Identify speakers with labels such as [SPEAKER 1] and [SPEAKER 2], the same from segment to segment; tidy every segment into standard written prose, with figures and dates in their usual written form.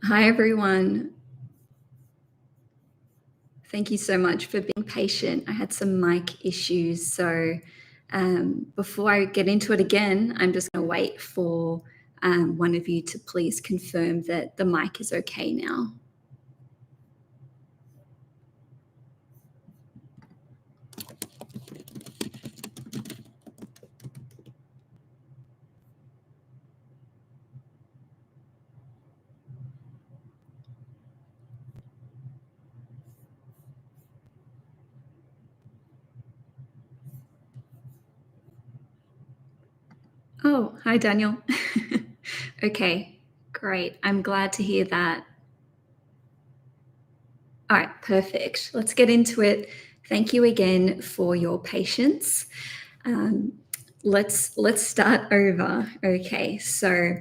[SPEAKER 1] Hi, everyone. Thank you so much for being patient. I had some mic issues. So before I get into it again, I'm just going to wait for one of you to please confirm that the mic is okay now. Oh, hi, Daniel. Okay, great. I'm glad to hear that. All right, perfect. Let's get into it. Thank you again for your patience. Um, let's start over. Okay, so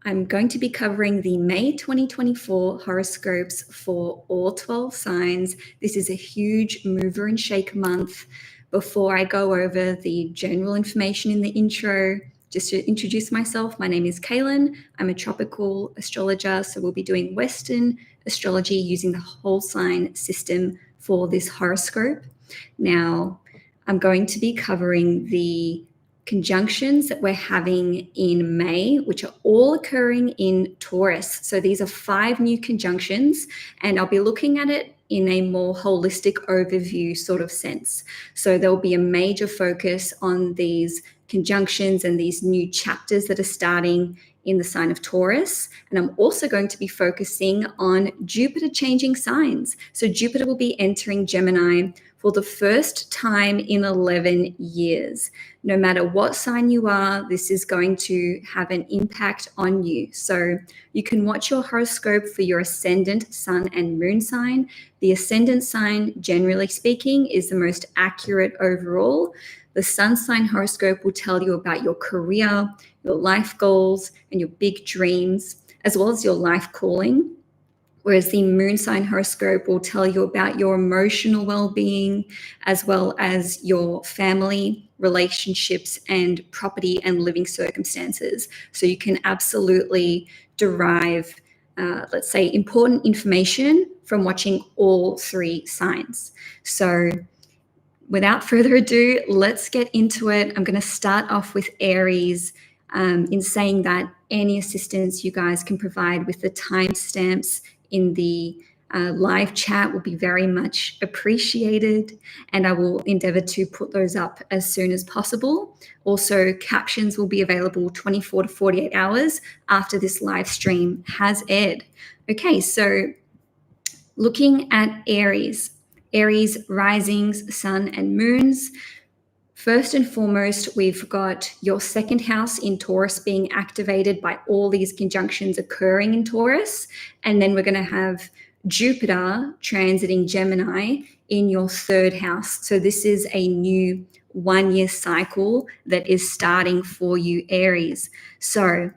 [SPEAKER 1] I'm going to be covering the May 2024 horoscopes for all 12 signs. This is a huge mover and shaker month. Before I go over the general information in the intro, just to introduce myself, my name is Cailin. I'm a tropical astrologer, so we'll be doing Western astrology using the whole sign system for this horoscope. Now, I'm going to be covering the conjunctions that we're having in May, which are all occurring in Taurus. So these are 5 new conjunctions, and I'll be looking at it in a more holistic overview sort of sense. So there'll be a major focus on these conjunctions and these new chapters that are starting in the sign of Taurus. And I'm also going to be focusing on Jupiter changing signs. So Jupiter will be entering Gemini for the first time in 11 years. No matter what sign you are, this is going to have an impact on you. So you can watch your horoscope for your ascendant, sun, and moon sign. The ascendant sign, generally speaking, is the most accurate overall. The sun sign horoscope will tell you about your career, your life goals, and your big dreams, as well as your life calling. Whereas the moon sign horoscope will tell you about your emotional well-being, as well as your family, relationships, and property and living circumstances. So you can absolutely derive, let's say, important information from watching all 3 signs. So without further ado, let's get into it. I'm going to start off with Aries in saying that any assistance you guys can provide with the timestamps in the live chat will be very much appreciated, and I will endeavor to put those up as soon as possible. Also, captions will be available 24 to 48 hours after this live stream has aired. Okay, so looking at Aries risings, sun, and moons. First and foremost, we've got your second house in Taurus being activated by all these conjunctions occurring in Taurus. And then we're going to have Jupiter transiting Gemini in your third house. So this is a new 1-year cycle that is starting for you, Aries. So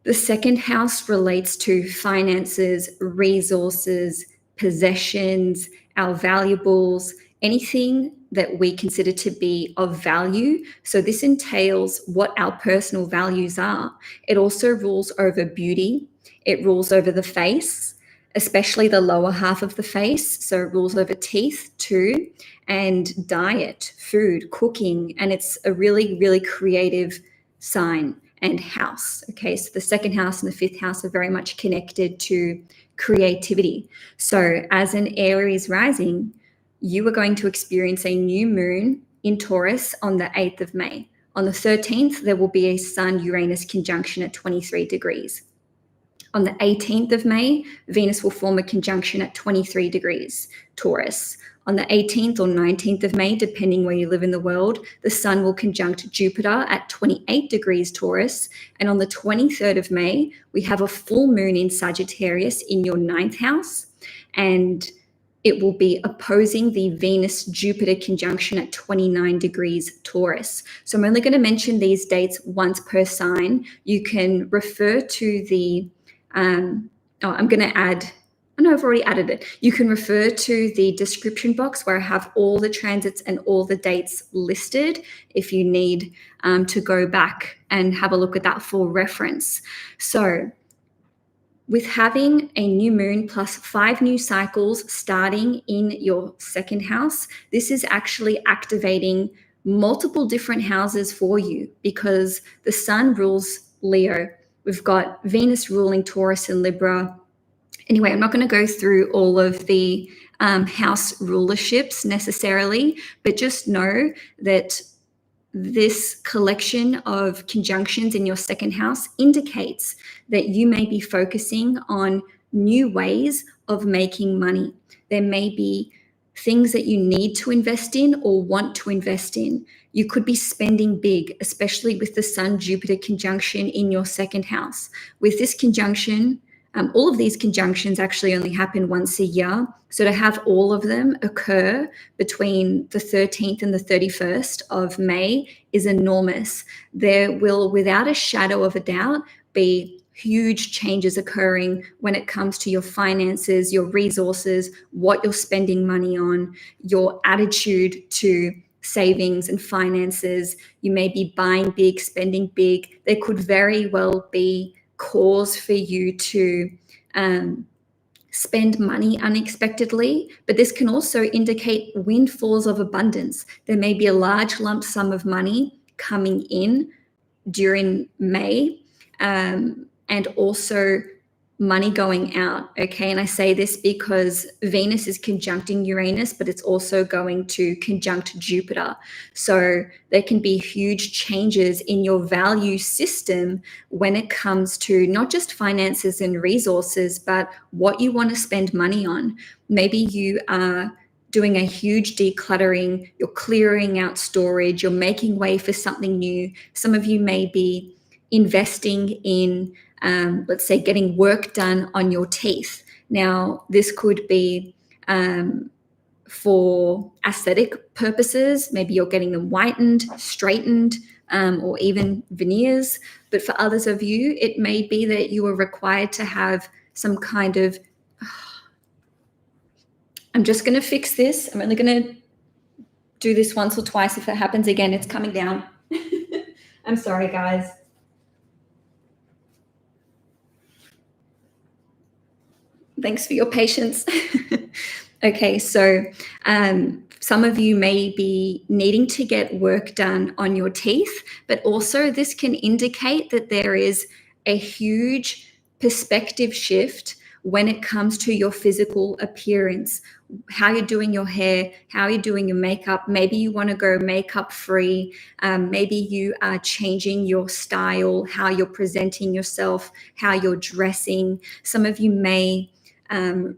[SPEAKER 1] the second house relates to finances, resources, possessions, our valuables, anything that we consider to be of value. So this entails what our personal values are. It also rules over beauty. It rules over the face, especially the lower half of the face. So it rules over teeth too, and diet, food, cooking. And it's a really, really creative sign and house. Okay, so the second house and the fifth house are very much connected to creativity. So as an Aries rising, you are going to experience a new moon in Taurus on the 8th of May. On the 13th, there will be a Sun-Uranus conjunction at 23 degrees. On the 18th of May, Venus will form a conjunction at 23 degrees Taurus. On the 18th or 19th of May, depending where you live in the world, the Sun will conjunct Jupiter at 28 degrees Taurus. And on the 23rd of May, we have a full moon in Sagittarius in your 9th house. And it will be opposing the Venus-Jupiter conjunction at 29 degrees Taurus. So I'm only going to mention these dates once per sign. You can refer to the I'm going to add, no, I've already added it. You can refer to the description box where I have all the transits and all the dates listed if you need to go back and have a look at that for reference. So with having a new moon plus 5 new cycles starting in your second house, this is actually activating multiple different houses for you because the sun rules Leo. We've got Venus ruling Taurus and Libra. Anyway, I'm not going to go through all of the house rulerships necessarily, but just know that this collection of conjunctions in your second house indicates that you may be focusing on new ways of making money. There may be things that you need to invest in or want to invest in. You could be spending big, especially with the Sun-Jupiter conjunction in your second house. With this conjunction, all of these conjunctions actually only happen once a year. So to have all of them occur between the 13th and the 31st of May is enormous. There will, without a shadow of a doubt, be huge changes occurring when it comes to your finances, your resources, what you're spending money on, your attitude to savings and finances. You may be buying big, spending big. There could very well be cause for you to spend money unexpectedly, but this can also indicate windfalls of abundance. There may be a large lump sum of money coming in during May, and also money going out, okay? And I say this because Venus is conjuncting Uranus, but it's also going to conjunct Jupiter. So there can be huge changes in your value system when it comes to not just finances and resources, but what you want to spend money on. Maybe you are doing a huge decluttering, you're clearing out storage, you're making way for something new. Some of you may be investing in let's say getting work done on your teeth. Now, this could be for aesthetic purposes. Maybe you're getting them whitened, straightened, or even veneers. But for others of you, it may be that you are required to have some kind of, I'm just going to fix this. I'm only going to do this once or twice. If it happens again, it's coming down. I'm sorry, guys. Thanks for your patience. Okay, so some of you may be needing to get work done on your teeth, but also this can indicate that there is a huge perspective shift when it comes to your physical appearance, how you're doing your hair, how you're doing your makeup. Maybe you want to go makeup free. Maybe you are changing your style, how you're presenting yourself, how you're dressing. Some of you may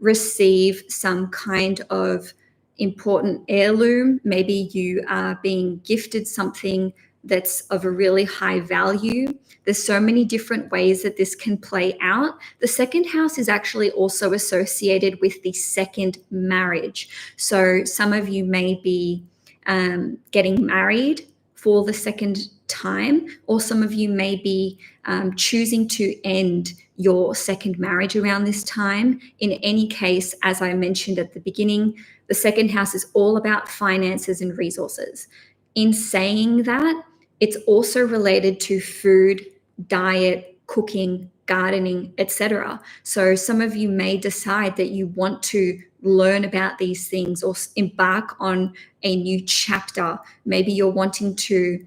[SPEAKER 1] receive some kind of important heirloom. Maybe you are being gifted something that's of a really high value. There's so many different ways that this can play out. The second house is actually also associated with the second marriage. So some of you may be getting married for the second time, or some of you may be choosing to end your second marriage around this time. In any case, as I mentioned at the beginning, the second house is all about finances and resources. In saying that, it's also related to food, diet, cooking, gardening, etc. So some of you may decide that you want to learn about these things or embark on a new chapter. Maybe you're wanting to,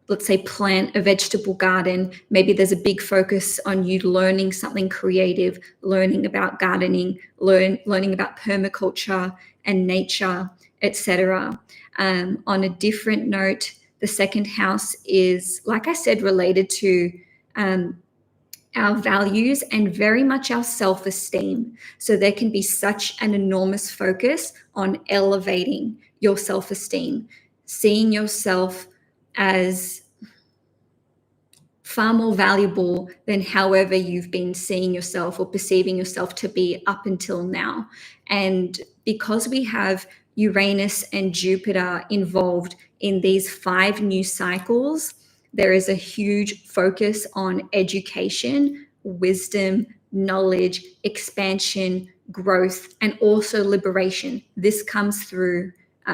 [SPEAKER 1] let's say plant a vegetable garden. Maybe there's a big focus on you learning something creative, learning about gardening, learning about permaculture and nature, etc. On a different note, the second house is, like I said, related to our values and very much our self-esteem. So there can be such an enormous focus on elevating your self-esteem, seeing yourself as far more valuable than however you've been seeing yourself or perceiving yourself to be up until now. And because we have Uranus and Jupiter involved in these 5 new cycles, there is a huge focus on education, wisdom, knowledge, expansion, growth, and also liberation. This comes through,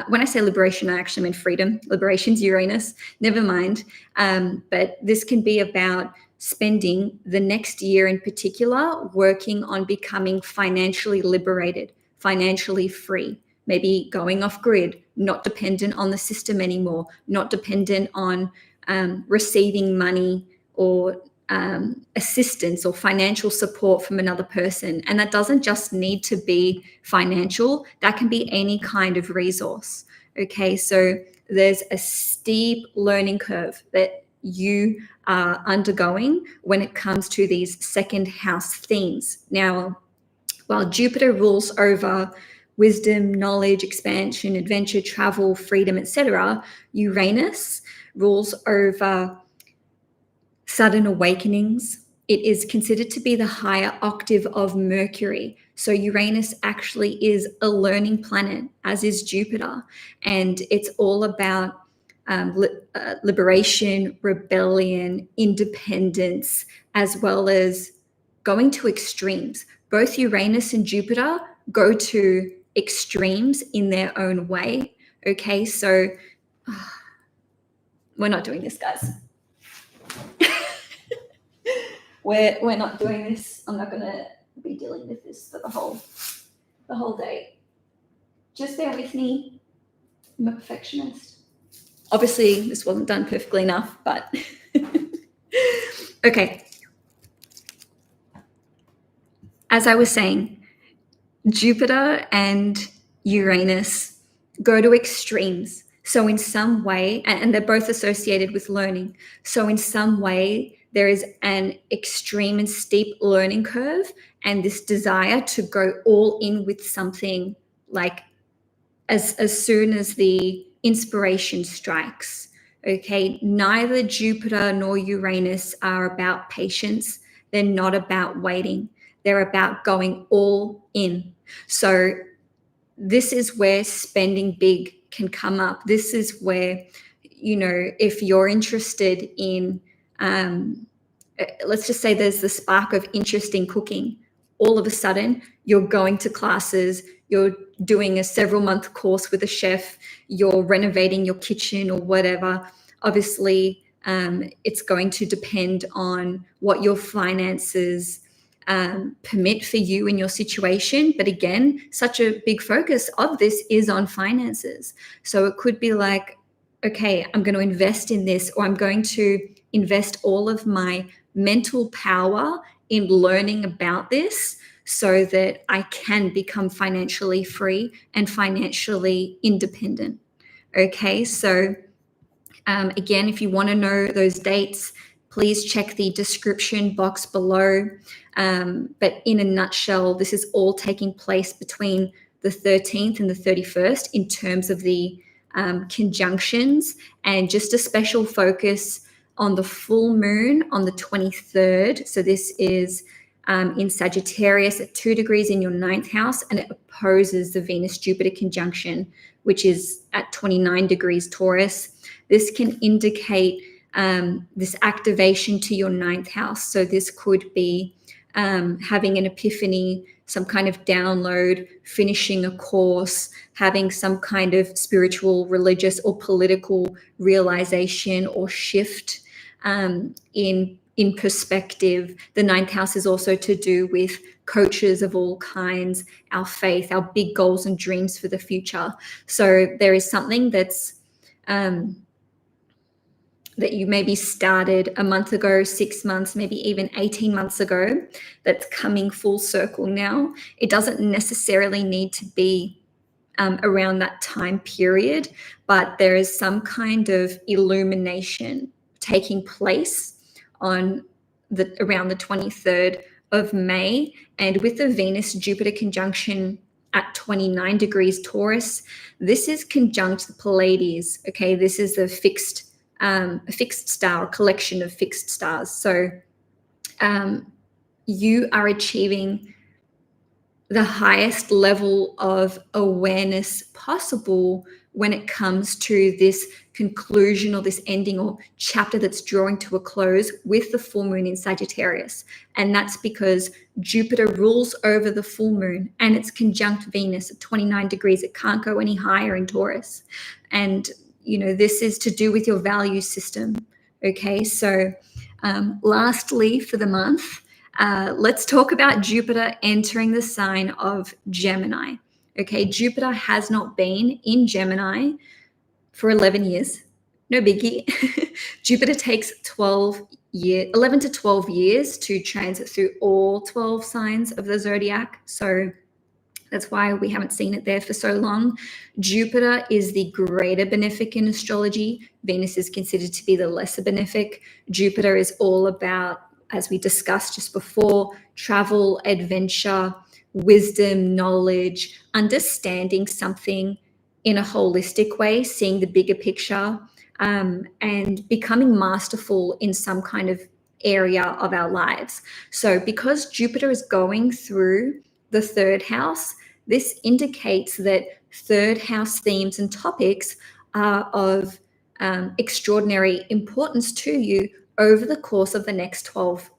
[SPEAKER 1] when I say liberation, I actually mean freedom. Liberation's Uranus, never mind. But this can be about spending the next year in particular working on becoming financially liberated, financially free, maybe going off grid, not dependent on the system anymore, not dependent on receiving money or assistance or financial support from another person. And that doesn't just need to be financial, that can be any kind of resource. Okay, so there's a steep learning curve that you are undergoing when it comes to these second house themes. Now, while Jupiter rules over wisdom, knowledge, expansion, adventure, travel, freedom, etc., Uranus rules over sudden awakenings. It is considered to be the higher octave of Mercury. So Uranus actually is a learning planet, as is Jupiter. And it's all about liberation, rebellion, independence, as well as going to extremes. Both Uranus and Jupiter go to extremes in their own way. Okay, so we're not doing this, guys. We're not doing this. I'm not gonna be dealing with this for the whole day. Just bear with me. I'm a perfectionist. Obviously, this wasn't done perfectly enough, but okay. As I was saying, Jupiter and Uranus go to extremes. So in some way, and they're both associated with learning. So in some way, there is an extreme and steep learning curve and this desire to go all in with something, like as soon as the inspiration strikes. Okay, neither Jupiter nor Uranus are about patience. They're not about waiting. They're about going all in. So this is where spending big can come up. This is where, if you're interested in, let's just say there's the spark of interest in cooking. All of a sudden, you're going to classes, you're doing a several-month course with a chef, you're renovating your kitchen or whatever. Obviously, it's going to depend on what your finances permit for you in your situation. But again, such a big focus of this is on finances. So it could be like, okay, I'm going to invest in this, or I'm going to invest all of my mental power in learning about this so that I can become financially free and financially independent. Okay, so again, if you want to know those dates, please check the description box below. But in a nutshell, this is all taking place between the 13th and the 31st in terms of the conjunctions, and just a special focus on the full moon on the 23rd. So this is in Sagittarius at 2 degrees in your 9th house, and it opposes the Venus-Jupiter conjunction, which is at 29 degrees Taurus. This can indicate this activation to your 9th house. So this could be having an epiphany, some kind of download, finishing a course, having some kind of spiritual, religious, or political realization or shift in perspective. The 9th house is also to do with coaches of all kinds, our faith, our big goals and dreams for the future. So there is something that's that you maybe started a month ago, 6 months, maybe even 18 months ago, that's coming full circle now. It doesn't necessarily need to be around that time period, but there is some kind of illumination taking place on around the 23rd of May. And with the Venus-Jupiter conjunction at 29 degrees Taurus, this is conjunct the Pleiades. Okay, this is a fixed star, a collection of fixed stars. So you are achieving the highest level of awareness possible when it comes to this conclusion or this ending or chapter that's drawing to a close with the full moon in Sagittarius. And that's because Jupiter rules over the full moon and it's conjunct Venus at 29 degrees. It can't go any higher in Taurus. And this is to do with your value system. Okay, so Lastly, for the month, let's talk about Jupiter entering the sign of Gemini. Okay, Jupiter has not been in Gemini for 11 years. No biggie. Jupiter takes 11 to 12 years to transit through all 12 signs of the zodiac. So that's why we haven't seen it there for so long. Jupiter is the greater benefic in astrology. Venus is considered to be the lesser benefic. Jupiter is all about, as we discussed just before, travel, adventure, wisdom, knowledge, understanding something in a holistic way, seeing the bigger picture, and becoming masterful in some kind of area of our lives. So because Jupiter is going through the third house, this indicates that third house themes and topics are of extraordinary importance to you over the course of the next 12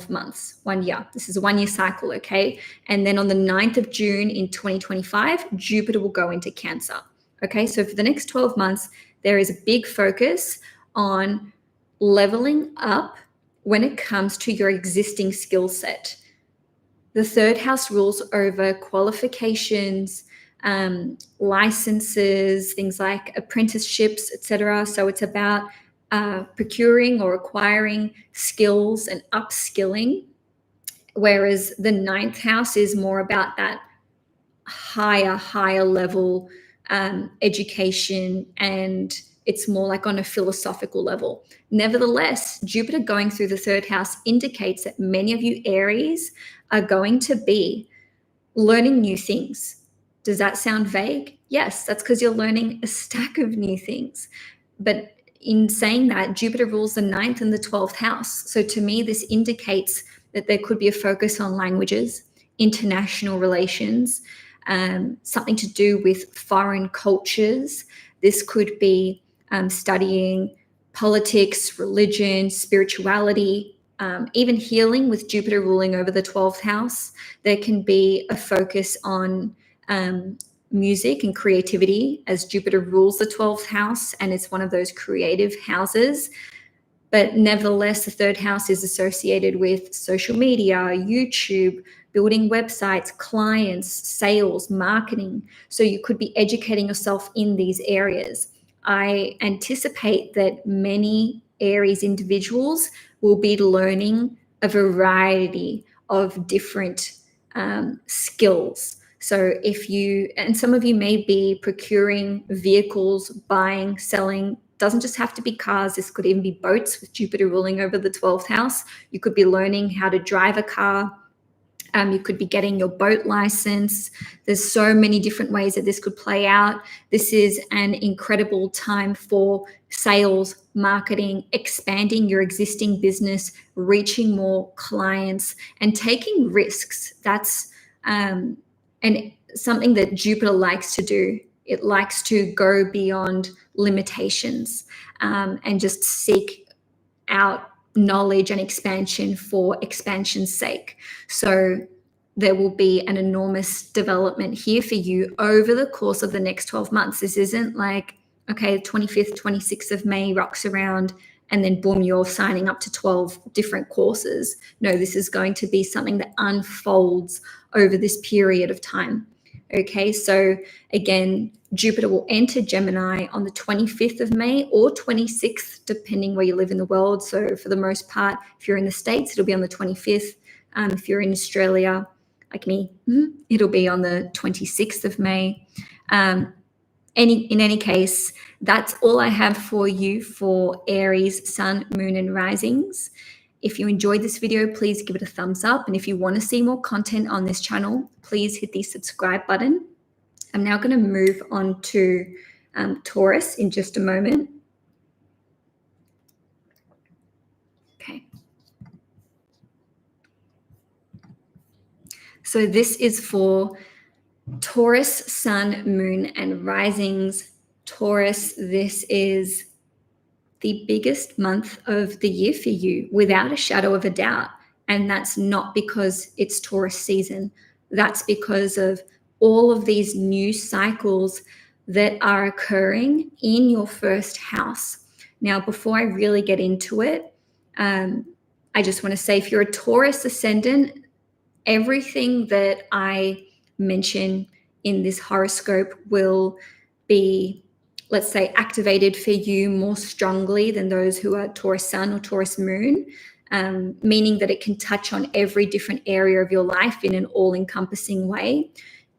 [SPEAKER 1] months, 1 year. This is a 1 year cycle, okay? And then on the 9th of June in 2025, Jupiter will go into Cancer, okay? So for the next 12 months, there is a big focus on leveling up when it comes to your existing skill set. The third house rules over qualifications, licenses, things like apprenticeships, etc. So it's about procuring or acquiring skills and upskilling, whereas the ninth house is more about that higher level education, and it's more like on a philosophical level. Nevertheless, Jupiter going through the third house indicates that many of you Aries are going to be learning new things. Does that sound vague? Yes, that's because you're learning a stack of new things. But in saying that, Jupiter rules the 9th and the 12th house. So to me, this indicates that there could be a focus on languages, international relations, something to do with foreign cultures. This could be studying politics, religion, spirituality, even healing with Jupiter ruling over the 12th house. There can be a focus on music and creativity, as Jupiter rules the 12th house and it's one of those creative houses. But nevertheless, the third house is associated with social media, YouTube, building websites, clients, sales, marketing. So you could be educating yourself in these areas. I anticipate that many Aries individuals will be learning a variety of different skills. So and some of you may be procuring vehicles, buying, selling. Doesn't just have to be cars. This could even be boats with Jupiter ruling over the 12th house. You could be learning how to drive a car. You could be getting your boat license. There's so many different ways that this could play out. This is an incredible time for sales, marketing, expanding your existing business, reaching more clients, and taking risks. That's and something that Jupiter likes to do. It likes to go beyond limitations and just seek out knowledge and expansion for expansion's sake. So there will be an enormous development here for you over the course of the next 12 months. This isn't like, okay, 25th, 26th of May rocks around and then boom, you're signing up to 12 different courses. No, this is going to be something that unfolds over this period of time. Okay, so again, Jupiter will enter Gemini on the 25th of May or 26th, depending where you live in the world. So for the most part, if you're in the States, it'll be on the 25th. If you're in Australia, like me, it'll be on the 26th of May. In any case, that's all I have for you for Aries, Sun, Moon, and Risings. If you enjoyed this video, please give it a thumbs up. And if you want to see more content on this channel, please hit the subscribe button. I'm now going to move on to Taurus in just a moment. Okay. So this is for Taurus, Sun, Moon, and Risings. Taurus, this is the biggest month of the year for you, without a shadow of a doubt. And that's not because it's Taurus season. That's because of all of these new cycles that are occurring in your first house. Now, before I really get into it, I just want to say, if you're a Taurus ascendant, everything that I mention in this horoscope will be, let's say, activated for you more strongly than those who are Taurus sun or Taurus moon, meaning that it can touch on every different area of your life in an all-encompassing way.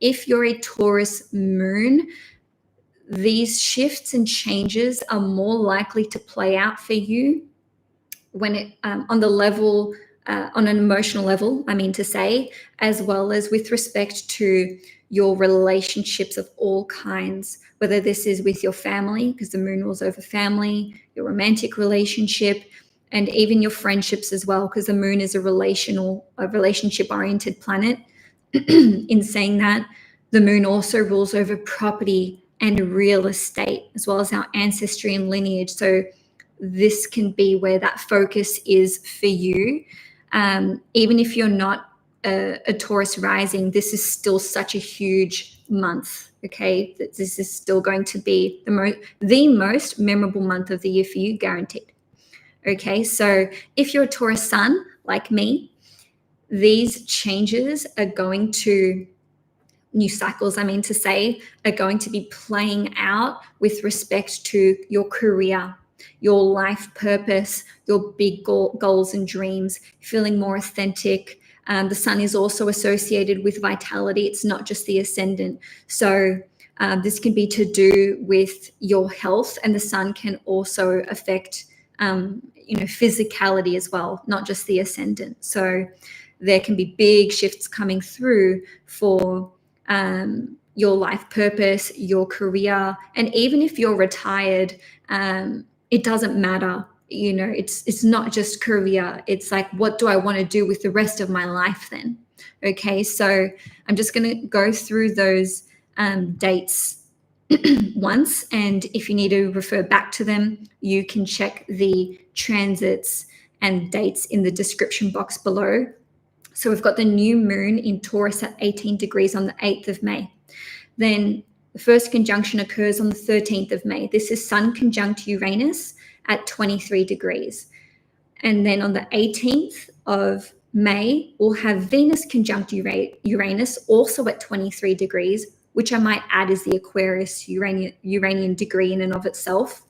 [SPEAKER 1] If you're a Taurus moon, these shifts and changes are more likely to play out for you when it on the level, on an emotional level, I mean to say, as well as with respect to your relationships of all kinds, whether this is with your family, because the moon rules over family, your romantic relationship, and even your friendships as well, because the moon is a relationship-oriented planet. In saying that, the moon also rules over property and real estate, as well as our ancestry and lineage. So this can be where that focus is for you. Even if you're not a Taurus rising, this is still such a huge month, okay? This is still going to be the most memorable month of the year for you, guaranteed. Okay, so if you're a Taurus sun, like me, these changes are going to, new cycles, I mean to say, are going to be playing out with respect to your career, your life purpose, your big goals and dreams, feeling more authentic. The sun is also associated with vitality. It's not just the ascendant. So this can be to do with your health, and the sun can also affect physicality as well, not just the ascendant. So there can be big shifts coming through for your life purpose, your career, and even if you're retired, it doesn't matter. It's not just career. It's like, what do I want to do with the rest of my life then? Okay, so I'm just going to go through those dates once, and if you need to refer back to them, you can check the transits and dates in the description box below. So we've got the new moon in Taurus at 18 degrees on the 8th of May. Then the first conjunction occurs on the 13th of May. This is Sun conjunct Uranus at 23 degrees. And then on the 18th of May, we'll have Venus conjunct Uranus, also at 23 degrees, which I might add is the Aquarius Uranian degree in and of itself.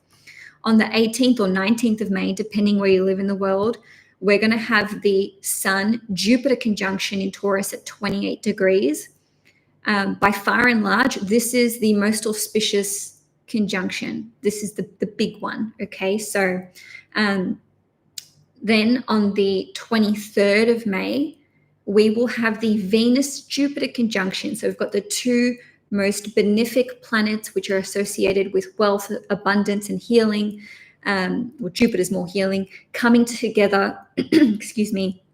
[SPEAKER 1] On the 18th or 19th of May, depending where you live in the world, we're going to have the Sun-Jupiter conjunction in Taurus at 28 degrees. By far and large, this is the most auspicious conjunction. This is the big one, okay? So then on the 23rd of May, we will have the Venus-Jupiter conjunction. So we've got the two most benefic planets, which are associated with wealth, abundance, and healing. Well, Jupiter's more healing, coming together, excuse me,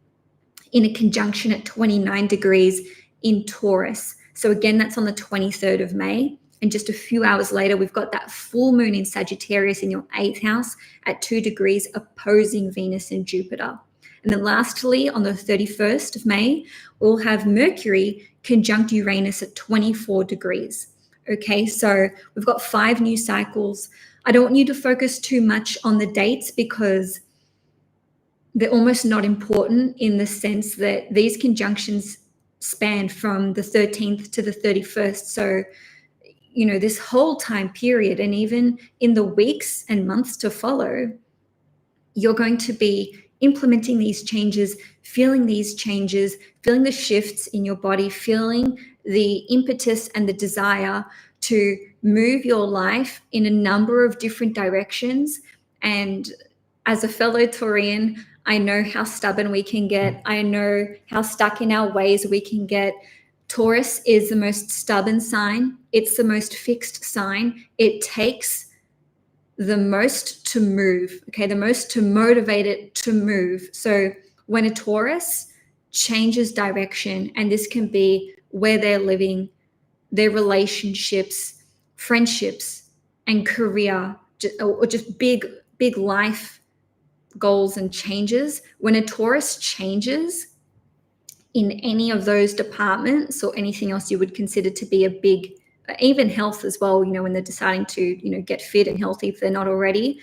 [SPEAKER 1] in a conjunction at 29 degrees in Taurus. So again, that's on the 23rd of May. And just a few hours later, we've got that full moon in Sagittarius in your 8th house at 2 degrees opposing Venus and Jupiter. And then lastly, on the 31st of May, we'll have Mercury conjunct Uranus at 24 degrees. Okay, so we've got 5 new cycles. I don't want you to focus too much on the dates because they're almost not important, in the sense that these conjunctions span from the 13th to the 31st. So, this whole time period, and even in the weeks and months to follow, you're going to be implementing these changes, feeling these changes, feeling the shifts in your body, feeling the impetus and the desire to move your life in a number of different directions. And as a fellow Taurian, I know how stubborn we can get. I know how stuck in our ways we can get. Taurus is the most stubborn sign. It's the most fixed sign. It takes the most to move, okay, the most to motivate it to move. So when a Taurus changes direction, and this can be where they're living, their relationships, friendships, and career, or just big life goals and changes, when a Taurus changes in any of those departments or anything else you would consider to be a big, even health as well, when they're deciding to, get fit and healthy if they're not already,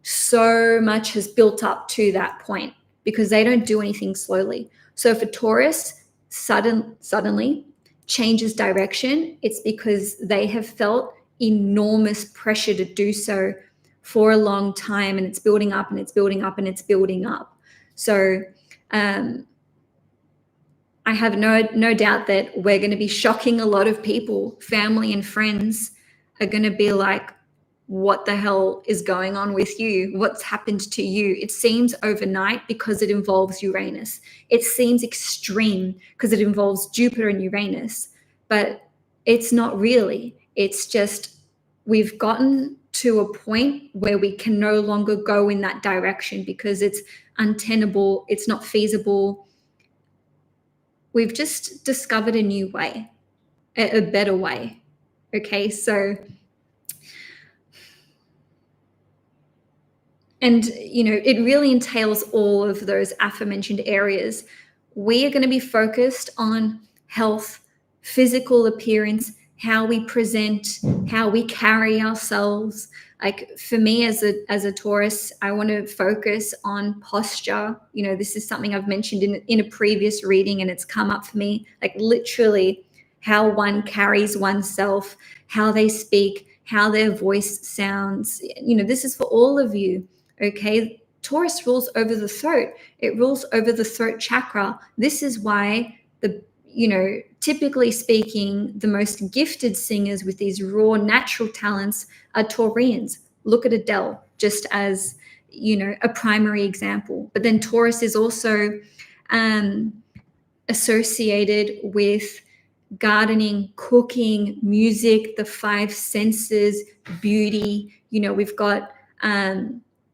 [SPEAKER 1] so much has built up to that point because they don't do anything slowly. So if a Taurus suddenly changes direction, it's because they have felt enormous pressure to do so for a long time, and it's building up and it's building up and it's building up. So I have no doubt that we're going to be shocking a lot of people. Family and friends are going to be like, what the hell is going on with you? What's happened to you? It seems overnight because it involves Uranus. It seems extreme because it involves Jupiter and Uranus, but it's not really. It's just we've gotten to a point where we can no longer go in that direction because it's untenable. It's not feasible. We've just discovered a new way, a better way. Okay, so and, it really entails all of those aforementioned areas. We are going to be focused on health, physical appearance, how we present, how we carry ourselves. Like for me as a Taurus, I want to focus on posture. This is something I've mentioned in a previous reading, and it's come up for me, like literally how one carries oneself, how they speak, how their voice sounds. This is for all of you. Okay, Taurus rules over the throat. It rules over the throat chakra. This is why typically speaking, the most gifted singers with these raw natural talents are Taurians. Look at Adele, just as, a primary example. But then Taurus is also associated with gardening, cooking, music, the five senses, beauty. We've got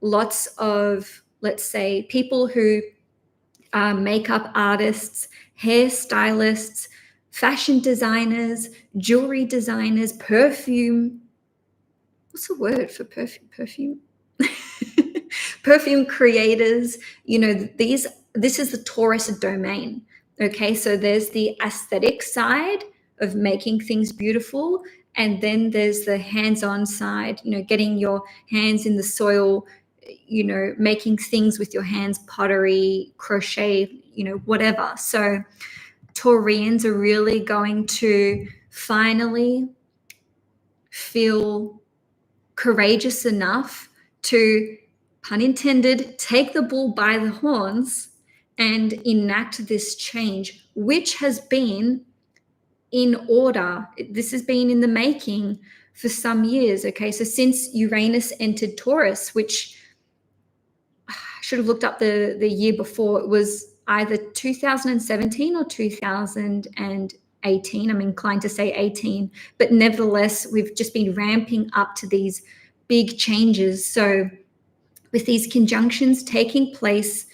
[SPEAKER 1] lots of, let's say, people who are makeup artists, hairstylists, fashion designers, jewelry designers, perfume. What's the word for perfume? Perfume creators. This is the Taurus domain. Okay, so there's the aesthetic side of making things beautiful, and then there's the hands-on side, getting your hands in the soil, making things with your hands, pottery, crochet, whatever. So Taurians are really going to finally feel courageous enough to, pun intended, take the bull by the horns and enact this change, which has been in order. This has been in the making for some years. Okay, so since Uranus entered Taurus, which I should have looked up the year before, it was either 2017 or 2018. I'm inclined to say 18, but nevertheless, we've just been ramping up to these big changes. So with these conjunctions taking place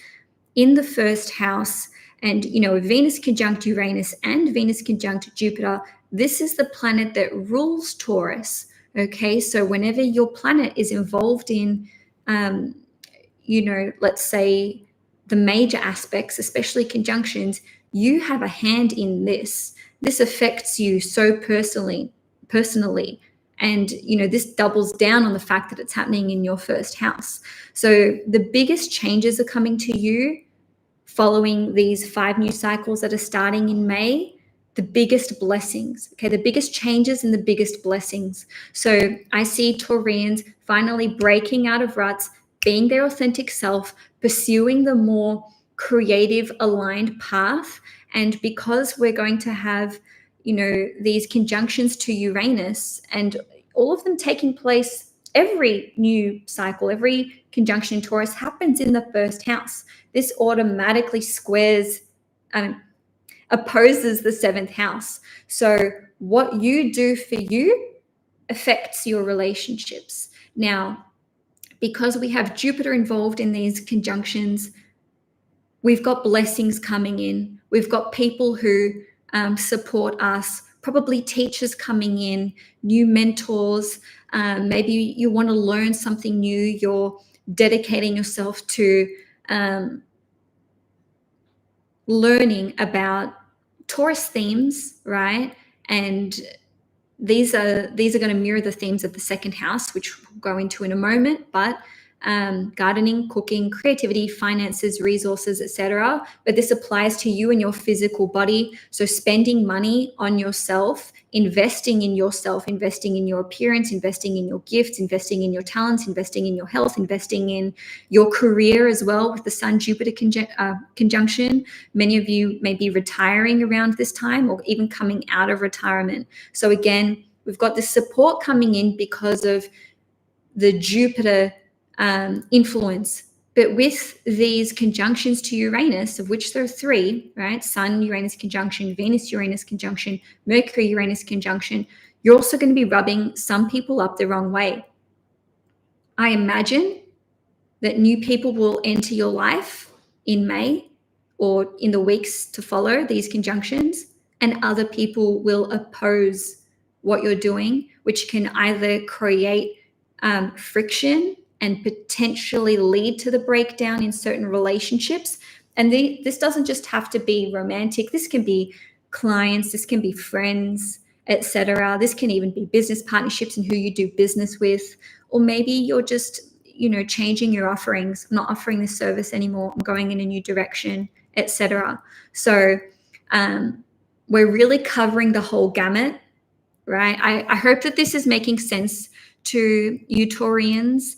[SPEAKER 1] in the first house, and Venus conjunct Uranus and Venus conjunct Jupiter, this is the planet that rules Taurus. Okay, so whenever your planet is involved in let's say the major aspects, especially conjunctions, you have a hand in this. This affects you so personally. And, this doubles down on the fact that it's happening in your first house. So the biggest changes are coming to you following these 5 new cycles that are starting in May. The biggest blessings, okay, the biggest changes and the biggest blessings. So I see Taurians finally breaking out of ruts, being their authentic self, pursuing the more creative, aligned path. And because we're going to have, these conjunctions to Uranus, and all of them taking place, every new cycle, every conjunction in Taurus happens in the first house. This automatically opposes the 7th house. So what you do for you affects your relationships. Now, because we have Jupiter involved in these conjunctions, we've got blessings coming in. We've got people who support us, probably teachers coming in, new mentors. Maybe you want to learn something new. You're dedicating yourself to learning about Taurus themes, right? And these are going to mirror the themes of the 2nd house, which we'll go into in a moment. But gardening, cooking, creativity, finances, resources, etc. But this applies to you and your physical body. So spending money on yourself, investing in yourself, investing in your appearance, investing in your gifts, investing in your talents, investing in your health, investing in your career as well with the Sun-Jupiter conjunction. Many of you may be retiring around this time or even coming out of retirement. So again, we've got this support coming in because of the Jupiter influence. But with these conjunctions to Uranus, of which there are 3, right? Sun-Uranus conjunction, Venus-Uranus conjunction, Mercury-Uranus conjunction, you're also going to be rubbing some people up the wrong way. I imagine that new people will enter your life in May or in the weeks to follow these conjunctions, and other people will oppose what you're doing, which can either create friction and potentially lead to the breakdown in certain relationships. And this doesn't just have to be romantic. This can be clients, this can be friends, etc. This can even be business partnerships and who you do business with. Or maybe you're just, changing your offerings. I'm not offering this service anymore. I'm going in a new direction, etc. So we're really covering the whole gamut, right? I hope that this is making sense to you Taurians,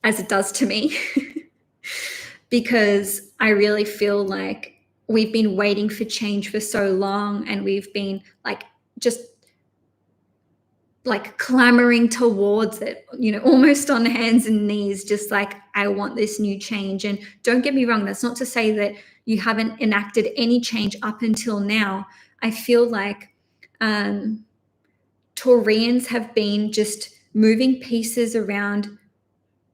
[SPEAKER 1] as it does to me, because I really feel like we've been waiting for change for so long, and we've been just clamoring towards it, almost on hands and knees, just like, I want this new change. And don't get me wrong, that's not to say that you haven't enacted any change up until now. I feel like Taurians have been just moving pieces around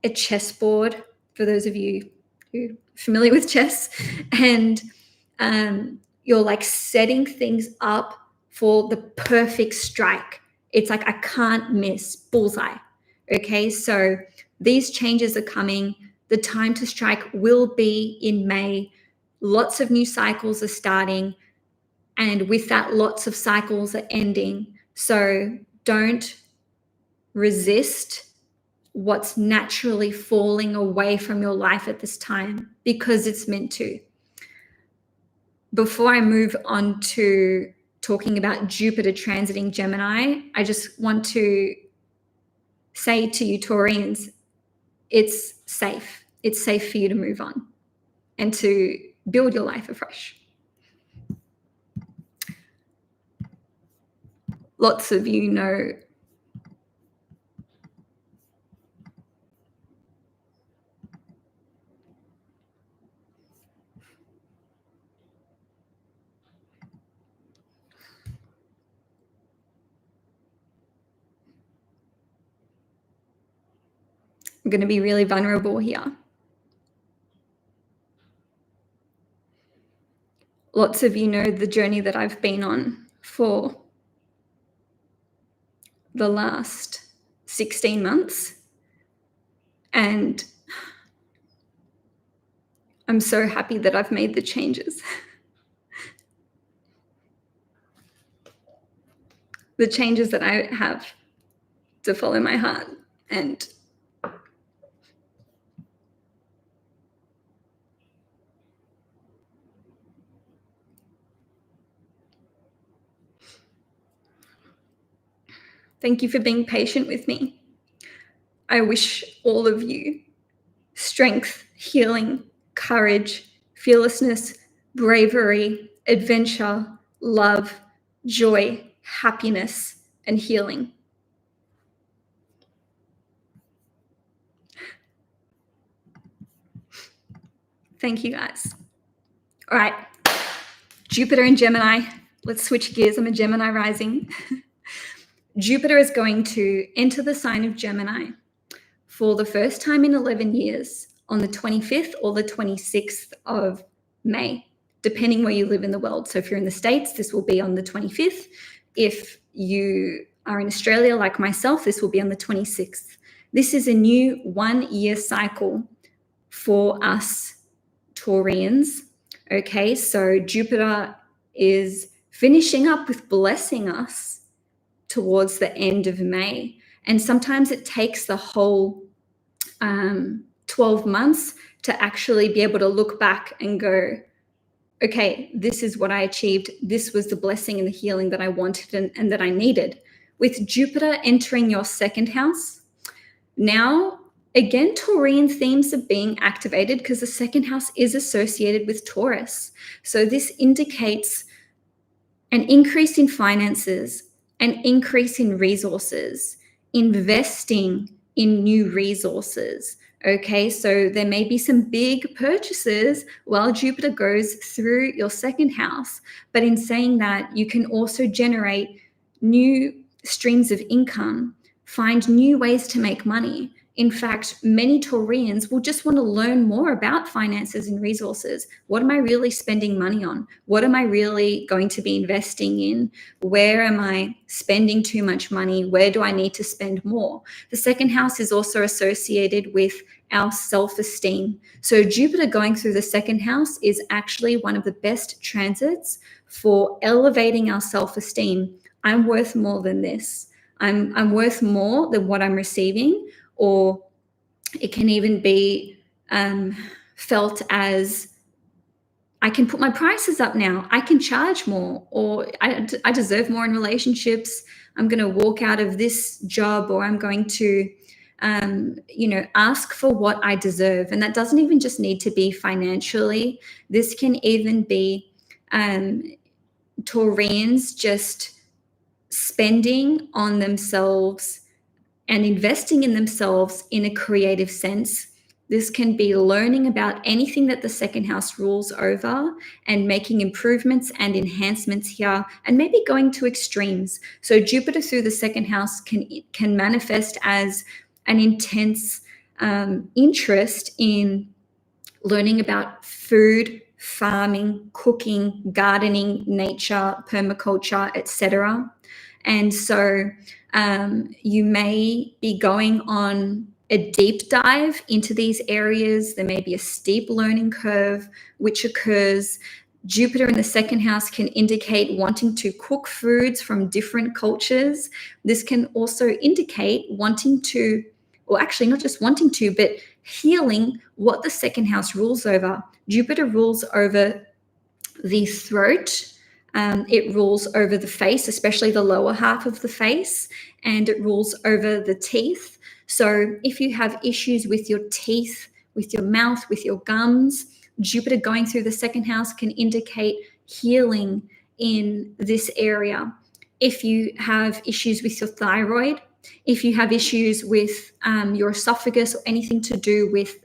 [SPEAKER 1] a chessboard, for those of you who are familiar with chess, and you're setting things up for the perfect strike. It's like, I can't miss, bullseye. Okay, so these changes are coming. The time to strike will be in May. Lots of new cycles are starting, and with that, lots of cycles are ending. So don't resist what's naturally falling away from your life at this time, because it's meant to. Before I move on to talking about Jupiter transiting Gemini, I just want to say to you Taurians, it's safe. It's safe for you to move on and to build your life afresh. Lots of you know I'm going to be really vulnerable here. Lots of you know the journey that I've been on for the last 16 months. And I'm so happy that I've made the changes. The changes that I have to follow my heart. And thank you for being patient with me. I wish all of you strength, healing, courage, fearlessness, bravery, adventure, love, joy, happiness, and healing. Thank you, guys. All right, Jupiter and Gemini. Let's switch gears. I'm a Gemini rising. Jupiter is going to enter the sign of Gemini for the first time in 11 years on the 25th or the 26th of May, depending where you live in the world. So if you're in the States, this will be on the 25th. If you are in Australia, like myself, this will be on the 26th. This is a new 1-year cycle for us Taurians. Okay, so Jupiter is finishing up with blessing us towards the end of May. And sometimes it takes the whole 12 months to actually be able to look back and go, okay, this is what I achieved. This was the blessing and the healing that I wanted and that I needed. With Jupiter entering your second house, now, again, Taurian themes are being activated because the second house is associated with Taurus. So this indicates an increase in finances, an increase in resources, investing in new resources. Okay, so there may be some big purchases while Jupiter goes through your second house. But in saying that, you can also generate new streams of income, find new ways to make money. In fact, many Taurians will just want to learn more about finances and resources. What am I really spending money on? What am I really going to be investing in? Where am I spending too much money? Where do I need to spend more? The second house is also associated with our self-esteem. So Jupiter going through the second house is actually one of the best transits for elevating our self-esteem. I'm worth more than this. I'm worth more than what I'm receiving. Or it can even be felt as, I can put my prices up now. I can charge more, or I deserve more in relationships. I'm going to walk out of this job, or I'm going to, ask for what I deserve. And that doesn't even just need to be financially. This can even be Taurians just spending on themselves and investing in themselves in a creative sense. This can be learning about anything that the second house rules over and making improvements and enhancements here, and maybe going to extremes. So Jupiter through the second house can manifest as an intense interest in learning about food, farming, cooking, gardening, nature, permaculture, etc. And so you may be going on a deep dive into these areas. There may be a steep learning curve which occurs. Jupiter in the second house can indicate wanting to cook foods from different cultures. This can also indicate wanting to, or actually not just wanting to, but healing what the second house rules over. Jupiter rules over the throat. It rules over the face, especially the lower half of the face, and it rules over the teeth. So if you have issues with your teeth, with your mouth, with your gums, Jupiter going through the second house can indicate healing in this area. If you have issues with your thyroid, if you have issues with your esophagus, or anything to do with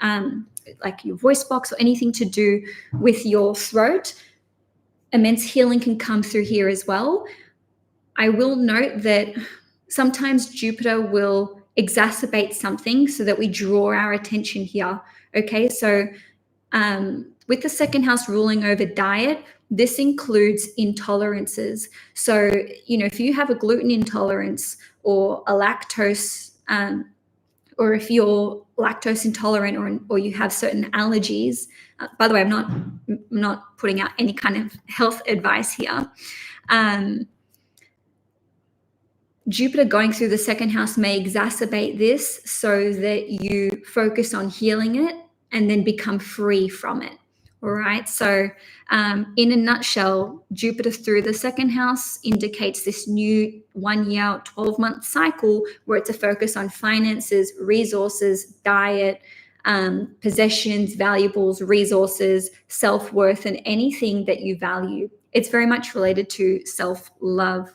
[SPEAKER 1] like your voice box, or anything to do with your throat, immense healing can come through here as well. I will note that sometimes Jupiter will exacerbate something so that we draw our attention here. Okay, so with the second house ruling over diet, this includes intolerances. So, if you have a gluten intolerance or a lactose, or if you're lactose intolerant, or you have certain allergies, by the way, I'm not putting out any kind of health advice here. Jupiter going through the second house may exacerbate this so that you focus on healing it and then become free from it. All right. So in a nutshell, Jupiter through the second house indicates this new 1 year, 12-month cycle where it's a focus on finances, resources, diet, possessions, valuables, resources, self-worth, and anything that you value. It's very much related to self-love.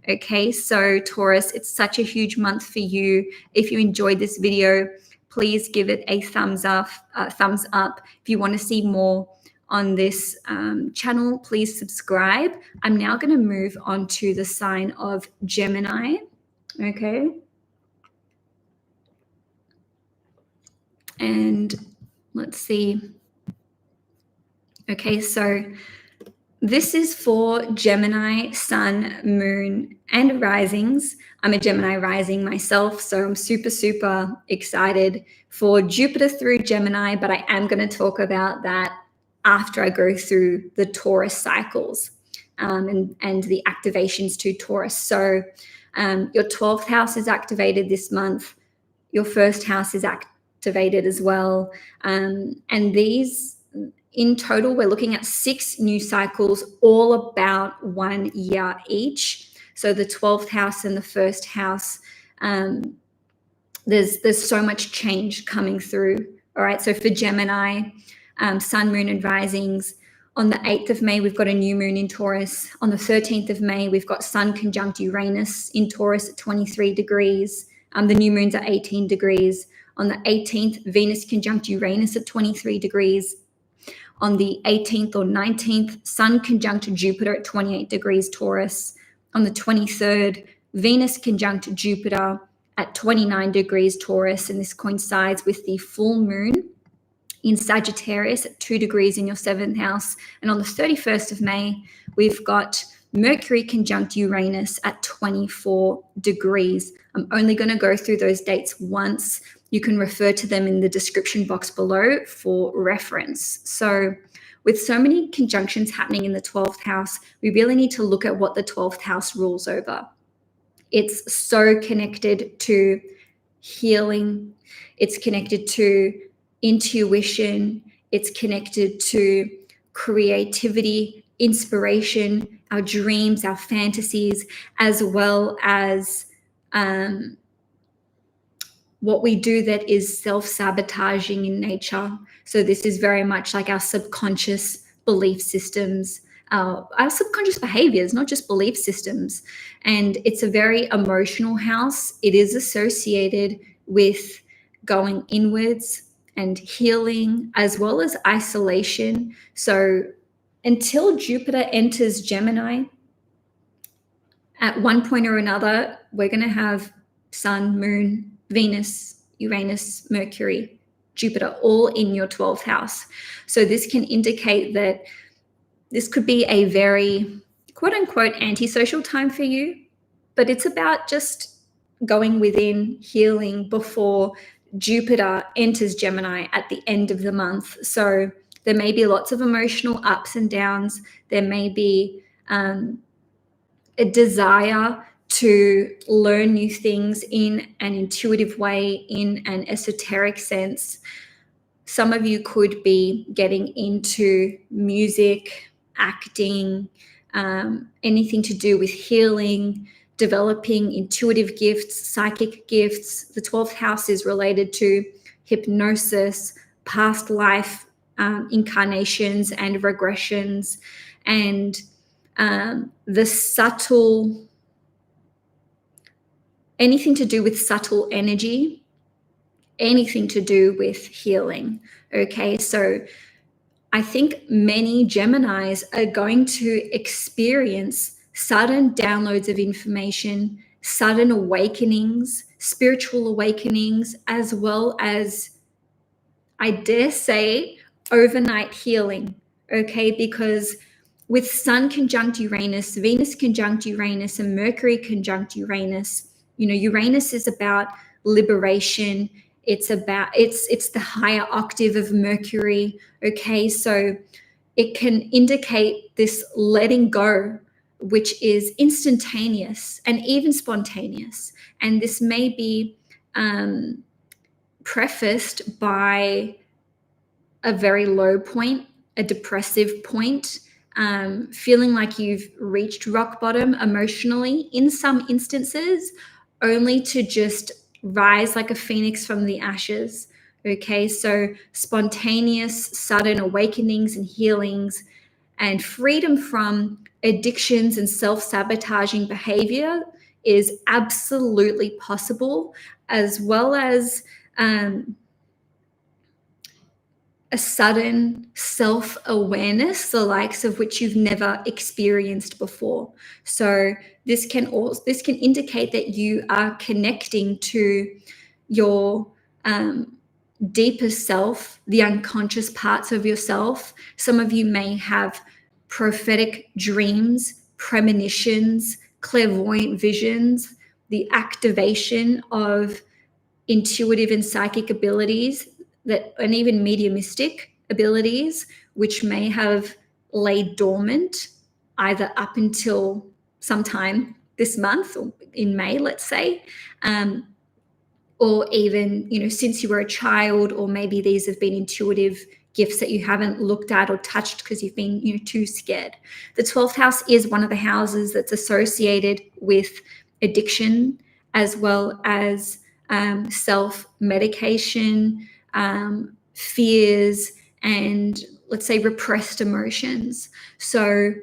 [SPEAKER 1] Okay, so Taurus, it's such a huge month for you. If you enjoyed this video, please give it a thumbs up. If you want to see more on this channel, please subscribe. I'm now going to move on to the sign of Gemini. Okay. And let's see. Okay, so this is for Gemini, Sun, Moon, and risings. I'm a Gemini rising myself, so I'm super, super excited for Jupiter through Gemini, but I am going to talk about that after I go through the Taurus cycles and the activations to Taurus. So Your 12th house is activated this month. Your first house is activated as well. And these, in total, we're looking at 6 new cycles, all about 1 year each. So the 12th house and the first house, there's so much change coming through. All right, so for Gemini, sun, moon, and risings, on the 8th of May, we've got a new moon in Taurus. On the 13th of May, we've got sun conjunct Uranus in Taurus at 23 degrees. The new moon's at 18 degrees. On the 18th, Venus conjunct Uranus at 23 degrees. On the 18th or 19th, sun conjunct Jupiter at 28 degrees Taurus. On the 23rd, Venus conjunct Jupiter at 29 degrees Taurus, and this coincides with the full moon in Sagittarius at 2 degrees in your 7th house. And on the 31st of May, we've got Mercury conjunct Uranus at 24 degrees. I'm only going to go through those dates once. You can refer to them in the description box below for reference. So with so many conjunctions happening in the 12th house, we really need to look at what the 12th house rules over. It's so connected to healing. It's connected to intuition. It's connected to creativity, inspiration, our dreams, our fantasies, as well as what we do that is self-sabotaging in nature. So this is very much like our subconscious belief systems, our subconscious behaviors, not just belief systems. And it's a very emotional house. It is associated with going inwards and healing, as well as isolation. So until Jupiter enters Gemini, at one point or another, we're going to have Sun, Moon, Venus, Uranus, Mercury, Jupiter, all in your 12th house. So this can indicate that this could be a very quote unquote antisocial time for you, but it's about just going within, healing before Jupiter enters Gemini at the end of the month. So there may be lots of emotional ups and downs. There may be a desire to learn new things in an intuitive way, in an esoteric sense. Some of you could be getting into music, acting, anything to do with healing, developing intuitive gifts, psychic gifts. The 12th house is related to hypnosis, past life incarnations and regressions, and the subtle, anything to do with subtle energy, anything to do with healing. Okay, so I think many Geminis are going to experience sudden downloads of information, sudden awakenings, spiritual awakenings, as well as, I dare say, overnight healing. Okay, because with Sun conjunct Uranus, Venus conjunct Uranus, and Mercury conjunct Uranus, you know, Uranus is about liberation. It's the higher octave of Mercury. Okay, so it can indicate this letting go, which is instantaneous and even spontaneous. And this may be prefaced by a very low point, a depressive point, feeling like you've reached rock bottom emotionally in some instances, only to just rise like a phoenix from the ashes. Okay, so spontaneous, sudden awakenings and healings, and freedom from addictions and self-sabotaging behavior is absolutely possible, as well as a sudden self-awareness, the likes of which you've never experienced before. So this can indicate that you are connecting to your deeper self, the unconscious parts of yourself. Some of you may have prophetic dreams, premonitions, clairvoyant visions, the activation of intuitive and psychic abilities, and even mediumistic abilities, which may have laid dormant either up until some time this month, or in May, let's say, or even, since you were a child, or maybe these have been intuitive gifts that you haven't looked at or touched because you've been, too scared. The 12th house is one of the houses that's associated with addiction, as well as self-medication, fears, and, let's say, repressed emotions. So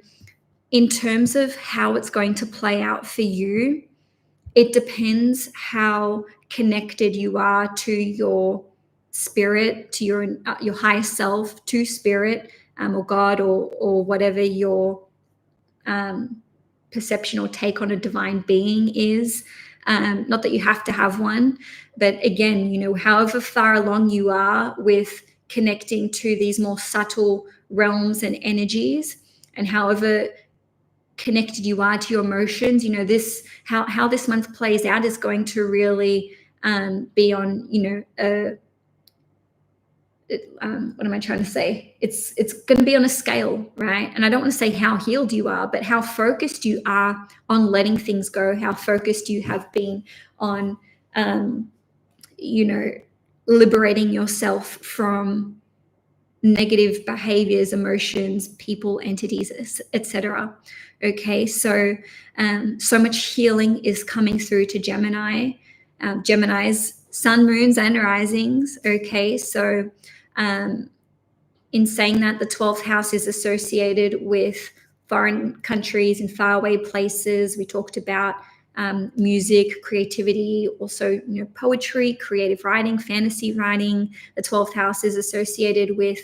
[SPEAKER 1] in terms of how it's going to play out for you, it depends how connected you are to your spirit, to your higher self, to spirit, or God, or whatever your perception or take on a divine being is. Not that you have to have one, but again, however far along you are with connecting to these more subtle realms and energies, and however connected you are to your emotions, this how this month plays out is going to really be on, what am I trying to say? It's going to be on a scale, right? And I don't want to say how healed you are, but how focused you are on letting things go, how focused you have been on, liberating yourself from negative behaviors, emotions, people, entities, etc. Okay, so so much healing is coming through to Gemini, Gemini's sun, moons, and risings. Okay, so in saying that, the 12th house is associated with foreign countries and faraway places. We talked about music, creativity, also poetry, creative writing, fantasy writing. The 12th house is associated with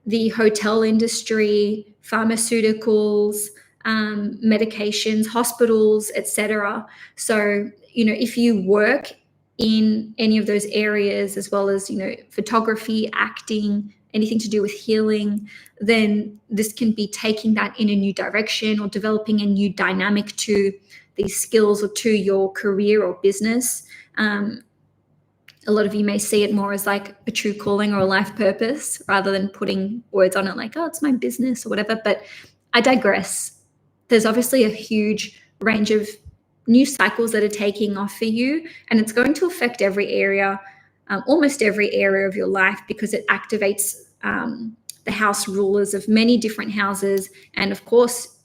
[SPEAKER 1] the hotel industry, pharmaceuticals, medications, hospitals, etc. So, if you work in any of those areas, as well as, photography, acting, anything to do with healing, then this can be taking that in a new direction, or developing a new dynamic to these skills or to your career or business. A lot of you may see it more as like a true calling or a life purpose, rather than putting words on it like, oh, it's my business or whatever. But I digress. There's obviously a huge range of new cycles that are taking off for you, and it's going to affect every area, almost every area of your life, because it activates the house rulers of many different houses. And of course,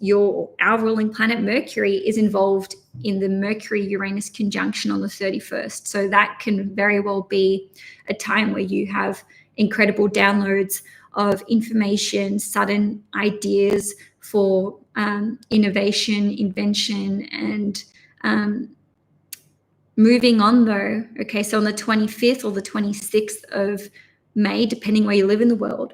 [SPEAKER 1] our ruling planet Mercury is involved in the Mercury-Uranus conjunction on the 31st. So that can very well be a time where you have incredible downloads of information, sudden ideas for innovation, invention, and moving on though. Okay, so on the 25th or the 26th of May, depending where you live in the world,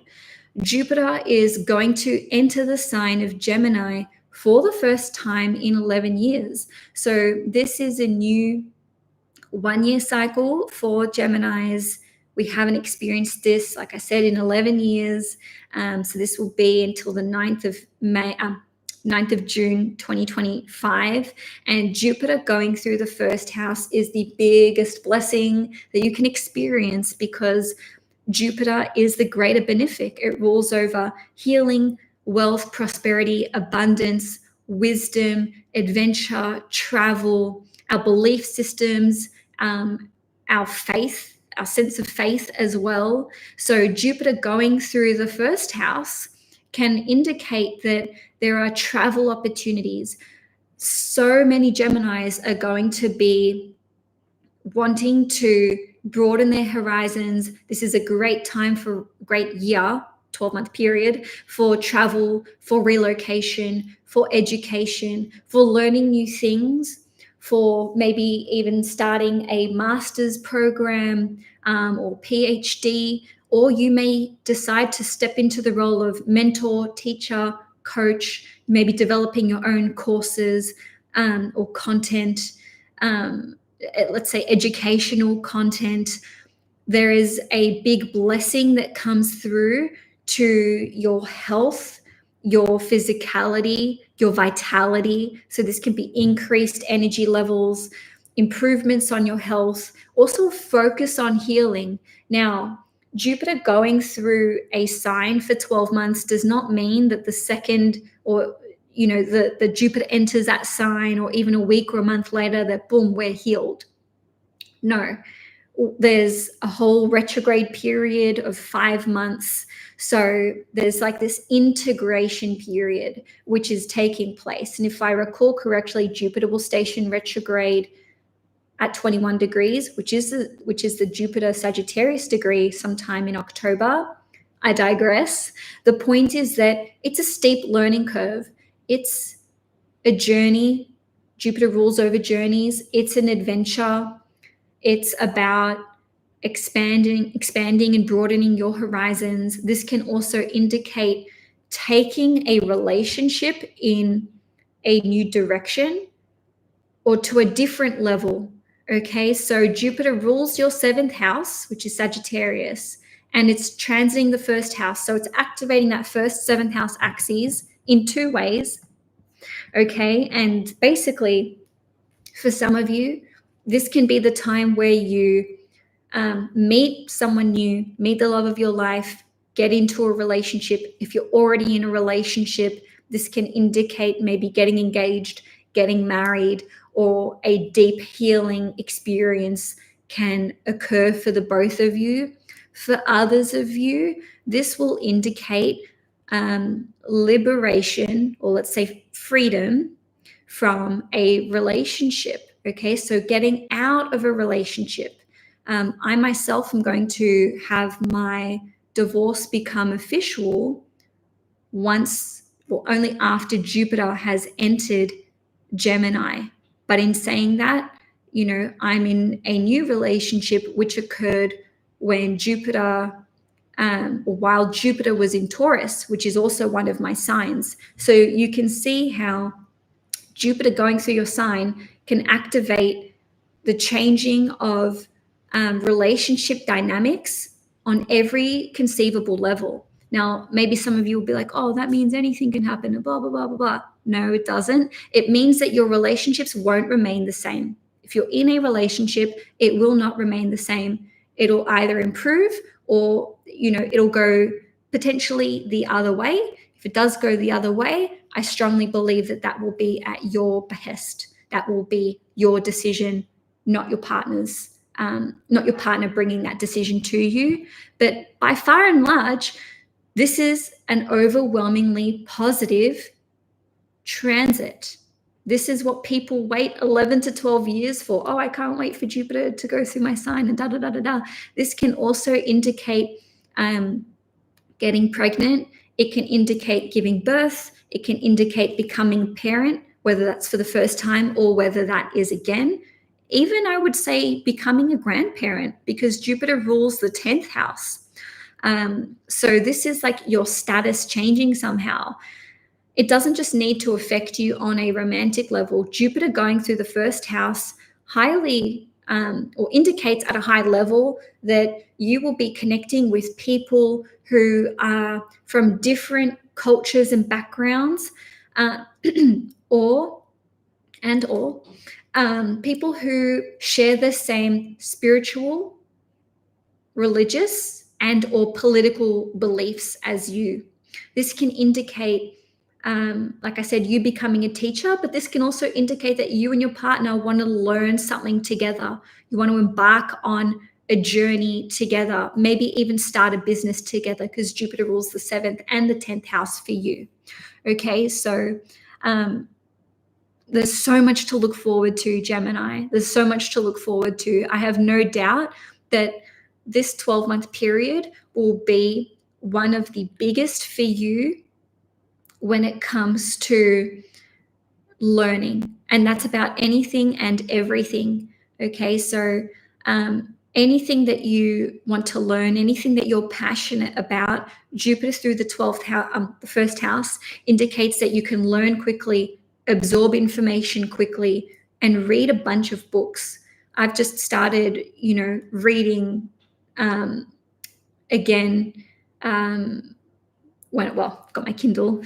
[SPEAKER 1] Jupiter is going to enter the sign of Gemini for the first time in 11 years. So this is a new 1-year cycle for Geminis. We haven't experienced this, like I said, in 11 years. So this will be until the 9th of June 2025. And Jupiter going through the first house is the biggest blessing that you can experience, because Jupiter is the greater benefic. It rules over healing, wealth, prosperity, abundance, wisdom, adventure, travel, our belief systems, our faith, our sense of faith as well. So Jupiter going through the first house can indicate that there are travel opportunities. So many Geminis are going to be wanting to broaden their horizons. This is a great time for great year, 12-month period, for travel, for relocation, for education, for learning new things, for maybe even starting a master's program or PhD, or you may decide to step into the role of mentor, teacher, coach, maybe developing your own courses or content, let's say educational content. There is a big blessing that comes through to your health, your physicality, your vitality. So this can be increased energy levels, improvements on your health, also focus on healing. Now, Jupiter going through a sign for 12 months does not mean that the second, or the Jupiter enters that sign, or even a week or a month later that boom, we're healed. No, there's a whole retrograde period of 5 months. So there's like this integration period which is taking place. And if I recall correctly, Jupiter will station retrograde at 21 degrees, which is the Jupiter Sagittarius degree, sometime in October. I digress. The point is that it's a steep learning curve. It's a journey. Jupiter rules over journeys. It's an adventure. It's about expanding and broadening your horizons. This can also indicate taking a relationship in a new direction or to a different level. Okay, so Jupiter rules your 7th house, which is Sagittarius, and it's transiting the 1st house. So it's activating that first 7th house axis in 2 ways. Okay, and basically, for some of you, this can be the time where you meet someone new, meet the love of your life, get into a relationship. If you're already in a relationship, this can indicate maybe getting engaged, getting married, or a deep healing experience can occur for the both of you. For others of you, this will indicate liberation, or let's say freedom from a relationship. Okay, so getting out of a relationship. I myself am going to have my divorce become official only after Jupiter has entered Gemini. But in saying that, I'm in a new relationship which occurred when Jupiter, or while Jupiter was in Taurus, which is also one of my signs. So you can see how Jupiter going through your sign can activate the changing of relationship dynamics on every conceivable level. Now, maybe some of you will be like, oh, that means anything can happen, and blah, blah, blah, blah, blah. No, it doesn't. It means that your relationships won't remain the same. If you're in a relationship, it will not remain the same. It'll either improve or, it'll go potentially the other way. If it does go the other way, I strongly believe that will be at your behest. That will be your decision, not your partner's. Not your partner bringing that decision to you. But by far and large, this is an overwhelmingly positive transit. This is what people wait 11 to 12 years for. Oh, I can't wait for Jupiter to go through my sign and da, da, da, da, da. This can also indicate getting pregnant. It can indicate giving birth. It can indicate becoming a parent, whether that's for the first time or whether that is again. Even I would say becoming a grandparent, because Jupiter rules the 10th house. So this is like your status changing somehow. It doesn't just need to affect you on a romantic level. Jupiter going through the 1st house highly or indicates at a high level that you will be connecting with people who are from different cultures and backgrounds, or people who share the same spiritual, religious, and or political beliefs as you. This can indicate, like I said, you becoming a teacher, but this can also indicate that you and your partner want to learn something together. You want to embark on a journey together, maybe even start a business together, because Jupiter rules the 7th and the 10th house for you. Okay, so there's so much to look forward to, Gemini. There's so much to look forward to. I have no doubt that this 12-month period will be one of the biggest for you when it comes to learning. And that's about anything and everything. Okay, so anything that you want to learn, anything that you're passionate about, Jupiter through the 12th house, the 1st house, indicates that you can learn quickly, absorb information quickly, and read a bunch of books. I've just started, reading again. I've got my Kindle.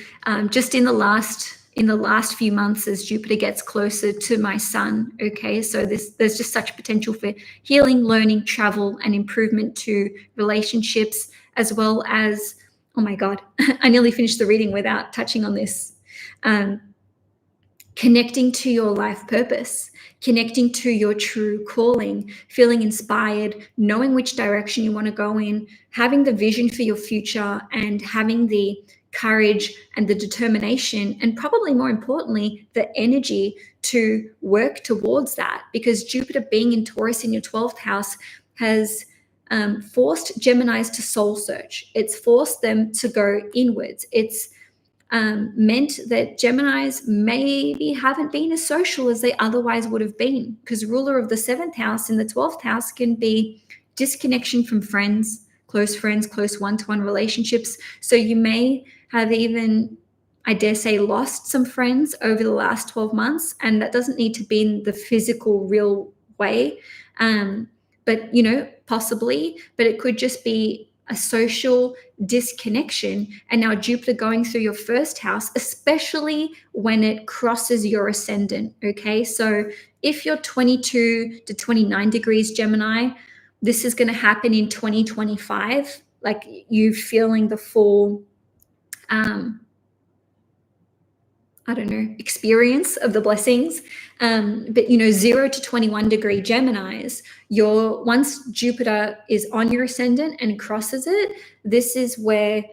[SPEAKER 1] Just in the last few months, as Jupiter gets closer to my sun. Okay, so there's just such potential for healing, learning, travel, and improvement to relationships, as well as, oh my God, I nearly finished the reading without touching on this. Connecting to your life purpose, connecting to your true calling, feeling inspired, knowing which direction you want to go in, having the vision for your future, and having the courage and the determination, and probably more importantly, the energy to work towards that. Because Jupiter being in Taurus in your 12th house has forced Geminis to soul search. It's forced them to go inwards. It's meant that Geminis maybe haven't been as social as they otherwise would have been, because ruler of the 7th house in the 12th house can be disconnection from friends, close one-to-one relationships. So you may have even, I dare say, lost some friends over the last 12 months, and that doesn't need to be in the physical, real way. But, possibly, but it could just be a social disconnection. And now Jupiter going through your 1st house, especially when it crosses your ascendant. Okay. So if you're 22 to 29 degrees Gemini, this is going to happen in 2025, like you feeling the full, experience of the blessings. But 0 to 21 degree Geminis, once Jupiter is on your ascendant and crosses it, this is where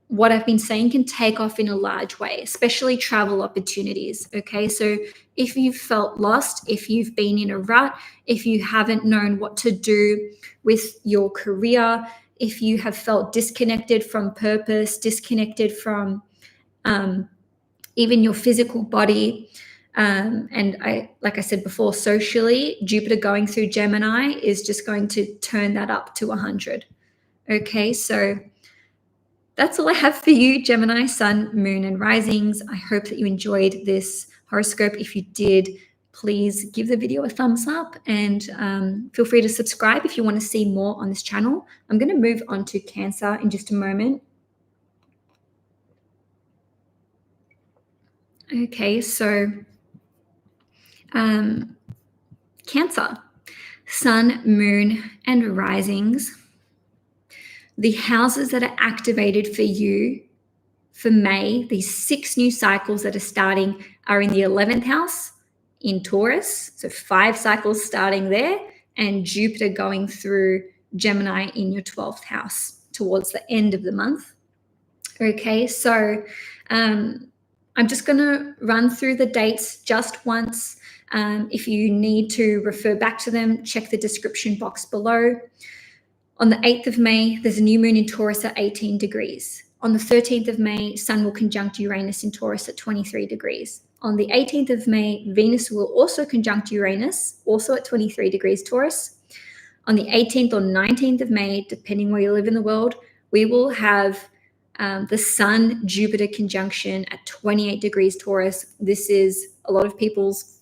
[SPEAKER 1] what I've been saying can take off in a large way, especially travel opportunities. Okay. So if you've felt lost, if you've been in a rut, if you haven't known what to do with your career, if you have felt disconnected from purpose, disconnected from even your physical body. And like I said before, socially, Jupiter going through Gemini is just going to turn that up to 100. Okay, so that's all I have for you, Gemini, Sun, Moon, and Risings. I hope that you enjoyed this horoscope. If you did, please give the video a thumbs up, and feel free to subscribe if you want to see more on this channel. I'm going to move on to Cancer in just a moment. Okay, so Cancer, Sun, Moon, and Risings. The houses that are activated for you for May, these 6 new cycles that are starting, are in the 11th house in Taurus. So 5 cycles starting there, and Jupiter going through Gemini in your 12th house towards the end of the month. Okay, so I'm just going to run through the dates just once. If you need to refer back to them, check the description box below. On the 8th of May, there's a new moon in Taurus at 18 degrees. On the 13th of May, Sun will conjunct Uranus in Taurus at 23 degrees. On the 18th of May, Venus will also conjunct Uranus, also at 23 degrees Taurus. On the 18th or 19th of May, depending where you live in the world, we will have the Sun-Jupiter conjunction at 28 degrees Taurus. This is a lot of people's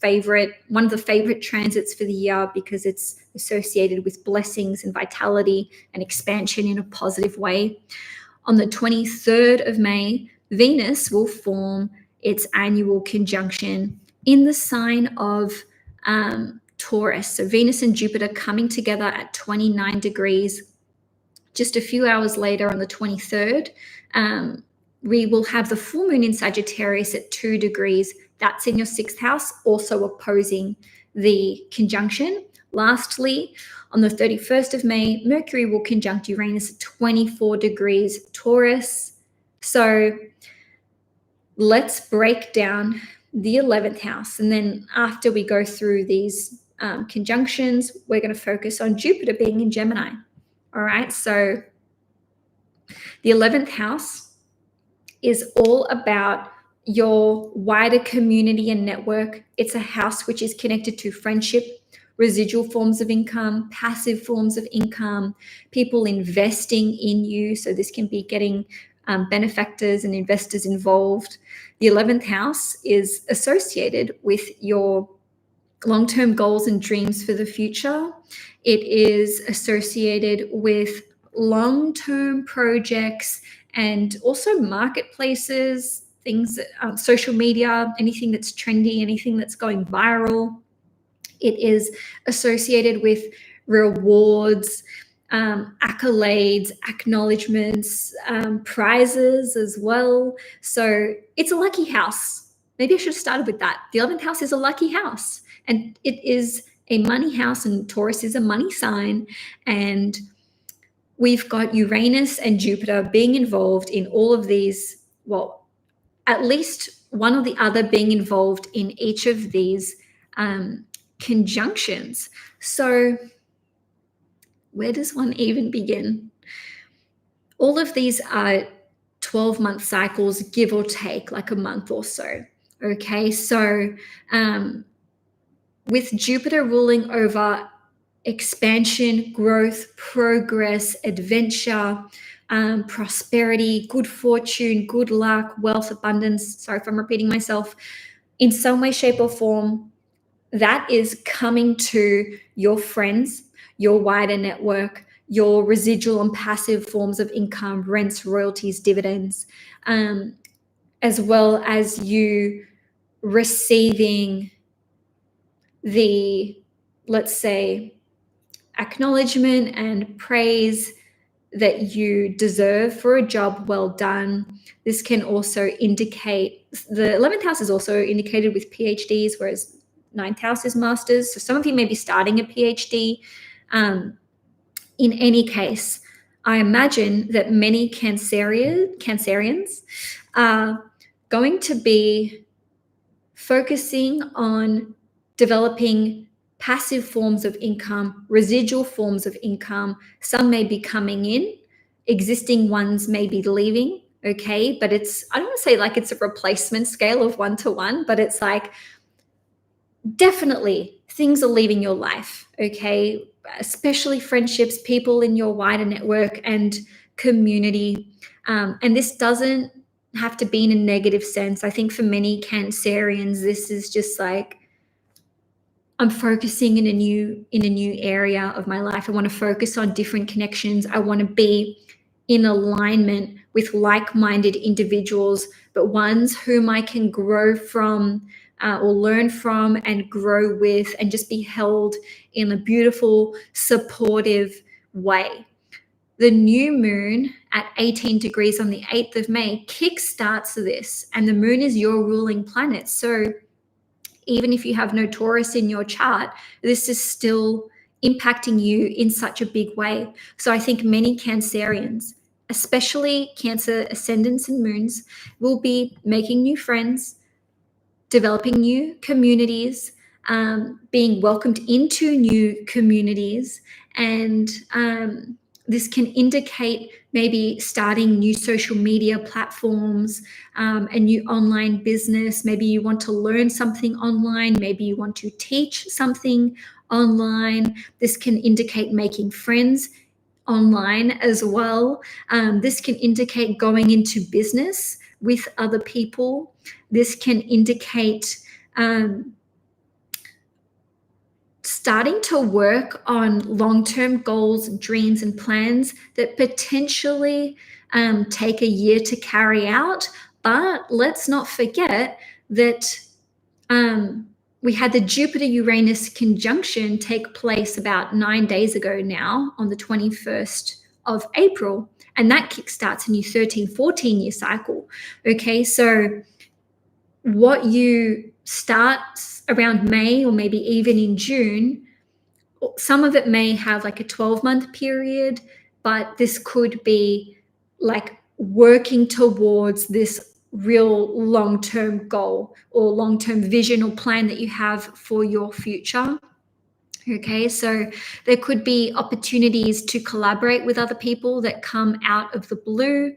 [SPEAKER 1] one of the favorite transits for the year, because it's associated with blessings and vitality and expansion in a positive way. On the 23rd of May, Venus will form its annual conjunction in the sign of Taurus. So Venus and Jupiter coming together at 29 degrees. Just a few hours later, on the 23rd, we will have the full moon in Sagittarius at 2 degrees. That's in your 6th house, also opposing the conjunction. Lastly, on the 31st of May, Mercury will conjunct Uranus at 24 degrees Taurus. So let's break down the 11th house. And then after we go through these conjunctions, we're going to focus on Jupiter being in Gemini. All right, so the 11th house is all about your wider community and network. It's a house which is connected to friendship, residual forms of income, passive forms of income, people investing in you. So this can be getting benefactors and investors involved. The 11th house is associated with your long-term goals and dreams for the future. It is associated with long-term projects and also marketplaces, things, social media, anything that's trendy, anything that's going viral. It is associated with rewards, accolades, acknowledgements, prizes as well. So it's a lucky house. Maybe I should have started with that. The 11th house is a lucky house, and it is a money house, and Taurus is a money sign. And we've got Uranus and Jupiter being involved in all of these, well, at least one or the other being involved in each of these conjunctions. So where does one even begin? All of these are 12-month cycles, give or take, like a month or so. Okay, so with Jupiter ruling over expansion, growth, progress, adventure, prosperity, good fortune, good luck, wealth, abundance. Sorry if I'm repeating myself. In some way, shape, or form, that is coming to your friends, your wider network, your residual and passive forms of income, rents, royalties, dividends, as well as you receiving the, let's say, acknowledgement and praise that you deserve for a job well done. This can also indicate, the 11th house is also indicated with PhDs, whereas 9th house is masters. So some of you may be starting a PhD. In any case, I imagine that many Cancerians are going to be focusing on developing passive forms of income, residual forms of income. Some may be coming in, existing ones may be leaving, okay? But it's, I don't want to say like it's a replacement scale of 1 to 1, but it's like definitely things are leaving your life, okay? Especially friendships, people in your wider network and community. And this doesn't have to be in a negative sense. I think for many Cancerians, this is just like, I'm focusing in a new area of my life. I want to focus on different connections. I want to be in alignment with like-minded individuals, but ones whom I can grow from or learn from and grow with, and just be held in a beautiful, supportive way. The new moon at 18 degrees on the 8th of May kickstarts this, and the moon is your ruling planet. So even if you have no Taurus in your chart, this is still impacting you in such a big way. So I think many Cancerians, especially Cancer ascendants and moons, will be making new friends, developing new communities, being welcomed into new communities, and this can indicate maybe starting new social media platforms, a new online business. Maybe you want to learn something online. Maybe you want to teach something online. This can indicate making friends online as well. This can indicate going into business with other people. This can indicate starting to work on long-term goals, dreams, and plans that potentially take a year to carry out. But let's not forget that we had the Jupiter-Uranus conjunction take place about 9 days ago now on the 21st of April, and that kickstarts a new 13, 14-year cycle. Okay, so what you start around May or maybe even in June, some of it may have like a 12-month period, but this could be like working towards this real long-term goal or long-term vision or plan that you have for your future. Okay, so there could be opportunities to collaborate with other people that come out of the blue.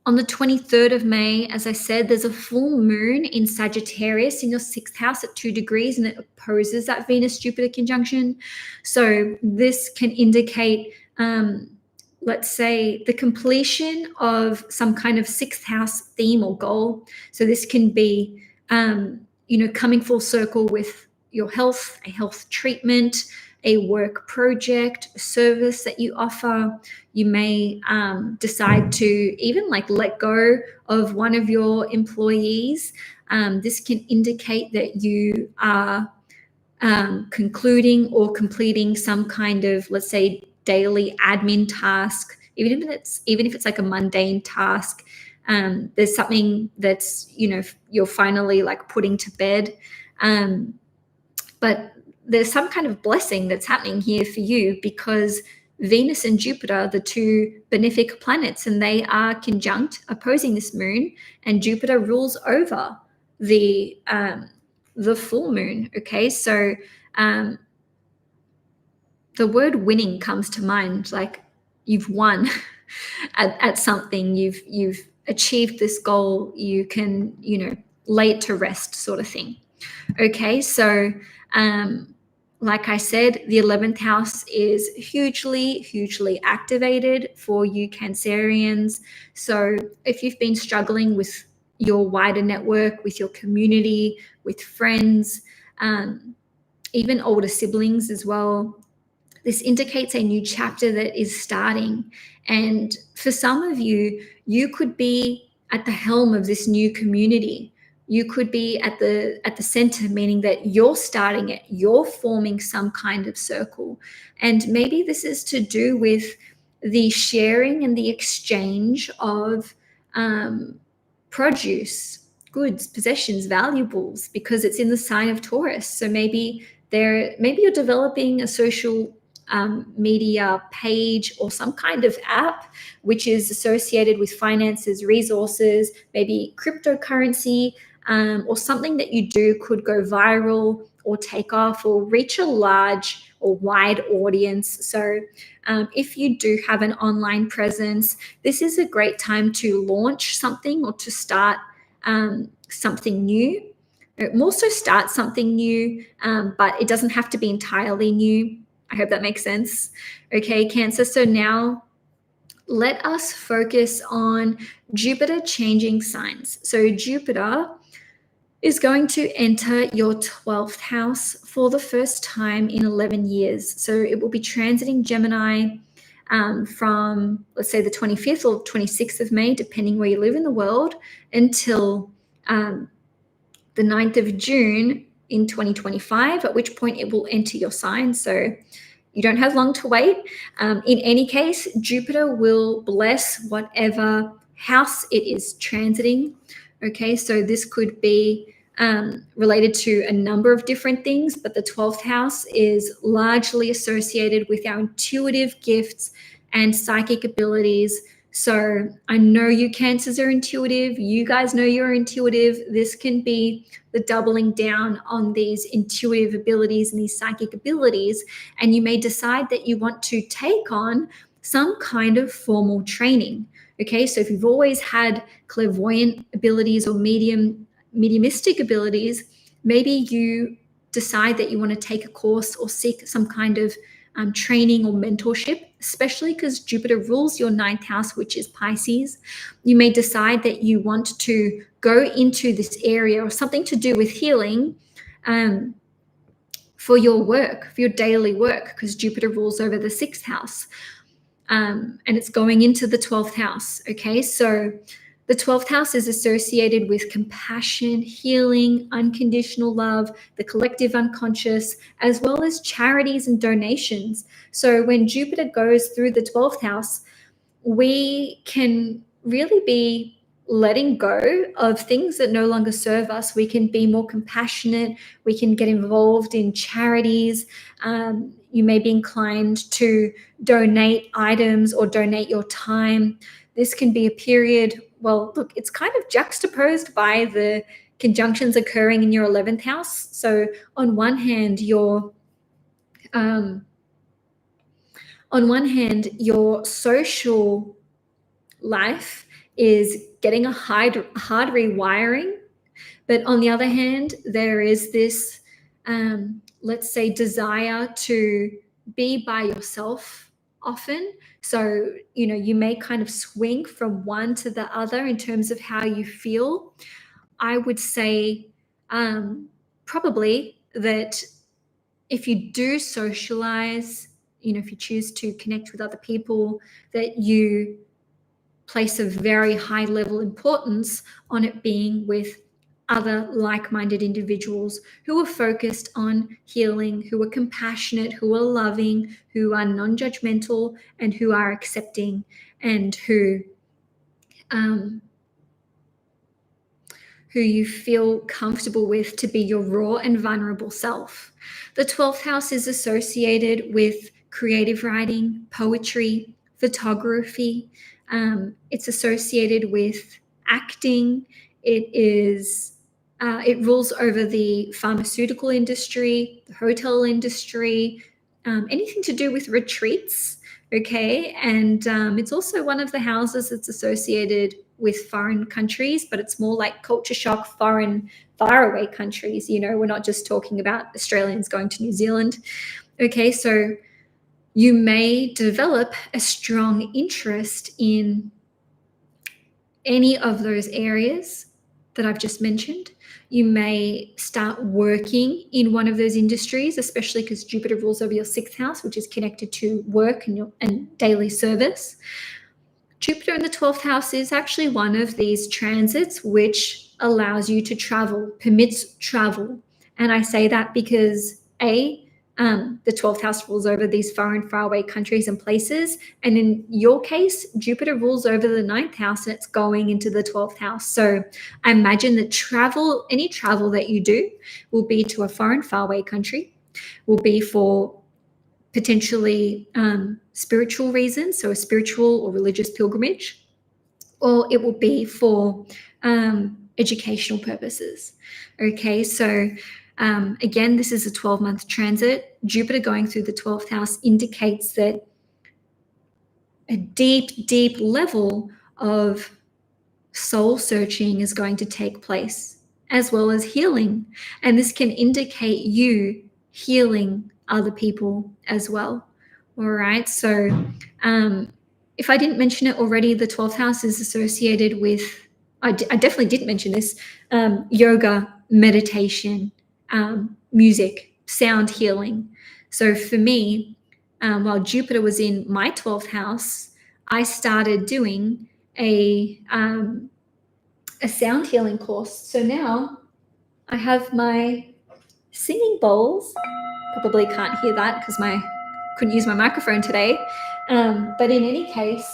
[SPEAKER 1] On the 23rd of May, as I said, there's a full moon in Sagittarius in your 6th house at 2 degrees, and it opposes that Venus-Jupiter conjunction. So this can indicate, let's say, the completion of some kind of 6th house theme or goal. So this can be, coming full circle with your health, a health treatment, a work project, a service that you offer. You may decide to even like let go of one of your employees. This can indicate that you are concluding or completing some kind of, let's say, daily admin task, even if it's like a mundane task. There's something that's, you're finally like putting to bed. But there's some kind of blessing that's happening here for you, because Venus and Jupiter, the two benefic planets, and they are conjunct, opposing this moon, and Jupiter rules over the full moon. Okay, so the word winning comes to mind, like you've won at something, you've achieved this goal, you can, lay it to rest, sort of thing. Okay, so like I said, the 11th house is hugely activated for you Cancerians. So if you've been struggling with your wider network, with your community, with friends, even older siblings as well, this indicates a new chapter that is starting. And for some of you, you could be at the helm of this new community. You could be at the center, meaning that you're starting it, you're forming some kind of circle. And maybe this is to do with the sharing and the exchange of produce, goods, possessions, valuables, because it's in the sign of Taurus. So maybe you're developing a social media page or some kind of app which is associated with finances, resources, maybe cryptocurrency, or something that you do could go viral or take off or reach a large or wide audience. So if you do have an online presence, this is a great time to launch something or to start something new. More so start something new, but it doesn't have to be entirely new. I hope that makes sense. Okay, Cancer. So now let us focus on Jupiter changing signs. So Jupiter is going to enter your 12th house for the first time in 11 years. So it will be transiting Gemini from, let's say, the 25th or 26th of May, depending where you live in the world, until the 9th of June in 2025, at which point it will enter your sign. So you don't have long to wait. In any case, Jupiter will bless whatever house it is transiting. Okay, so this could be related to a number of different things, but the 12th house is largely associated with our intuitive gifts and psychic abilities. So I know you Cancers are intuitive. You guys know you're intuitive. This can be the doubling down on these intuitive abilities and these psychic abilities. And you may decide that you want to take on some kind of formal training. Okay, so if you've always had clairvoyant abilities or mediumistic abilities, maybe you decide that you want to take a course or seek some kind of training or mentorship, especially because Jupiter rules your 9th house, which is Pisces. You may decide that you want to go into this area or something to do with healing for your work, for your daily work, because Jupiter rules over the 6th house. And it's going into the 12th house. Okay, so the 12th house is associated with compassion, healing, unconditional love, the collective unconscious, as well as charities and donations. So when Jupiter goes through the 12th house, we can really be letting go of things that no longer serve us. We can be more compassionate. We can get involved in charities. You may be inclined to donate items or donate your time. This can be a period, well, look, it's kind of juxtaposed by the conjunctions occurring in your 11th house. So on one hand, your social life is getting a hard rewiring, but on the other hand, there is this, let's say, desire to be by yourself often. So, you may kind of swing from one to the other in terms of how you feel. I would say probably that if you do socialize, if you choose to connect with other people, that you place a very high level importance on it being with other like-minded individuals who are focused on healing, who are compassionate, who are loving, who are non-judgmental, and who are accepting, and who you feel comfortable with to be your raw and vulnerable self. The 12th house is associated with creative writing, poetry, photography. It's associated with acting. It rules over the pharmaceutical industry, the hotel industry, anything to do with retreats. Okay, and it's also one of the houses that's associated with foreign countries, but it's more like culture shock, foreign, faraway countries. We're not just talking about Australians going to New Zealand. Okay, so you may develop a strong interest in any of those areas that I've just mentioned. You may start working in one of those industries, especially because Jupiter rules over your 6th house, which is connected to work and daily service. Jupiter in the 12th house is actually one of these transits which allows you to travel, permits travel. And I say that because the 12th house rules over these far and faraway countries and places. And in your case, Jupiter rules over the 9th house and it's going into the 12th house. So I imagine that any travel that you do will be to a foreign, faraway country, will be for potentially spiritual reasons, so a spiritual or religious pilgrimage, or it will be for educational purposes. Okay, so again, this is a 12-month transit. Jupiter going through the 12th house indicates that a deep, deep level of soul searching is going to take place, as well as healing. And this can indicate you healing other people as well. All right. So if I didn't mention it already, the 12th house is associated with, I definitely did mention this, yoga, meditation, music, sound healing. So for me, while Jupiter was in my 12th house, I started doing a sound healing course. So now I have my singing bowls. Probably can't hear that because couldn't use my microphone today. But in any case,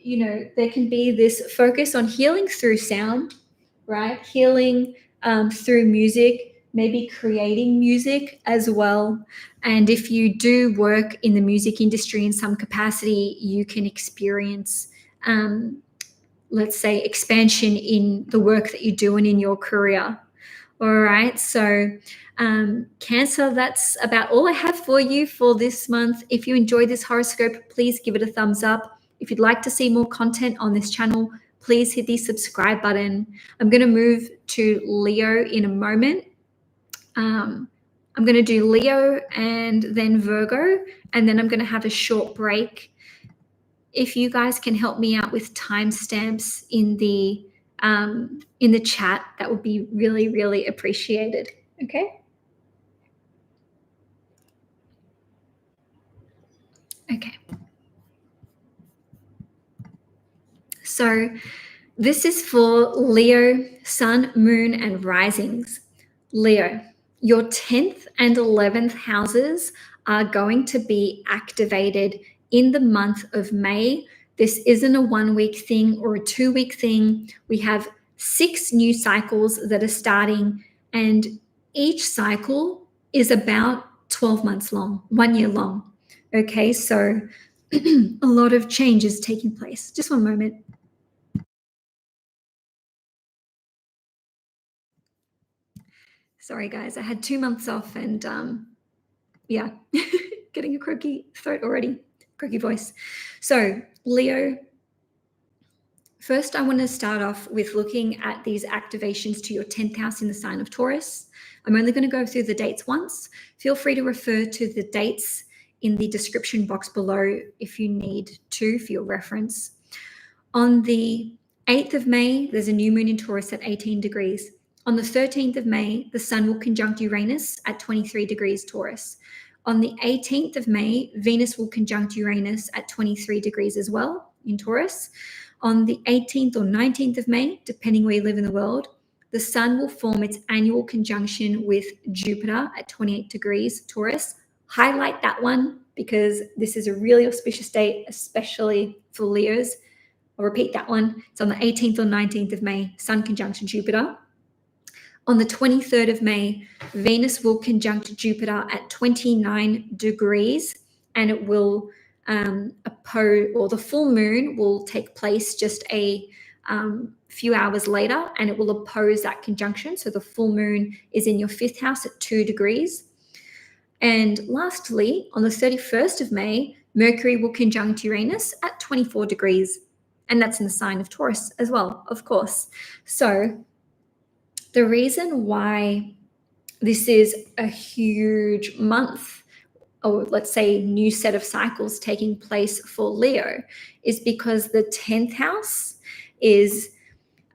[SPEAKER 1] there can be this focus on healing through sound, right? Healing through music, maybe creating music as well. And if you do work in the music industry in some capacity, you can experience, let's say, expansion in the work that you do and in your career. All right. So Cancer, that's about all I have for you for this month. If you enjoyed this horoscope, please give it a thumbs up. If you'd like to see more content on this channel, please hit the subscribe button. I'm going to move to Leo in a moment. I'm going to do Leo and then Virgo, and then I'm going to have a short break. If you guys can help me out with timestamps in the chat, that would be really, really appreciated. Okay. Okay. So this is for Leo, Sun, Moon, and risings. Leo, your 10th and 11th houses are going to be activated in the month of May. This isn't a 1-week thing or a 2-week thing. We have 6 new cycles that are starting, and each cycle is about 12 months long, 1 year long. Okay, so a lot of change is taking place. Just one moment. Sorry, guys, I had 2 months off and yeah, getting a croaky throat already, croaky voice. So Leo, first I want to start off with looking at these activations to your 10th house in the sign of Taurus. I'm only going to go through the dates once. Feel free to refer to the dates in the description box below if you need to for your reference. On the 8th of May, there's a new moon in Taurus at 18 degrees. On the 13th of May, the sun will conjunct Uranus at 23 degrees Taurus. On the 18th of May, Venus will conjunct Uranus at 23 degrees as well in Taurus. On the 18th or 19th of May, depending where you live in the world, the sun will form its annual conjunction with Jupiter at 28 degrees Taurus. Highlight that one because this is a really auspicious date, especially for Leos. I'll repeat that one. It's on the 18th or 19th of May, Sun conjunction Jupiter. On the 23rd of May, Venus will conjunct Jupiter at 29 degrees, and it will the full moon will take place just a few hours later, and it will oppose that conjunction. So the full moon is in your 5th house at 2 degrees. And lastly, on the 31st of May, Mercury will conjunct Uranus at 24 degrees. And that's in the sign of Taurus as well, of course. So the reason why this is a huge month, or let's say new set of cycles taking place for Leo, is because the 10th house is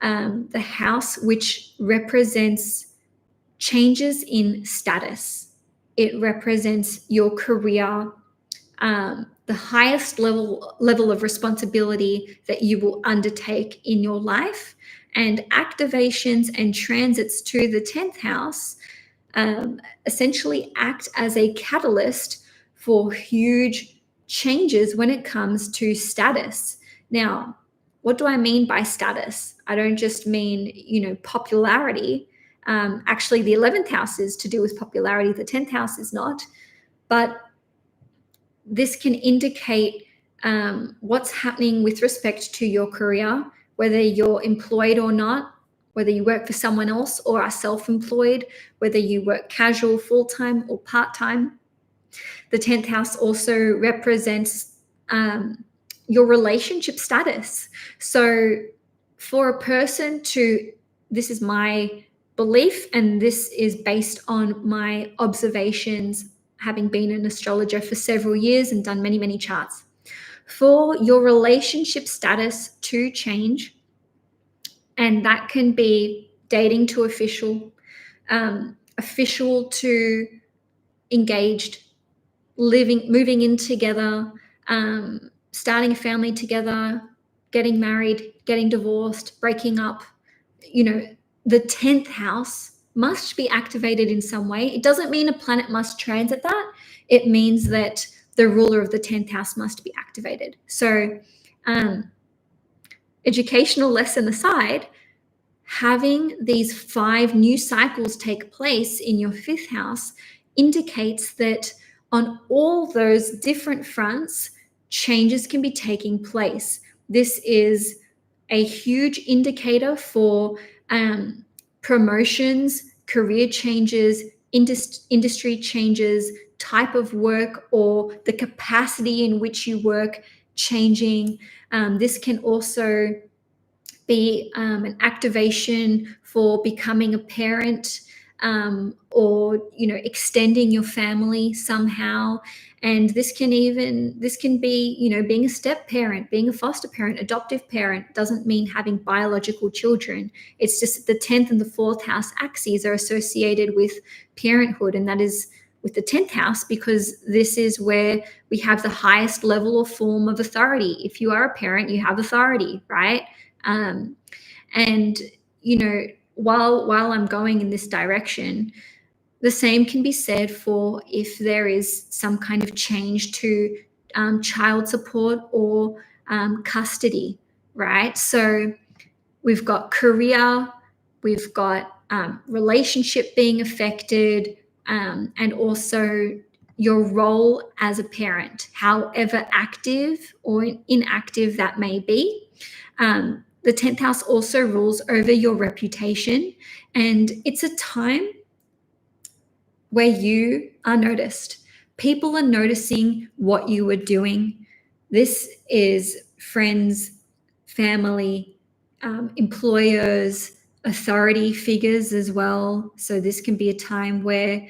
[SPEAKER 1] the house which represents changes in status. It represents your career, the highest level of responsibility that you will undertake in your life. And activations and transits to the 10th house essentially act as a catalyst for huge changes when it comes to status. Now, what do I mean by status? I don't just mean, popularity. Actually, the 11th house is to do with popularity. The 10th house is not. But this can indicate what's happening with respect to your career, whether you're employed or not, whether you work for someone else or are self-employed, whether you work casual, full-time, or part-time. The 10th house also represents your relationship status. So for a person this is my belief, and this is based on my observations, having been an astrologer for several years and done many, many charts. For your relationship status to change, and that can be dating to official, official to engaged, moving in together, starting a family together, getting married, getting divorced, breaking up, the 10th house must be activated in some way. It doesn't mean a planet must transit that. It means that the ruler of the 10th house must be activated. So educational lesson aside, having these 5 new cycles take place in your 5th house indicates that on all those different fronts, changes can be taking place. This is a huge indicator for promotions, career changes, industry changes, type of work, or the capacity in which you work changing. This can also be an activation for becoming a parent, or extending your family somehow. And this can be being a step parent, being a foster parent, adoptive parent. Doesn't mean having biological children. It's just that the 10th and the 4th house axes are associated with parenthood, and that is with the 10th house because this is where we have the highest level or form of authority. If you are a parent, you have authority, right? And while I'm going in this direction, the same can be said for if there is some kind of change to child support or custody, right? So we've got career, we've got relationship being affected, and also your role as a parent, however active or inactive that may be. The 10th house also rules over your reputation, and it's a time where you are noticed. People are noticing what you are doing. This is friends, family, employers, authority figures as well. So this can be a time where,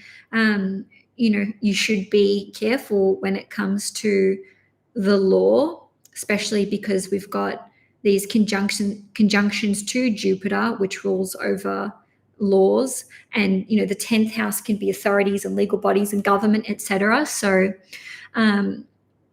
[SPEAKER 1] you should be careful when it comes to the law, especially because we've got these conjunctions to Jupiter, which rules over laws. And, the 10th house can be authorities and legal bodies and government, etc. So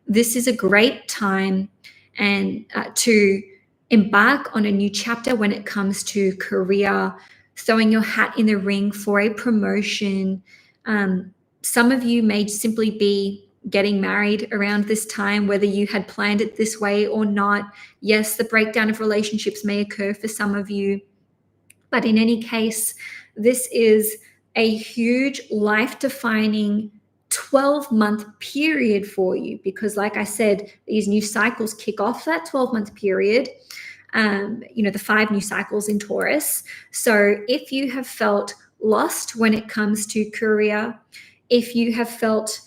[SPEAKER 1] this is a great time and to embark on a new chapter when it comes to career, throwing your hat in the ring for a promotion. Some of you may simply be getting married around this time, whether you had planned it this way or not. Yes, the breakdown of relationships may occur for some of you, but in any case, this is a huge life-defining 12-month period for you, because like I said, these new cycles kick off that 12-month period. The 5 new cycles in Taurus. So if you have felt lost when it comes to career, if you have felt,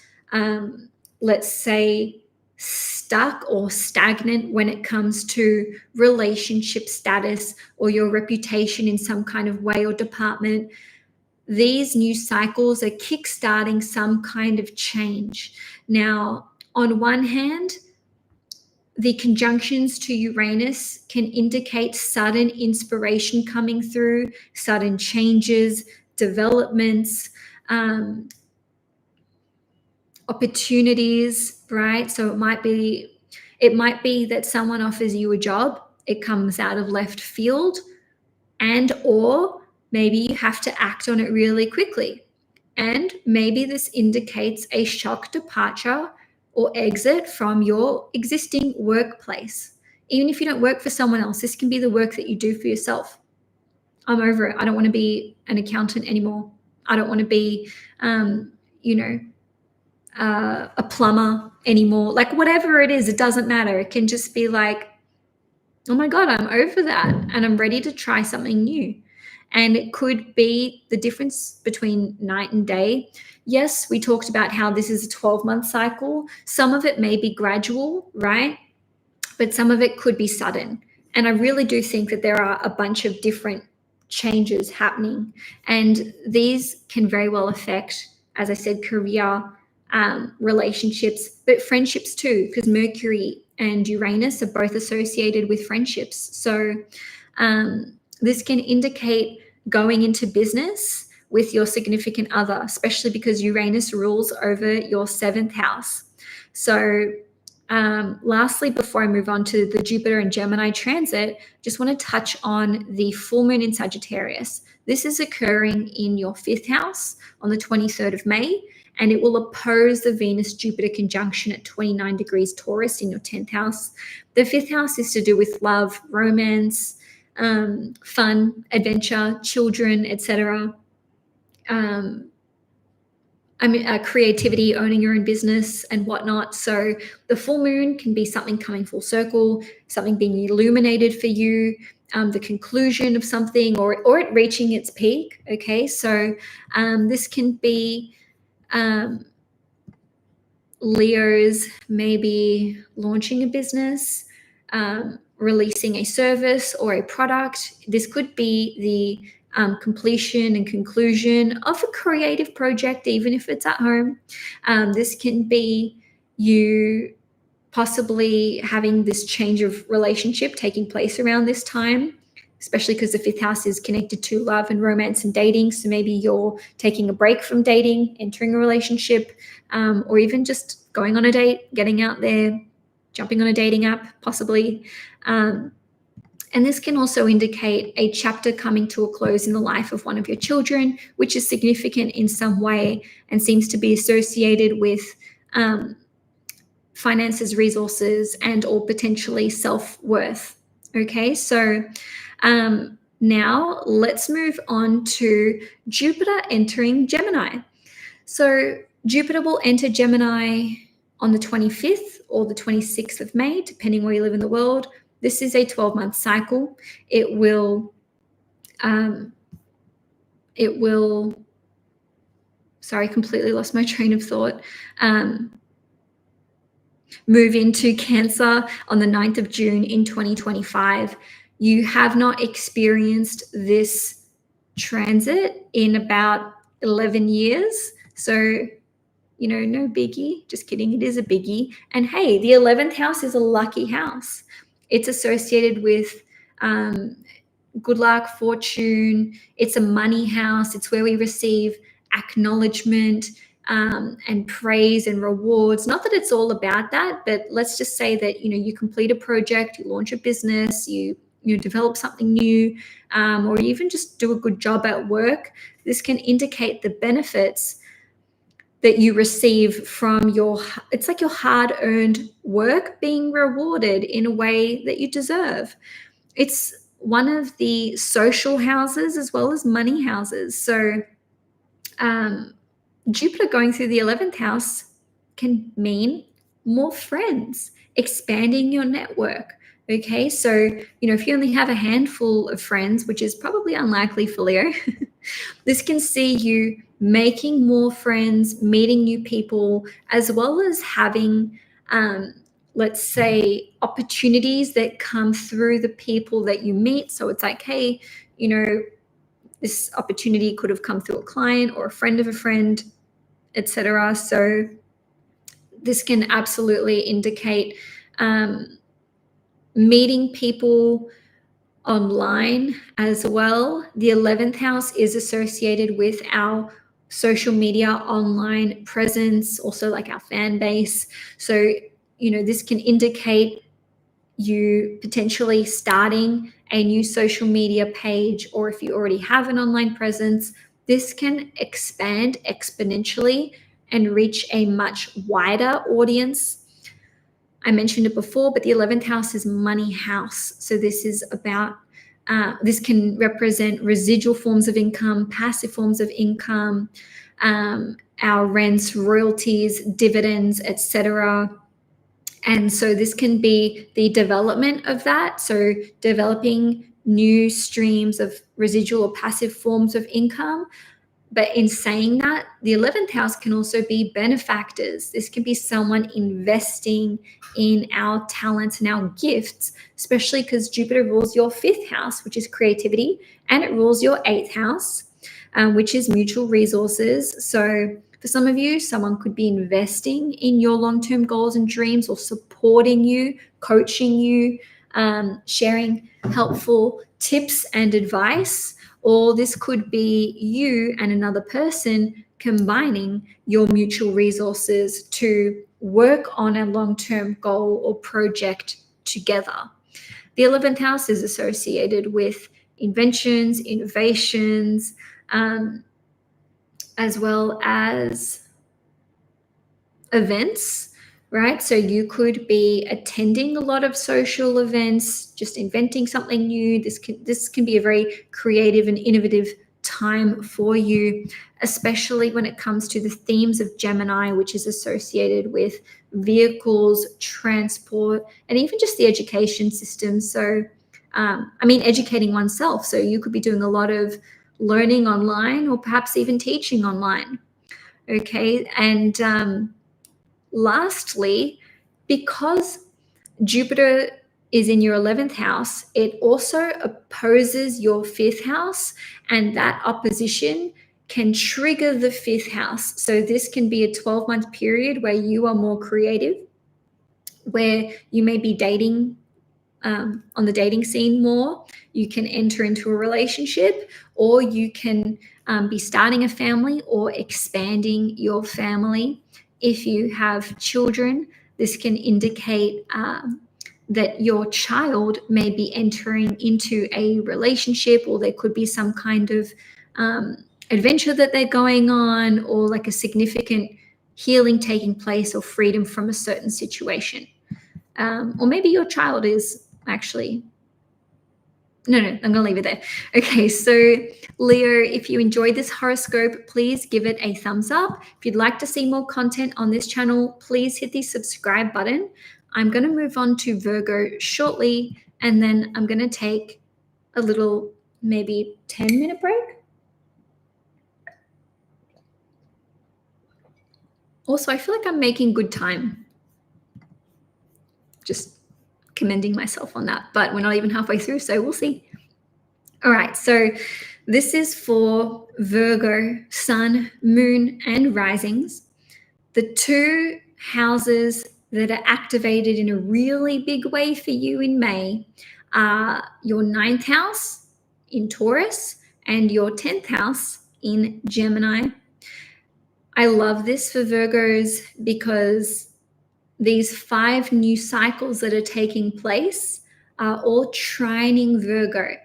[SPEAKER 1] let's say, stuck or stagnant when it comes to relationship status or your reputation in some kind of way or department, these new cycles are kickstarting some kind of change. Now, on one hand, the conjunctions to Uranus can indicate sudden inspiration coming through, sudden changes, developments, opportunities, right? So it might be that someone offers you a job, it comes out of left field, and or maybe you have to act on it really quickly. And maybe this indicates a shock departure or exit from your existing workplace. Even if you don't work for someone else, this can be the work that you do for yourself. I'm over it. I don't want to be an accountant anymore. I don't want to be, a plumber anymore. Like whatever it is, it doesn't matter. It can just be like, oh my God, I'm over that and I'm ready to try something new. And it could be the difference between night and day. Yes, we talked about how this is a 12-month cycle. Some of it may be gradual, right? But some of it could be sudden. And I really do think that there are a bunch of different changes happening. And these can very well affect, as I said, career, relationships, but friendships too, because Mercury and Uranus are both associated with friendships. So this can indicate going into business with your significant other, especially because Uranus rules over your 7th house. So lastly, before I move on to the Jupiter and Gemini transit, just want to touch on the full moon in Sagittarius. This is occurring in your 5th house on the 23rd of May, and it will oppose the Venus-Jupiter conjunction at 29 degrees Taurus in your 10th house. The 5th house is to do with love, romance, fun, adventure, children, etc. Creativity, owning your own business and whatnot. So the full moon can be something coming full circle, something being illuminated for you, the conclusion of something, or it reaching its peak. Okay, so this can be Leos maybe launching a business, releasing a service or a product. This could be the completion and conclusion of a creative project, even if it's at home. This can be you possibly having this change of relationship taking place around this time, especially because the 5th house is connected to love and romance and dating. So maybe you're taking a break from dating, entering a relationship, or even just going on a date, getting out there, jumping on a dating app, possibly. And this can also indicate a chapter coming to a close in the life of one of your children, which is significant in some way and seems to be associated with finances, resources, and or potentially self-worth. Okay, so now let's move on to Jupiter entering Gemini. So Jupiter will enter Gemini on the 25th or the 26th of May, depending where you live in the world. This is a 12-month cycle. It will, sorry, completely lost my train of thought. Move into Cancer on the 9th of June in 2025. You have not experienced this transit in about 11 years. So, no biggie. Just kidding. It is a biggie. And hey, the 11th house is a lucky house. It's associated with good luck, fortune. It's a money house. It's where we receive acknowledgement and praise and rewards. Not that it's all about that, but let's just say that, you complete a project, you launch a business, you develop something new, or even just do a good job at work, this can indicate the benefits that you receive from it's like your hard-earned work being rewarded in a way that you deserve. It's one of the social houses as well as money houses. So Jupiter going through the 11th house can mean more friends, expanding your network. Okay, so, if you only have a handful of friends, which is probably unlikely for Leo, this can see you making more friends, meeting new people, as well as having, let's say, opportunities that come through the people that you meet. So it's like, hey, this opportunity could have come through a client or a friend of a friend, etc. So this can absolutely indicate meeting people online as well. The 11th house is associated with our social media online presence, also like our fan base. So, this can indicate you potentially starting a new social media page, or if you already have an online presence, this can expand exponentially and reach a much wider audience. I mentioned it before, but the 11th house is money house. So this is about, this can represent residual forms of income, passive forms of income, our rents, royalties, dividends, etc. And so this can be the development of that. So developing new streams of residual or passive forms of income. But in saying that, the 11th house can also be benefactors. This can be someone investing in our talents and our gifts, especially because Jupiter rules your 5th house, which is creativity, and it rules your 8th house, which is mutual resources. So for some of you, someone could be investing in your long-term goals and dreams, or supporting you, coaching you, sharing helpful tips and advice. Or this could be you and another person combining your mutual resources to work on a long-term goal or project together. The 11th house is associated with inventions, innovations, as well as events, right? So you could be attending a lot of social events, just inventing something new. This can be a very creative and innovative time for you, especially when it comes to the themes of Gemini, which is associated with vehicles, transport, and even just the education system. So, educating oneself. So you could be doing a lot of learning online, or perhaps even teaching online. Okay, and lastly, because Jupiter is in your 11th house, it also opposes your 5th house, and that opposition can trigger the 5th house. So this can be a 12-month period where you are more creative, where you may be dating on the dating scene more. You can enter into a relationship, or you can be starting a family or expanding your family. If you have children, this can indicate that your child may be entering into a relationship, or there could be some kind of adventure that they're going on, or like a significant healing taking place, or freedom from a certain situation. Or maybe your child is actually, no, I'm going to leave it there. Okay, so Leo, if you enjoyed this horoscope, please give it a thumbs up. If you'd like to see more content on this channel, please hit the subscribe button. I'm going to move on to Virgo shortly, and then I'm going to take a little, maybe 10-minute break. Also, I feel like I'm making good time. Just commending myself on that, but we're not even halfway through, so we'll see. All right, so this is for Virgo, sun, moon, and risings. The two houses that are activated in a really big way for you in May are your 9th house in Taurus and your 10th house in Gemini. I love this for Virgos because these 5 new cycles that are taking place are all trining Virgo,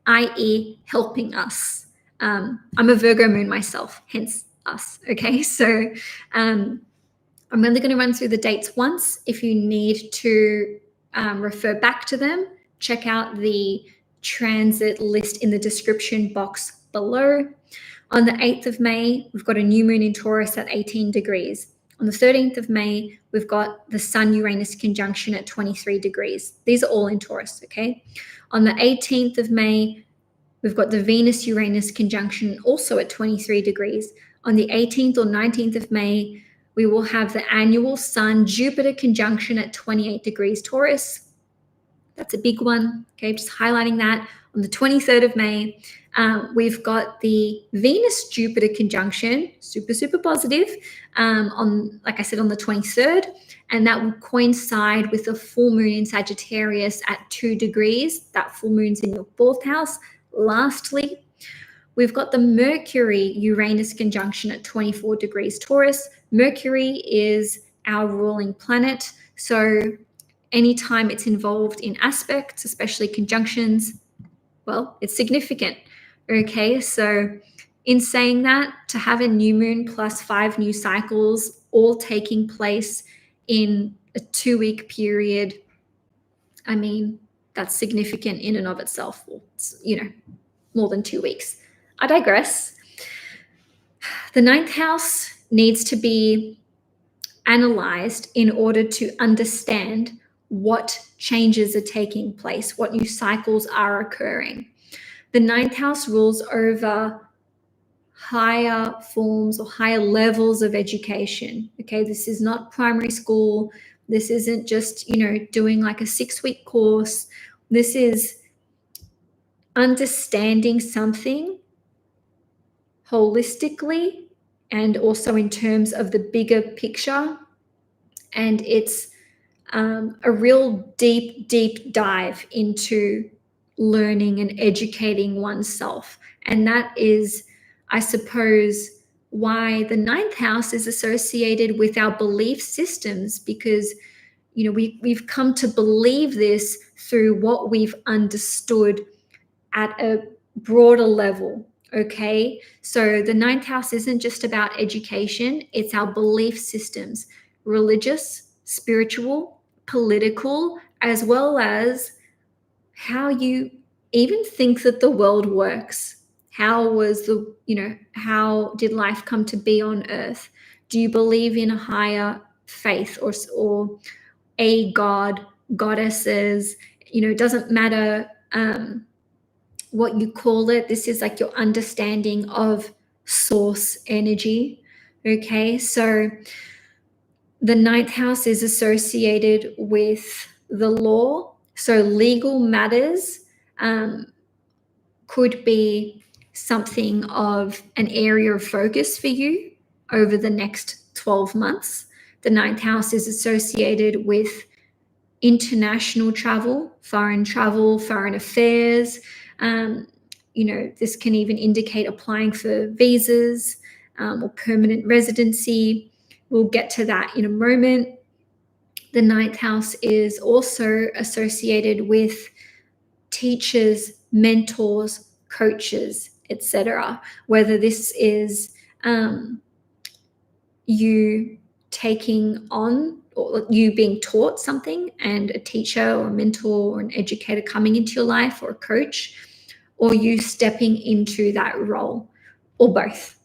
[SPEAKER 1] i.e. helping us. I'm a Virgo moon myself, hence us, okay? So I'm only going to run through the dates once. If you need to refer back to them, check out the transit list in the description box below. On the 8th of May, we've got a new moon in Taurus at 18 degrees. On the 13th of May, we've got the Sun-Uranus conjunction at 23 degrees. These are all in Taurus, okay? On the 18th of May, we've got the Venus-Uranus conjunction also at 23 degrees. On the 18th or 19th of May, we will have the annual Sun-Jupiter conjunction at 28 degrees Taurus. That's a big one, okay? Just highlighting that. On the 23rd of May, we've got the Venus-Jupiter conjunction, super, super positive, on, like I said, on the 23rd, and that will coincide with the full moon in Sagittarius at 2 degrees. That full moon's in your 4th house. Lastly, we've got the Mercury-Uranus conjunction at 24 degrees Taurus. Mercury is our ruling planet, so anytime it's involved in aspects, especially conjunctions, well, it's significant. Okay, so in saying that, to have a new moon plus 5 new cycles all taking place in a 2-week period, I mean, that's significant in and of itself. It's, more than 2 weeks. I digress. The 9th house needs to be analyzed in order to understand what changes are taking place, what new cycles are occurring. The 9th house rules over higher forms or higher levels of education. Okay, this is not primary school. This isn't just, doing like a 6-week course. This is understanding something holistically and also in terms of the bigger picture. And it's a real deep, deep dive into learning and educating oneself. And that is, I suppose, why the 9th house is associated with our belief systems, because we've come to believe this through what we've understood at a broader level. Okay, so the 9th house isn't just about education, it's our belief systems, religious, spiritual, political, as well as how you even think that the world works. How did life come to be on earth? Do you believe in a higher faith or a god, goddesses? It doesn't matter what you call it. This is like your understanding of source energy. Okay, so the 9th house is associated with the law. So legal matters could be something of an area of focus for you over the next 12 months. The 9th house is associated with international travel, foreign affairs. This can even indicate applying for visas or permanent residency. We'll get to that in a moment. The 9th house is also associated with teachers, mentors, coaches, etc. Whether this is you taking on or you being taught something and a teacher or a mentor or an educator coming into your life or a coach, or you stepping into that role, or both.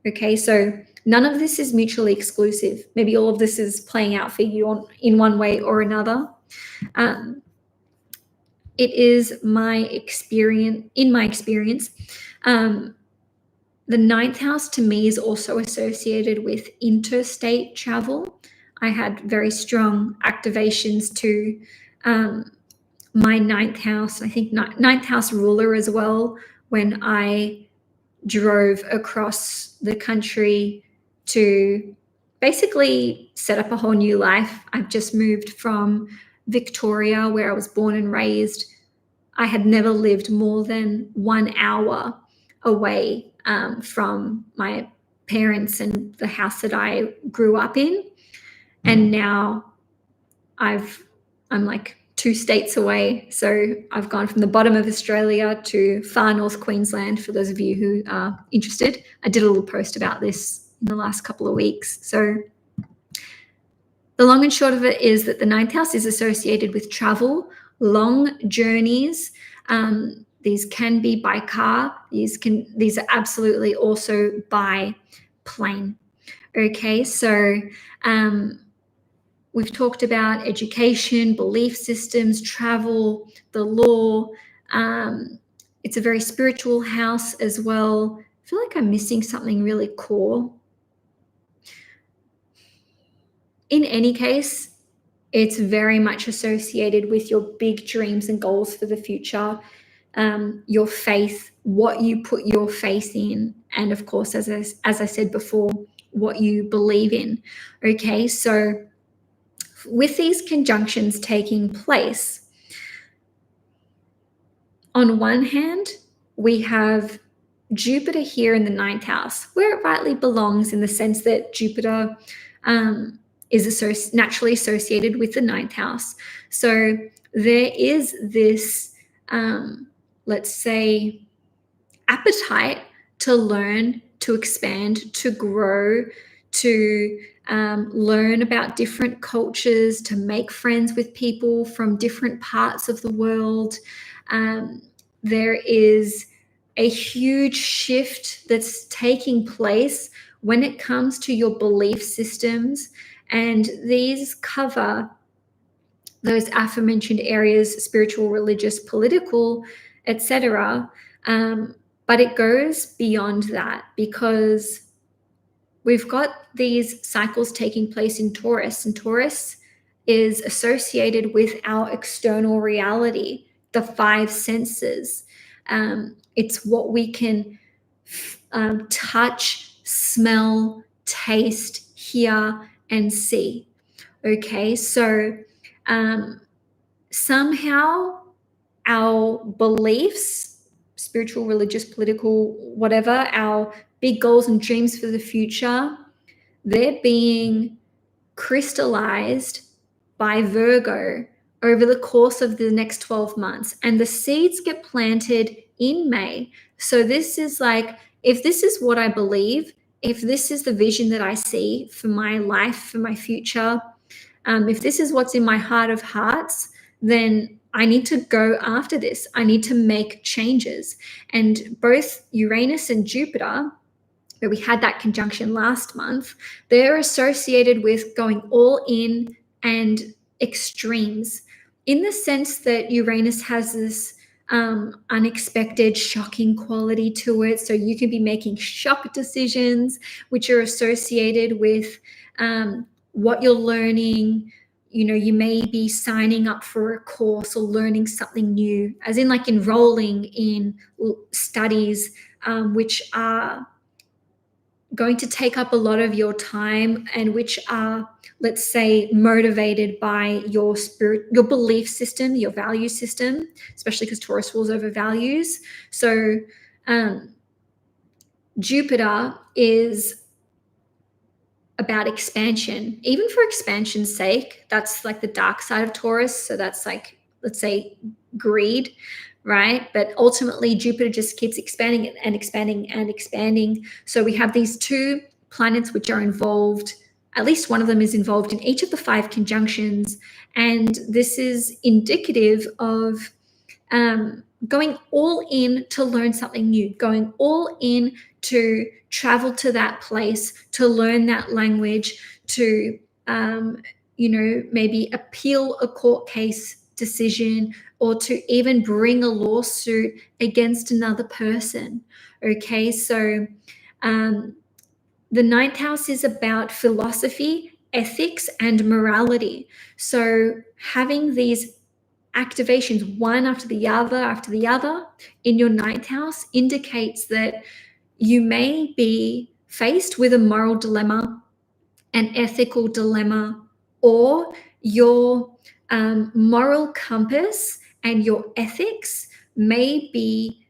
[SPEAKER 1] Okay, so none of this is mutually exclusive. Maybe all of this is playing out for you in one way or another. It is my experience, the 9th house to me is also associated with interstate travel. I had very strong activations to my 9th house, I think 9th house ruler as well, when I drove across the country to basically set up a whole new life. I've just moved from Victoria, where I was born and raised. I had never lived more than 1 hour away from my parents and the house that I grew up in. And now I'm like 2 states away. So I've gone from the bottom of Australia to far north Queensland, for those of you who are interested. I did a little post about this in the last couple of weeks. So the long and short of it is that the ninth house is associated with travel, long journeys. These can be by car. These are absolutely also by plane. Okay, so we've talked about education, belief systems, travel, the law. It's a very spiritual house as well. I feel like I'm missing something really core. In any case, it's very much associated with your big dreams and goals for the future, your faith, what you put your faith in, and of course, as I said before, what you believe in. Okay, so with these conjunctions taking place, on one hand, we have Jupiter here in the ninth house, where it rightly belongs, in the sense that Jupiter is naturally associated with the ninth house. So there is this, let's say, appetite to learn, to expand, to grow, to learn about different cultures, to make friends with people from different parts of the world. There is a huge shift that's taking place when it comes to your belief systems, and these cover those aforementioned areas: spiritual, religious, political, etc. But it goes beyond that, because we've got these cycles taking place in Taurus, and Taurus is associated with our external reality, the 5 senses. It's what we can touch, smell, taste, hear, and see. Okay, so somehow our beliefs, spiritual, religious, political, whatever, our big goals and dreams for the future, they're being crystallized by Virgo over the course of the next 12 months. And the seeds get planted in May. So this is like, if this is what I believe, if this is the vision that I see for my life, for my future, if this is what's in my heart of hearts, then I need to go after this. I need to make changes. And both Uranus and Jupiter, where we had that conjunction last month, they're associated with going all in and extremes, in the sense that Uranus has this unexpected, shocking quality to it. So you can be making shock decisions, which are associated with what you're learning. You know, you may be signing up for a course or learning something new, as in like enrolling in studies which are going to take up a lot of your time, and which are, let's say, motivated by your spirit, your belief system, your value system, especially because Taurus rules over values. So Jupiter is about expansion, even for expansion's sake. That's like the dark side of Taurus. So that's like, let's say, greed, right? But ultimately, Jupiter just keeps expanding and expanding and expanding. So we have these 2 planets which are involved. At least one of them is involved in each of the 5 conjunctions. And this is indicative of going all in to learn something new, going all in to travel to that place, to learn that language, to, maybe appeal a court case decision, or to even bring a lawsuit against another person. Okay, so the ninth house is about philosophy, ethics, and morality. So having these activations one after the other in your ninth house indicates that you may be faced with a moral dilemma, an ethical dilemma, or your moral compass and your ethics may be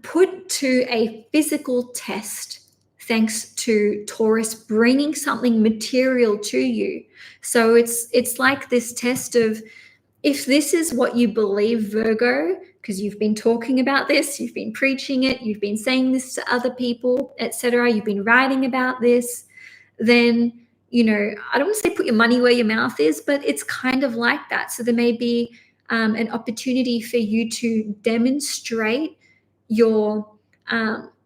[SPEAKER 1] put to a physical test, thanks to Taurus bringing something material to you. So it's like this test of, if this is what you believe, Virgo, because you've been talking about this, you've been preaching it, you've been saying this to other people, etc., you've been writing about this, then, I don't want to say put your money where your mouth is, but it's kind of like that. So there may be an opportunity for you to demonstrate your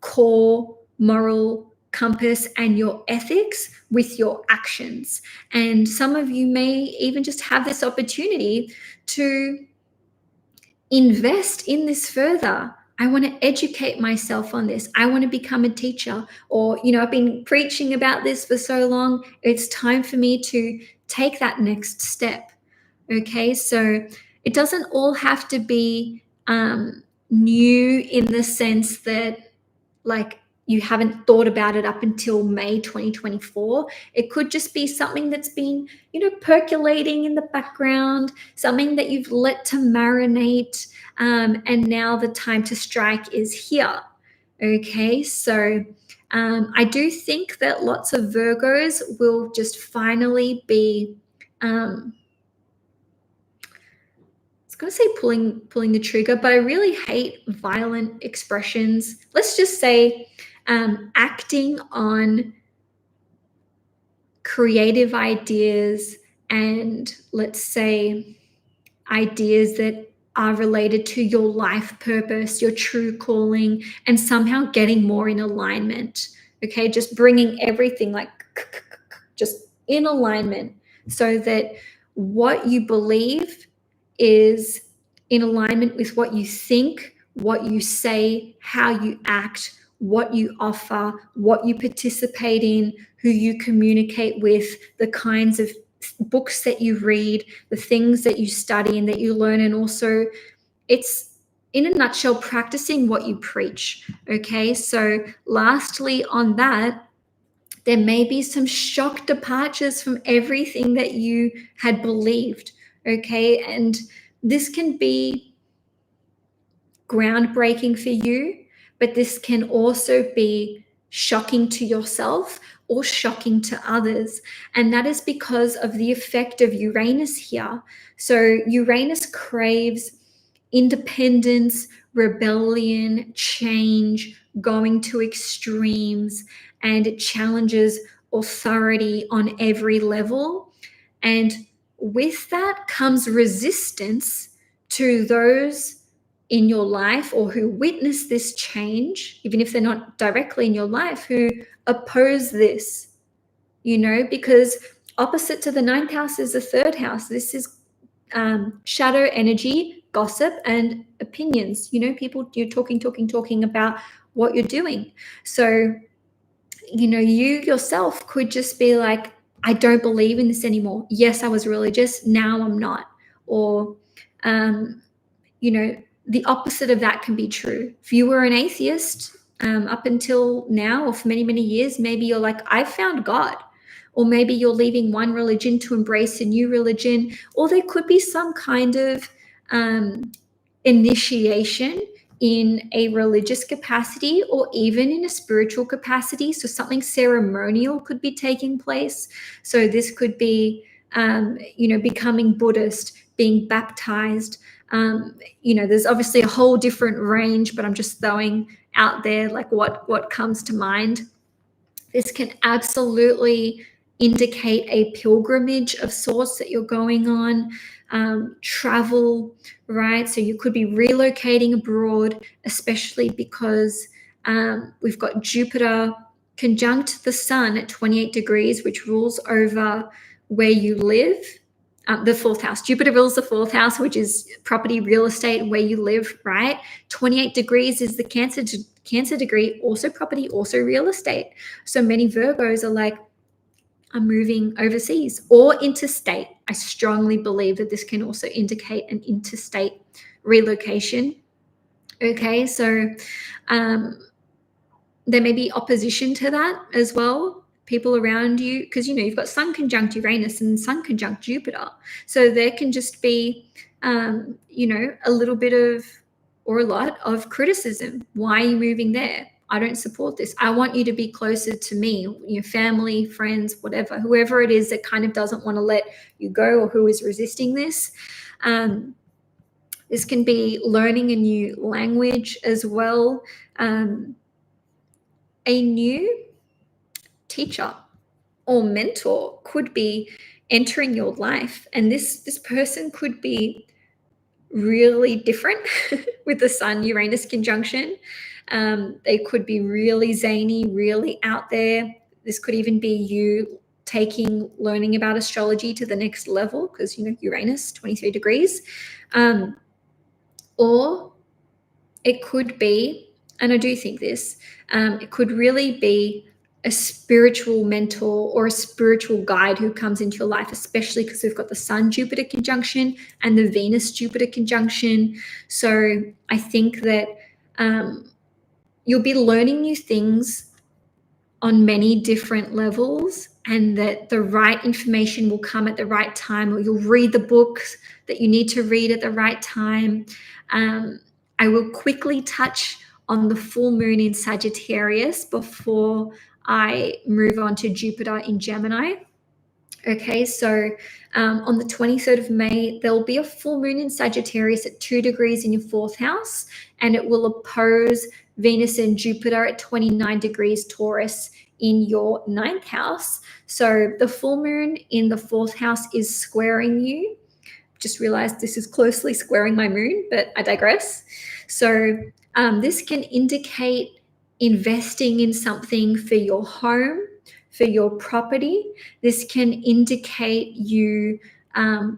[SPEAKER 1] core moral compass and your ethics with your actions. And some of you may even just have this opportunity to invest in this further. I want to educate myself on this. I want to become a teacher. Or, I've been preaching about this for so long. It's time for me to take that next step. Okay, so it doesn't all have to be new in the sense that, like, you haven't thought about it up until May 2024. It could just be something that's been, percolating in the background, something that you've let to marinate, and now the time to strike is here. Okay, so I do think that lots of Virgos will just finally be, going to say pulling the trigger, but I really hate violent expressions. Let's just say acting on creative ideas, and let's say ideas that are related to your life purpose, your true calling, and somehow getting more in alignment. Okay, just bringing everything like just in alignment so that what you believe is in alignment with what you think, what you say, how you act, what you offer, what you participate in, who you communicate with, the kinds of books that you read, the things that you study and that you learn. And also, it's, in a nutshell, practicing what you preach. Okay, so lastly on that, there may be some shock departures from everything that you had believed. Okay, and this can be groundbreaking for you, but this can also be shocking to yourself or shocking to others. And that is because of the effect of Uranus here. So Uranus craves independence, rebellion, change, going to extremes, and it challenges authority on every level. And with that comes resistance to those in your life or who witness this change, even if they're not directly in your life, who oppose this, because opposite to the ninth house is the third house. This is shadow energy, gossip, and opinions. People, you're talking about what you're doing. So, you yourself could just be like, I don't believe in this anymore. Yes, I was religious. Now I'm not. Or, the opposite of that can be true. If you were an atheist up until now, or for many, many years, maybe you're like, I found God. Or maybe you're leaving one religion to embrace a new religion. Or there could be some kind of initiation in a religious capacity or even in a spiritual capacity. So something ceremonial could be taking place. So this could be, becoming Buddhist, being baptized. There's obviously a whole different range, but I'm just throwing out there like what comes to mind. This can absolutely indicate a pilgrimage of sorts that you're going on, travel, right? So you could be relocating abroad, especially because we've got Jupiter conjunct the sun at 28 degrees, which rules over where you live. The fourth house. Jupiter rules the fourth house, which is property, real estate, where you live, right? 28 degrees is the Cancer degree, also property, also real estate. So many Virgos are like, I'm moving overseas or interstate. I strongly believe that this can also indicate an interstate relocation. Okay, so there may be opposition to that as well. People around you, because you've got Sun conjunct Uranus and Sun conjunct Jupiter. So there can just be, a little bit of, or a lot of criticism. Why are you moving there? I don't support this. I want you to be closer to me, your family, friends, whatever, whoever it is that kind of doesn't want to let you go or who is resisting this. This can be learning a new language as well. A new teacher or mentor could be entering your life, and this person could be really different with the Sun Uranus conjunction. They could be really zany, really out there. This could even be you learning about astrology to the next level, because Uranus 23 degrees. Or it could be, and I do think this, it could really be a spiritual mentor or a spiritual guide who comes into your life, especially because we've got the Sun-Jupiter conjunction and the Venus-Jupiter conjunction. So I think that you'll be learning new things on many different levels, and that the right information will come at the right time, or you'll read the books that you need to read at the right time. I will quickly touch on the full moon in Sagittarius before I move on to Jupiter in Gemini. Okay, so on the 23rd of May, there'll be a full moon in Sagittarius at 2 degrees in your 4th house, and it will oppose Venus and Jupiter at 29 degrees Taurus in your 9th house. So the full moon in the 4th house is squaring you. Just realized this is closely squaring my moon, but I digress. So this can indicate investing in something for your home, for your property. This can indicate you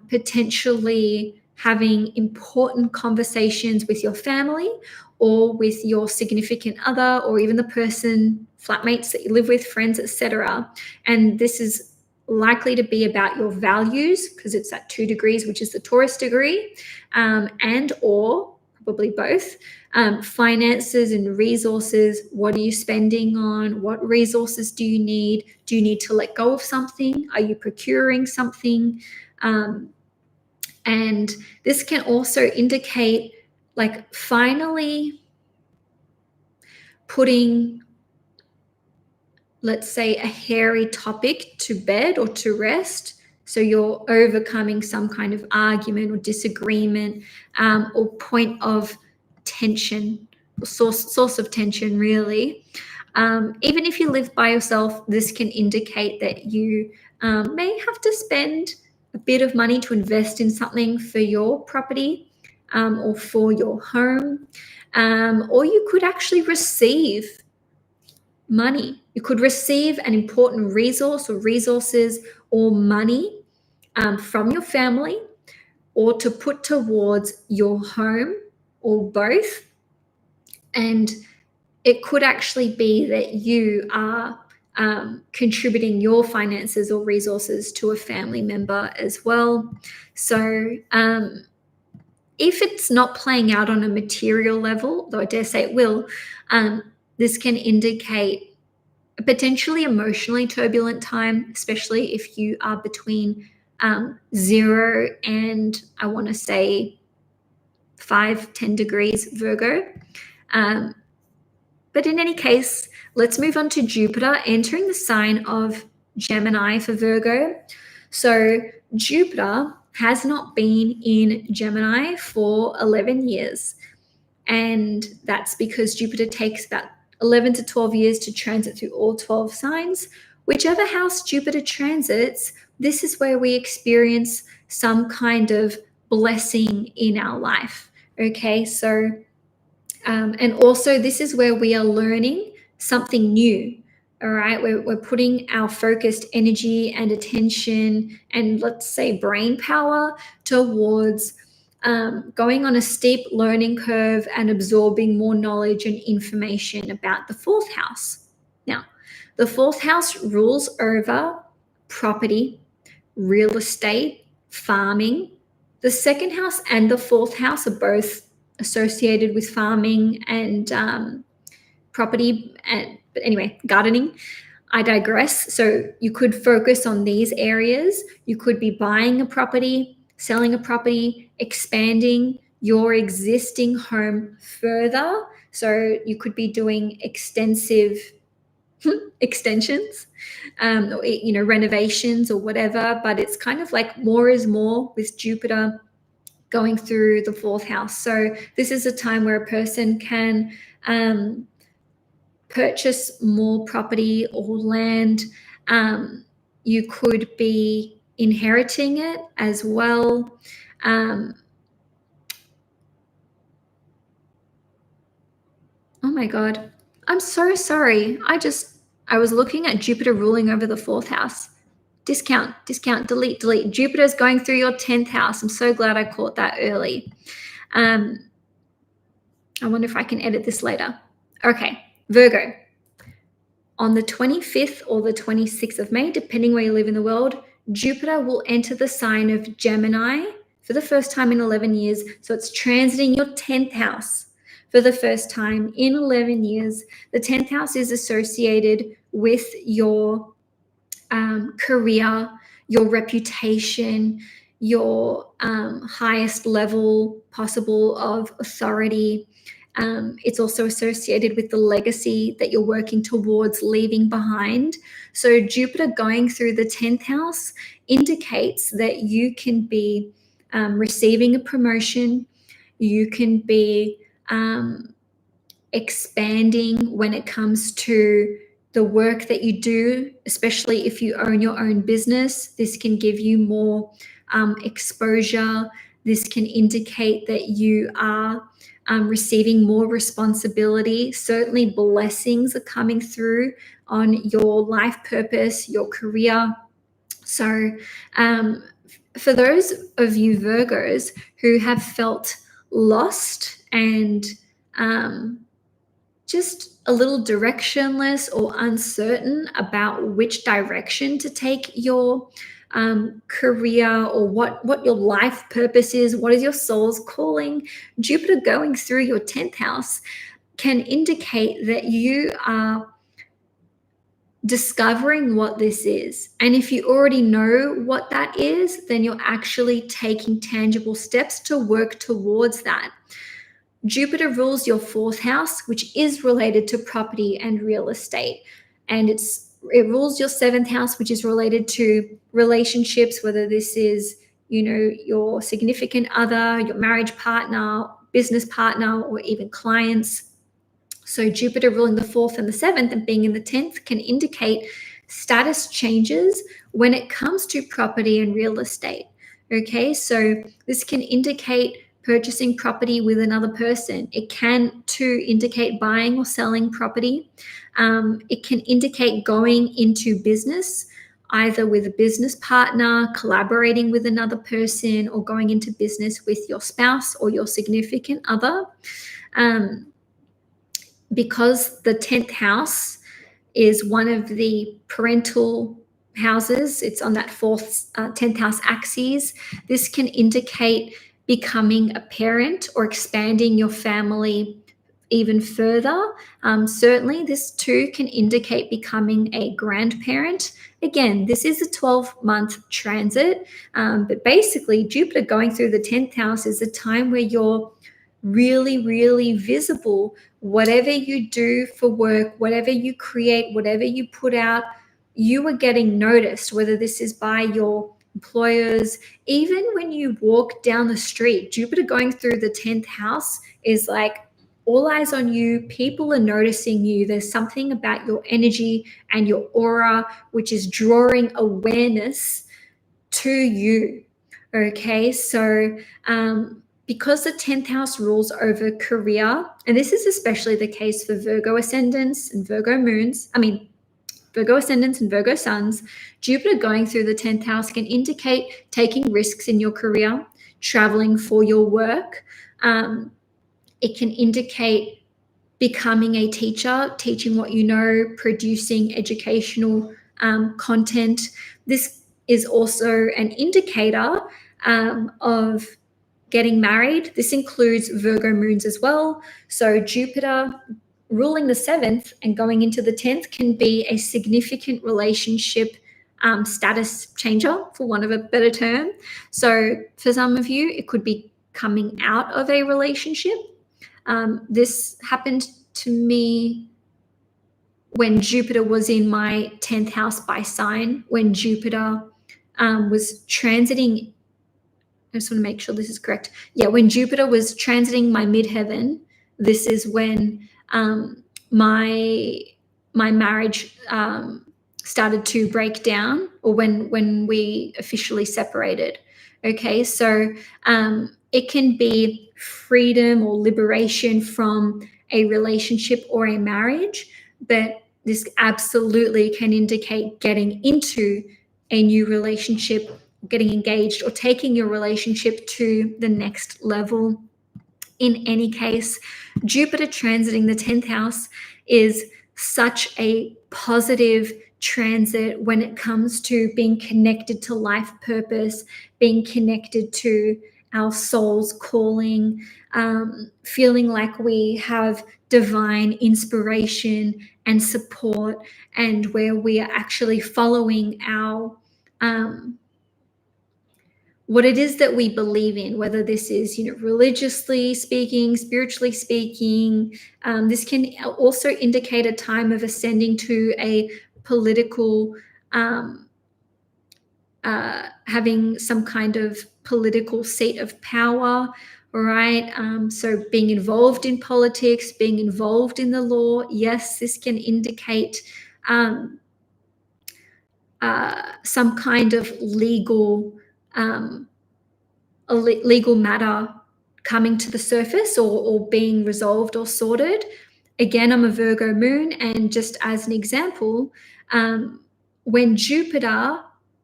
[SPEAKER 1] potentially having important conversations with your family or with your significant other, or even the person, flatmates that you live with, friends, etc. And this is likely to be about your values, because it's at 2 degrees, which is the Taurus degree, and or probably both. Finances and resources. What are you spending on? What resources do you need? Do you need to let go of something? Are you procuring something? And this can also indicate like finally putting, let's say, a hairy topic to bed or to rest. So you're overcoming some kind of argument or disagreement, or point of tension, or source of tension, really. Even if you live by yourself, this can indicate that you may have to spend a bit of money to invest in something for your property, or for your home, or you could actually receive money. You could receive an important resource or resources or money from your family, or to put towards your home, or both. And it could actually be that you are contributing your finances or resources to a family member as well. So if it's not playing out on a material level, though I dare say it will, this can indicate a potentially emotionally turbulent time, especially if you are between 0 and, I want to say, 5-10 degrees Virgo. But in any case, let's move on to Jupiter entering the sign of Gemini for Virgo. So Jupiter has not been in Gemini for 11 years. And that's because Jupiter takes about 11 to 12 years to transit through all 12 signs. Whichever house Jupiter transits, this is where we experience some kind of blessing in our life. Okay, so and also this is where we are learning something new. All right, we're putting our focused energy and attention and, let's say, brain power towards going on a steep learning curve and absorbing more knowledge and information about the 4th house. Now, the 4th house rules over property, real estate, farming. The 2nd house and the 4th house are both associated with farming and property, but anyway, gardening. I digress. So you could focus on these areas. You could be buying a property, selling a property, expanding your existing home further So you could be doing extensive extensions, or renovations or whatever, but it's kind of like more is more with Jupiter going through the fourth house. So this is a time where a person can purchase more property or land. You could be inheriting it as well. Oh my God. I'm so sorry. I was looking at Jupiter ruling over the fourth house. Discount, delete. Jupiter's going through your 10th house. I'm so glad I caught that early. I wonder if I can edit this later. Okay, Virgo. On the 25th or the 26th of May, depending where you live in the world, Jupiter will enter the sign of Gemini for the first time in 11 years. So it's transiting your 10th house for the first time in 11 years. The 10th house is associated with your career, your reputation, your highest level possible of authority. It's also associated with the legacy that you're working towards leaving behind. So Jupiter going through the 10th house indicates that you can be receiving a promotion. You can be expanding when it comes to the work that you do, especially if you own your own business. This can give you more exposure. This can indicate that you are receiving more responsibility. Certainly blessings are coming through on your life purpose, your career. So for those of you Virgos who have felt lost and just a little directionless or uncertain about which direction to take your career or what your life purpose is, what is your soul's calling, Jupiter going through your 10th house can indicate that you are discovering what this is. And if you already know what that is, then you're actually taking tangible steps to work towards that. Jupiter rules your fourth house, which is related to property and real estate. And it rules your seventh house, which is related to relationships, whether this is, your significant other, your marriage partner, business partner, or even clients. So Jupiter ruling the fourth and the seventh and being in the 10th can indicate status changes when it comes to property and real estate. Okay, so this can indicate purchasing property with another person. It can too indicate buying or selling property. It can indicate going into business, either with a business partner, collaborating with another person, or going into business with your spouse or your significant other. Because the 10th house is one of the parental houses, it's on that 10th house axis. This can indicate becoming a parent or expanding your family even further. Certainly, this too can indicate becoming a grandparent. Again, this is a 12-month transit, but basically Jupiter going through the 10th house is a time where you're really, really visible. Whatever you do for work, whatever you create, whatever you put out, you are getting noticed, whether this is by your employers. Even when you walk down the street, Jupiter going through the 10th house is like all eyes on you. People are noticing you. There's something about your energy and your aura which is drawing awareness to you. Okay, so because the 10th house rules over career, and this is especially the case for Virgo ascendants and Virgo moons, Virgo ascendants and Virgo suns, Jupiter going through the 10th house can indicate taking risks in your career, traveling for your work. It can indicate becoming a teacher, teaching what you know, producing educational content. This is also an indicator of getting married. This includes Virgo moons as well. So Jupiter ruling the 7th and going into the 10th can be a significant relationship status changer, for want of a better term. So for some of you, it could be coming out of a relationship. This happened to me when Jupiter was in my 10th house by sign, when Jupiter was transiting. I just want to make sure this is correct. Yeah, when Jupiter was transiting my midheaven, this is when my marriage started to break down, or when we officially separated. Okay, so it can be freedom or liberation from a relationship or a marriage, but this absolutely can indicate getting into a new relationship, getting engaged, or taking your relationship to the next level. In any case, Jupiter transiting the 10th house is such a positive transit when it comes to being connected to life purpose, being connected to our soul's calling, feeling like we have divine inspiration and support, and where we are actually following our what it is that we believe in, whether this is, religiously speaking, spiritually speaking. This can also indicate a time of ascending to a political, having some kind of political seat of power, right? So being involved in politics, being involved in the law. Yes, this can indicate some kind of legal legal matter coming to the surface, or being resolved or sorted. Again, I'm a Virgo moon, and just as an example, when Jupiter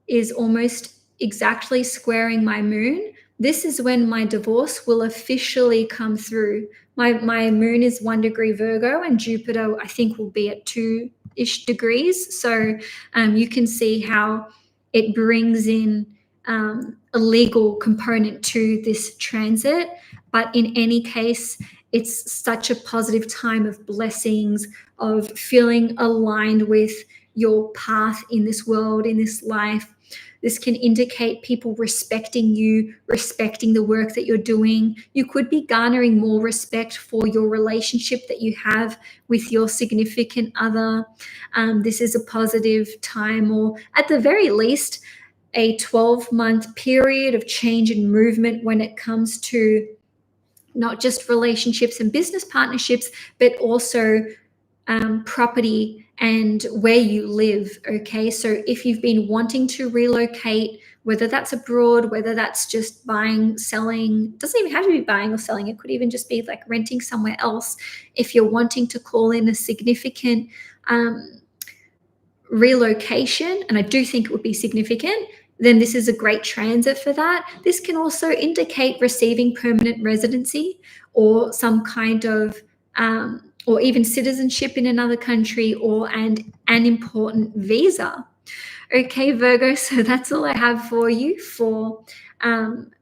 [SPEAKER 1] is almost exactly squaring my moon, this is when my divorce will officially come through. My moon is 1 degree Virgo, and Jupiter, I think, will be at 2-ish degrees. So you can see how it brings in a legal component to this transit. But in any case, it's such a positive time of blessings, of feeling aligned with your path in this world, in this life. This can indicate people respecting you, respecting the work that you're doing. You could be garnering more respect for your relationship that you have with your significant other. This is a positive time, or at the very least, a 12-month period of change and movement when it comes to not just relationships and business partnerships, but also property and where you live. Okay, so if you've been wanting to relocate, whether that's abroad, whether that's just buying, selling, doesn't even have to be buying or selling, it could even just be like renting somewhere else. If you're wanting to call in a significant relocation, and I do think it would be significant, then this is a great transit for that. This can also indicate receiving permanent residency, or some kind of or even citizenship in another country, or an important visa. Okay, Virgo, so that's all I have for you for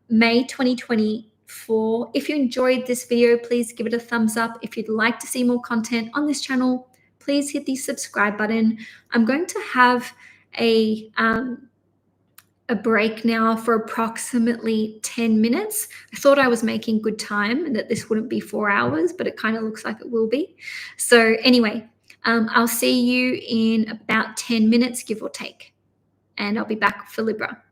[SPEAKER 1] May 2024. If you enjoyed this video, please give it a thumbs up. If you'd like to see more content on this channel, please hit the subscribe button. I'm going to have a break now for approximately 10 minutes. I thought I was making good time and that this wouldn't be 4 hours, but it kind of looks like it will be. So anyway, I'll see you in about 10 minutes, give or take. And I'll be back for Libra.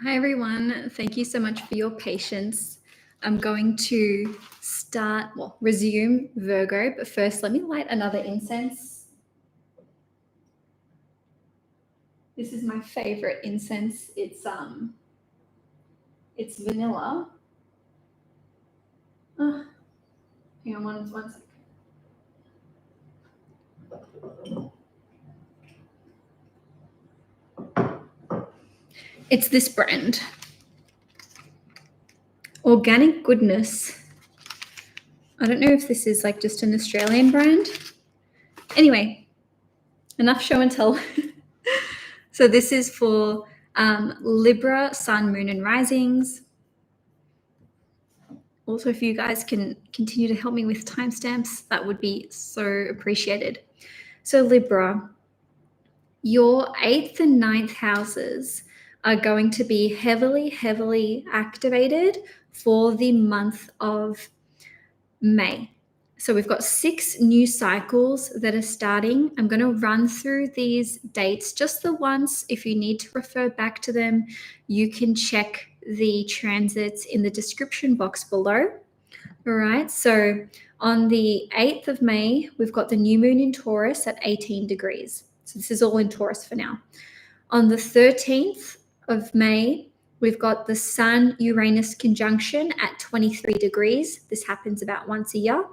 [SPEAKER 1] Hi, everyone. Thank you so much for your patience. I'm going to resume Virgo, but first let me light another incense. This is my favorite incense. It's vanilla. Hang on one second. It's this brand, Organic Goodness. I don't know if this is like just an Australian brand. Anyway, enough show and tell. So this is for Libra, Sun, Moon, and Risings. Also, if you guys can continue to help me with timestamps, that would be so appreciated. So Libra, your 8th and 9th houses are going to be heavily activated for the month of May. So we've got 6 new cycles that are starting. I'm going to run through these dates just the once. If you need to refer back to them, you can check the transits in the description box below. All right, so on the 8th of May, we've got the new moon in Taurus at 18 degrees. So this is all in Taurus for now. On the 13th of May, we've got the Sun-Uranus conjunction at 23 degrees. This happens about once a year.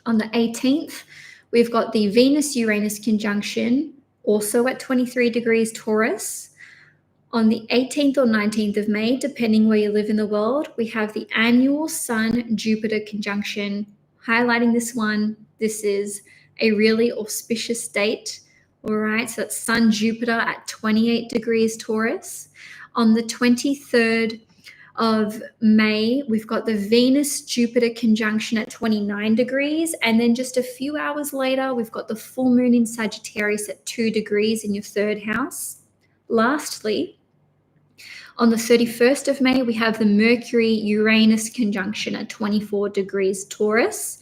[SPEAKER 1] On the 18th, we've got the Venus-Uranus conjunction, also at 23 degrees Taurus. On the 18th or 19th of May, depending where you live in the world, we have the annual Sun-Jupiter conjunction. Highlighting this one, this is a really auspicious date. All right, so that's Sun-Jupiter at 28 degrees Taurus. On the 23rd of May, we've got the Venus-Jupiter conjunction at 29 degrees. And then just a few hours later, we've got the full moon in Sagittarius at 2 degrees in your 3rd house. Lastly, on the 31st of May, we have the Mercury-Uranus conjunction at 24 degrees Taurus.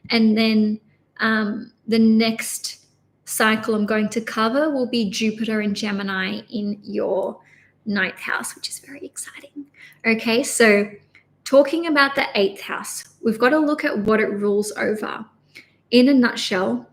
[SPEAKER 1] And then the next cycle I'm going to cover will be Jupiter and Gemini in your 9th house, which is very exciting. Okay, so talking about the 8th house, we've got to look at what it rules over. In a nutshell,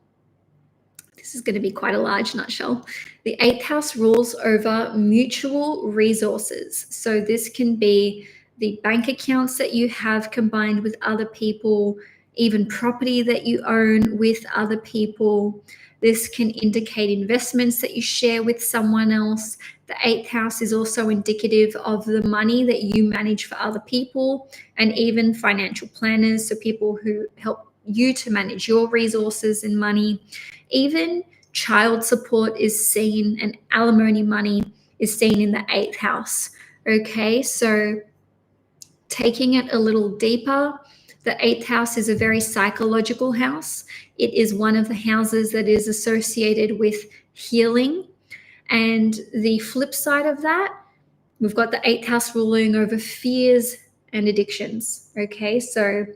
[SPEAKER 1] this is going to be quite a large nutshell. The 8th house rules over mutual resources. So this can be the bank accounts that you have combined with other people, even property that you own with other people. This can indicate investments that you share with someone else. The 8th house is also indicative of the money that you manage for other people, and even financial planners, so people who help you to manage your resources and money. Even child support is seen, and alimony money is seen in the 8th house. Okay, so taking it a little deeper, the 8th house is a very psychological house. It is one of the houses that is associated with healing. And the flip side of that, we've got the 8th house ruling over fears and addictions. Okay, so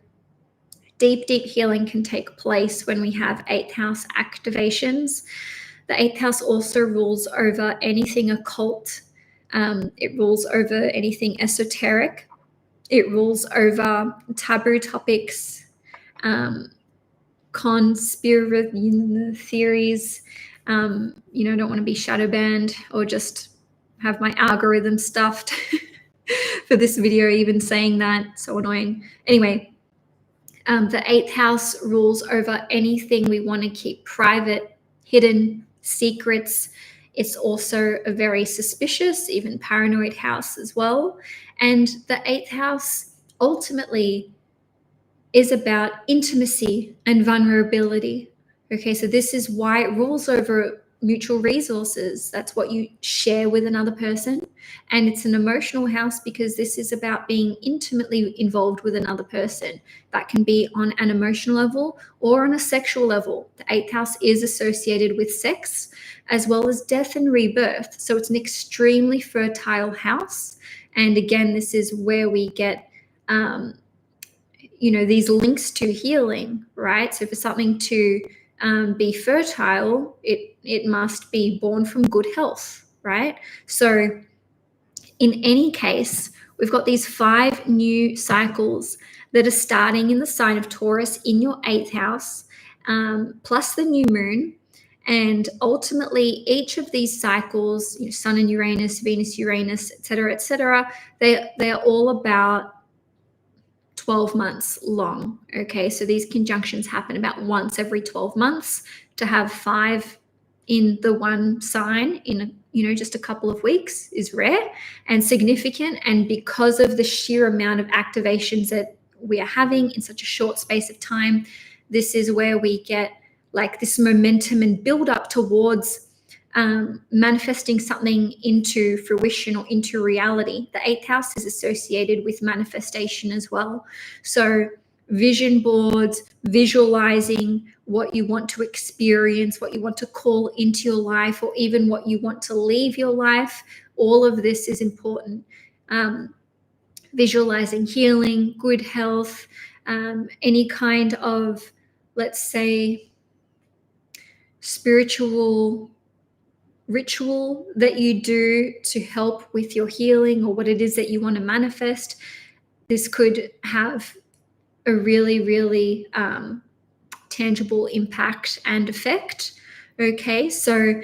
[SPEAKER 1] deep healing can take place when we have 8th house activations. The 8th house also rules over anything occult. It rules over anything esoteric. It rules over taboo topics, conspiracy theories. Don't want to be shadow banned or just have my algorithm stuffed for this video, even saying that. So annoying. Anyway, the 8th house rules over anything we want to keep private, hidden, secrets. It's also a very suspicious, even paranoid house as well. And the 8th house ultimately is about intimacy and vulnerability. Okay, so this is why it rules over mutual resources. That's what you share with another person. And it's an emotional house because this is about being intimately involved with another person. That can be on an emotional level or on a sexual level. The 8th house is associated with sex as well as death and rebirth. So it's an extremely fertile house. And again, this is where we get these links to healing, right? So for something to be fertile, it must be born from good health, right? So in any case, we've got these 5 new cycles that are starting in the sign of Taurus in your 8th house, plus the new moon. And ultimately, each of these cycles, Sun and Uranus, Venus, Uranus, etc., they are all about 12 months long. Okay, so these conjunctions happen about once every 12 months. To have 5 in the one sign in just a couple of weeks is rare and significant. And because of the sheer amount of activations that we are having in such a short space of time, this is where we get like this momentum and build up towards manifesting something into fruition or into reality. The 8th house is associated with manifestation as well. So vision boards, visualizing what you want to experience, what you want to call into your life, or even what you want to leave your life, all of this is important. Visualizing healing, good health, any kind of, let's say, spiritual ritual that you do to help with your healing or what it is that you want to manifest. This could have a really, really tangible impact and effect. Okay, so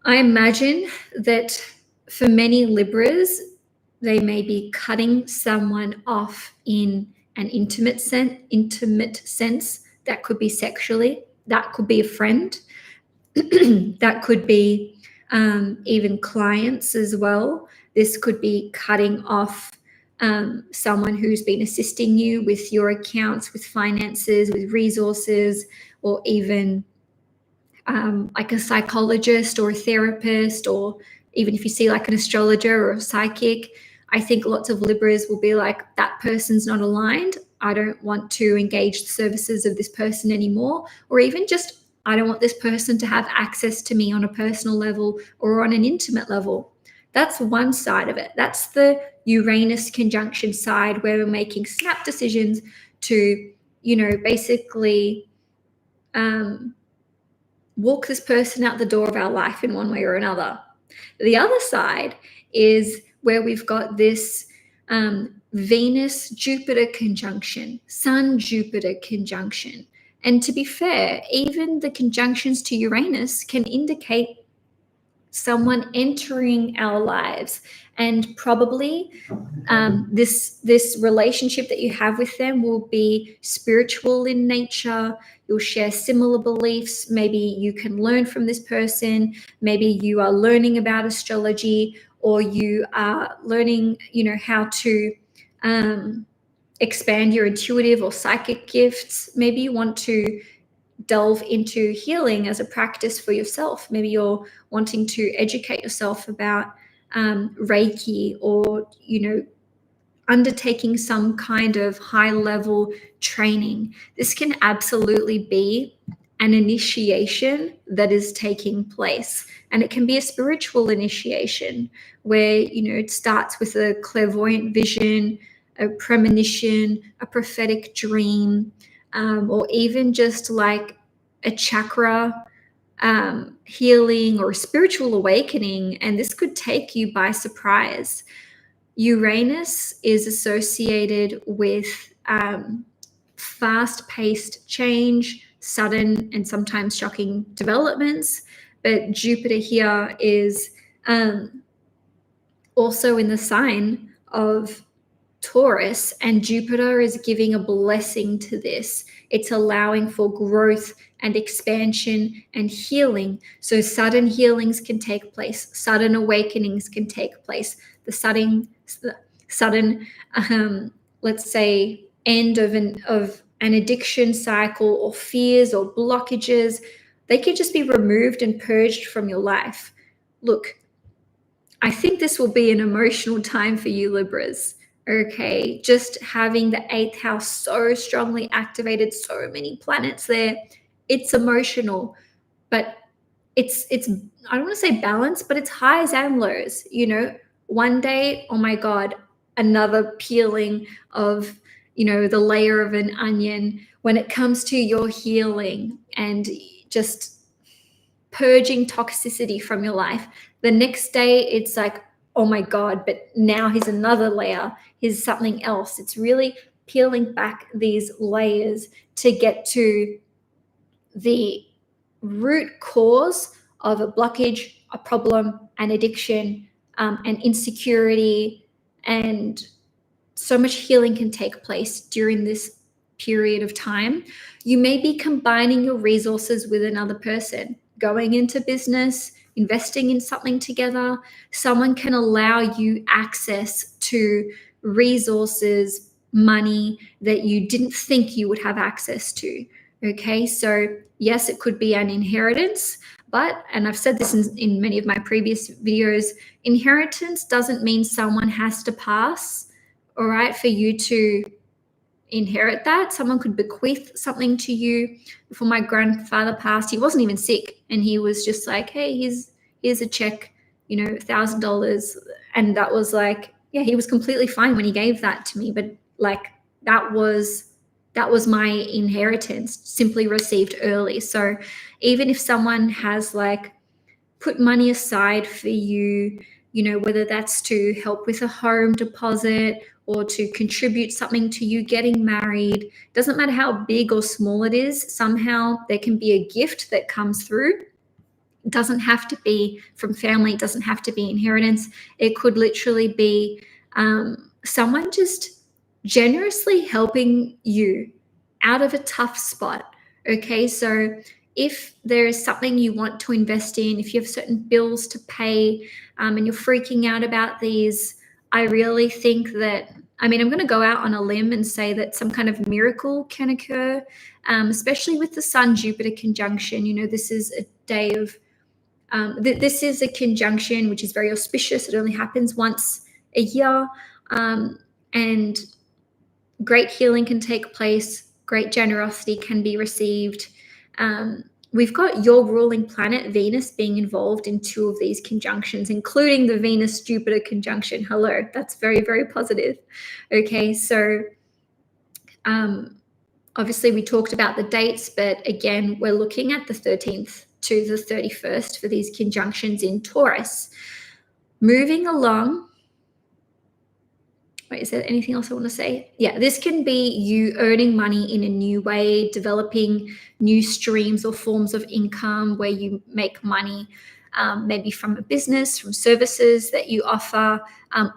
[SPEAKER 1] I imagine that for many Libras, they may be cutting someone off in an intimate sense. That could be sexually, that could be a friend, that could be even clients as well. This could be cutting off someone who's been assisting you with your accounts, with finances, with resources, or even like a psychologist or a therapist, or even if you see like an astrologer or a psychic. I think lots of Libras will be like, that person's not aligned. I don't want to engage the services of this person anymore. Or even just, I don't want this person to have access to me on a personal level or on an intimate level. That's one side of it. That's the Uranus conjunction side, where we're making snap decisions to, basically walk this person out the door of our life in one way or another. The other side is where we've got this Venus-Jupiter conjunction, Sun-Jupiter conjunction. And to be fair, even the conjunctions to Uranus can indicate someone entering our lives, and probably this relationship that you have with them will be spiritual in nature. You'll share similar beliefs. Maybe you can learn from this person. Maybe you are learning about astrology, or you are learning, how to expand your intuitive or psychic gifts. Maybe you want to delve into healing as a practice for yourself. Maybe you're wanting to educate yourself about Reiki, or, undertaking some kind of high level training. This can absolutely be an initiation that is taking place. And it can be a spiritual initiation where, it starts with a clairvoyant vision, a premonition, a prophetic dream, or even just like a chakra healing or a spiritual awakening. And this could take you by surprise. Uranus is associated with fast-paced change, sudden and sometimes shocking developments. But Jupiter here is also in the sign of Taurus, and Jupiter is giving a blessing to this. It's allowing for growth and expansion and healing. So sudden healings can take place. Sudden awakenings can take place. The sudden let's say, end of an addiction cycle, or fears or blockages, they could just be removed and purged from your life. Look, I think this will be an emotional time for you, Libras. Okay, just having the 8th house so strongly activated, so many planets there, it's emotional. But it's I don't want to say balance, but it's highs and lows. One day, oh my God, another peeling of, the layer of an onion when it comes to your healing and just purging toxicity from your life. The next day, it's like, oh my God, but now here's another layer, here's something else. It's really peeling back these layers to get to the root cause of a blockage, a problem, an addiction, and insecurity. And so much healing can take place during this period of time. You may be combining your resources with another person, going into business, investing in something together. Someone can allow you access to resources, money that you didn't think you would have access to. Okay, so yes, it could be an inheritance, but, and I've said this in many of my previous videos, inheritance doesn't mean someone has to pass, all right, for you to inherit that. Someone could bequeath something to you. Before my grandfather passed, he wasn't even sick, and he was just like, hey, here's a check, $1,000. And that was like, yeah, he was completely fine when he gave that to me, but like that was my inheritance, simply received early. So even if someone has like put money aside for you, whether that's to help with a home deposit or to contribute something to you getting married, doesn't matter how big or small it is, somehow there can be a gift that comes through. It doesn't have to be from family. It doesn't have to be inheritance. It could literally be someone just generously helping you out of a tough spot. Okay, so if there is something you want to invest in, if you have certain bills to pay, and you're freaking out about these, I really think that, I'm going to go out on a limb and say that some kind of miracle can occur, especially with the Sun-Jupiter conjunction. This is a day of, this is a conjunction which is very auspicious. It only happens once a year, and great healing can take place. Great generosity can be received. We've got your ruling planet, Venus, being involved in 2 of these conjunctions, including the Venus-Jupiter conjunction. Hello, that's very, very positive. Okay, so obviously we talked about the dates, but again, we're looking at the 13th to the 31st for these conjunctions in Taurus. Moving along. Wait, is there anything else I want to say? Yeah, this can be you earning money in a new way, developing new streams or forms of income where you make money, maybe from a business, from services that you offer,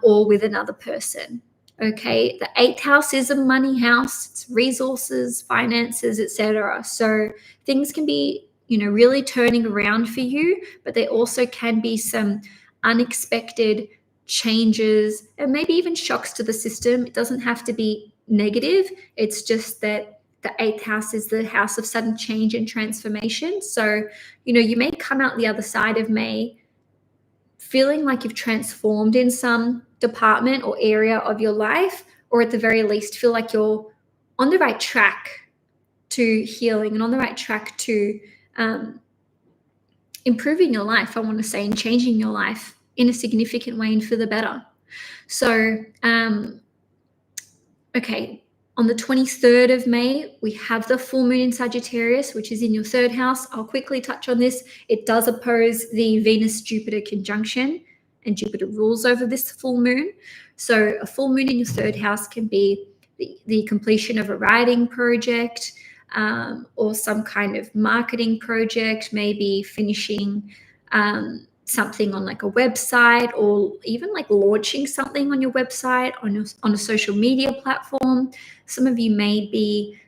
[SPEAKER 1] or with another person. Okay, the 8th house is a money house. It's resources, finances, etc. So things can be, really turning around for you, but there also can be some unexpected changes and maybe even shocks to the system. It doesn't have to be negative. It's just that the 8th house is the house of sudden change and transformation. So, you may come out the other side of May feeling like you've transformed in some department or area of your life, or at the very least feel like you're on the right track to healing and on the right track to improving your life, I want to say, and changing your life in a significant way and for the better. So, okay, on the 23rd of May, we have the full moon in Sagittarius, which is in your 3rd house. I'll quickly touch on this. It does oppose the Venus-Jupiter conjunction, and Jupiter rules over this full moon. So a full moon in your 3rd house can be the completion of a writing project, or some kind of marketing project, maybe finishing something on like a website, or even like launching something on your website, on a social media platform. Some of you may be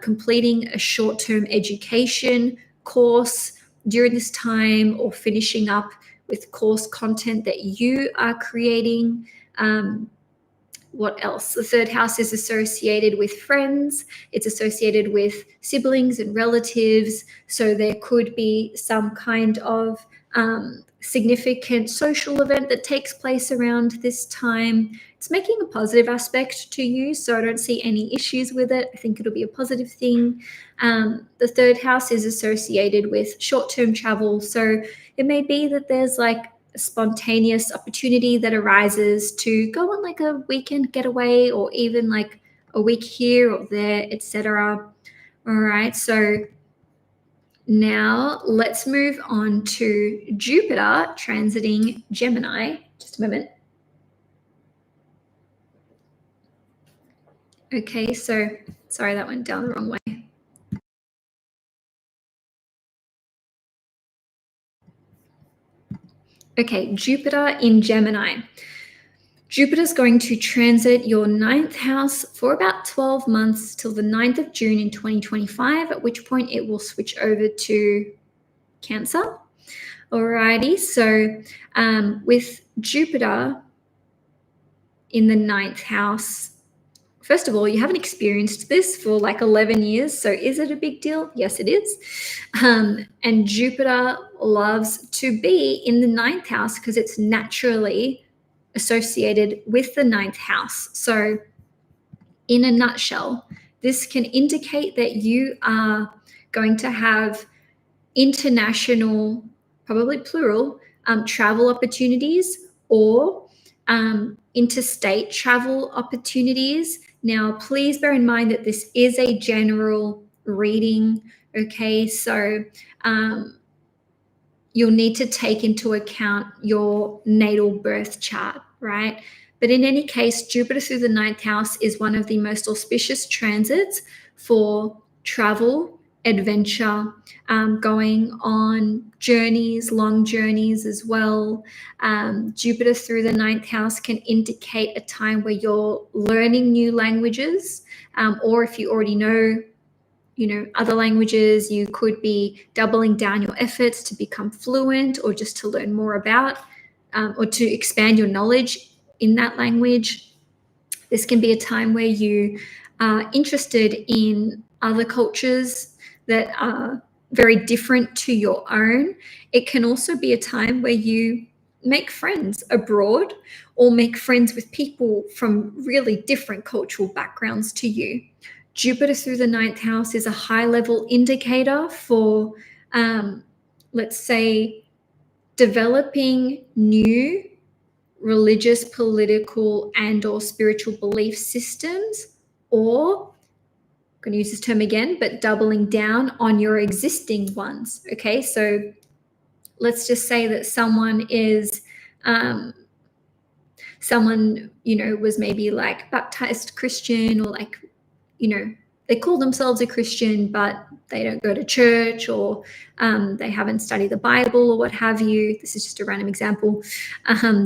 [SPEAKER 1] completing a short-term education course during this time, or finishing up with course content that you are creating. What else? The 3rd house is associated with friends. It's associated with siblings and relatives. So there could be some kind of significant social event that takes place around this time. It's making a positive aspect to you, so I don't see any issues with it. I think it'll be a positive thing. The 3rd house is associated with short-term travel. So it may be that there's like a spontaneous opportunity that arises to go on like a weekend getaway, or even like a week here or there, etc. All right, so now let's move on to Jupiter transiting Gemini. Just a moment. Okay, so sorry, that went down the wrong way. Okay, Jupiter in Gemini. Jupiter's going to transit your 9th house for about 12 months till the 9th of June in 2025, at which point it will switch over to Cancer. Alrighty, so with Jupiter in the 9th house, first of all, you haven't experienced this for like 11 years. So is it a big deal? Yes, it is. And Jupiter loves to be in the 9th house because it's naturally associated with the 9th house. So in a nutshell, this can indicate that you are going to have international, probably plural, travel opportunities or interstate travel opportunities. Now, please bear in mind that this is a general reading, okay? So you'll need to take into account your natal birth chart, right? But in any case, Jupiter through the 9th house is one of the most auspicious transits for travel, adventure, going on journeys, long journeys as well. Jupiter through the 9th house can indicate a time where you're learning new languages, or if you already know other languages, you could be doubling down your efforts to become fluent or just to learn more about or to expand your knowledge in that language. This can be a time where you are interested in other cultures that are very different to your own. It can also be a time where you make friends abroad or make friends with people from really different cultural backgrounds to you. Jupiter through the 9th house is a high-level indicator for, let's say, developing new religious, political, and/or spiritual belief systems, or I'm going to use this term again, but doubling down on your existing ones. Okay, so let's just say that someone is someone was maybe like baptized Christian, or like they call themselves a Christian, but they don't go to church, or they haven't studied the Bible or what have you. This is just a random example.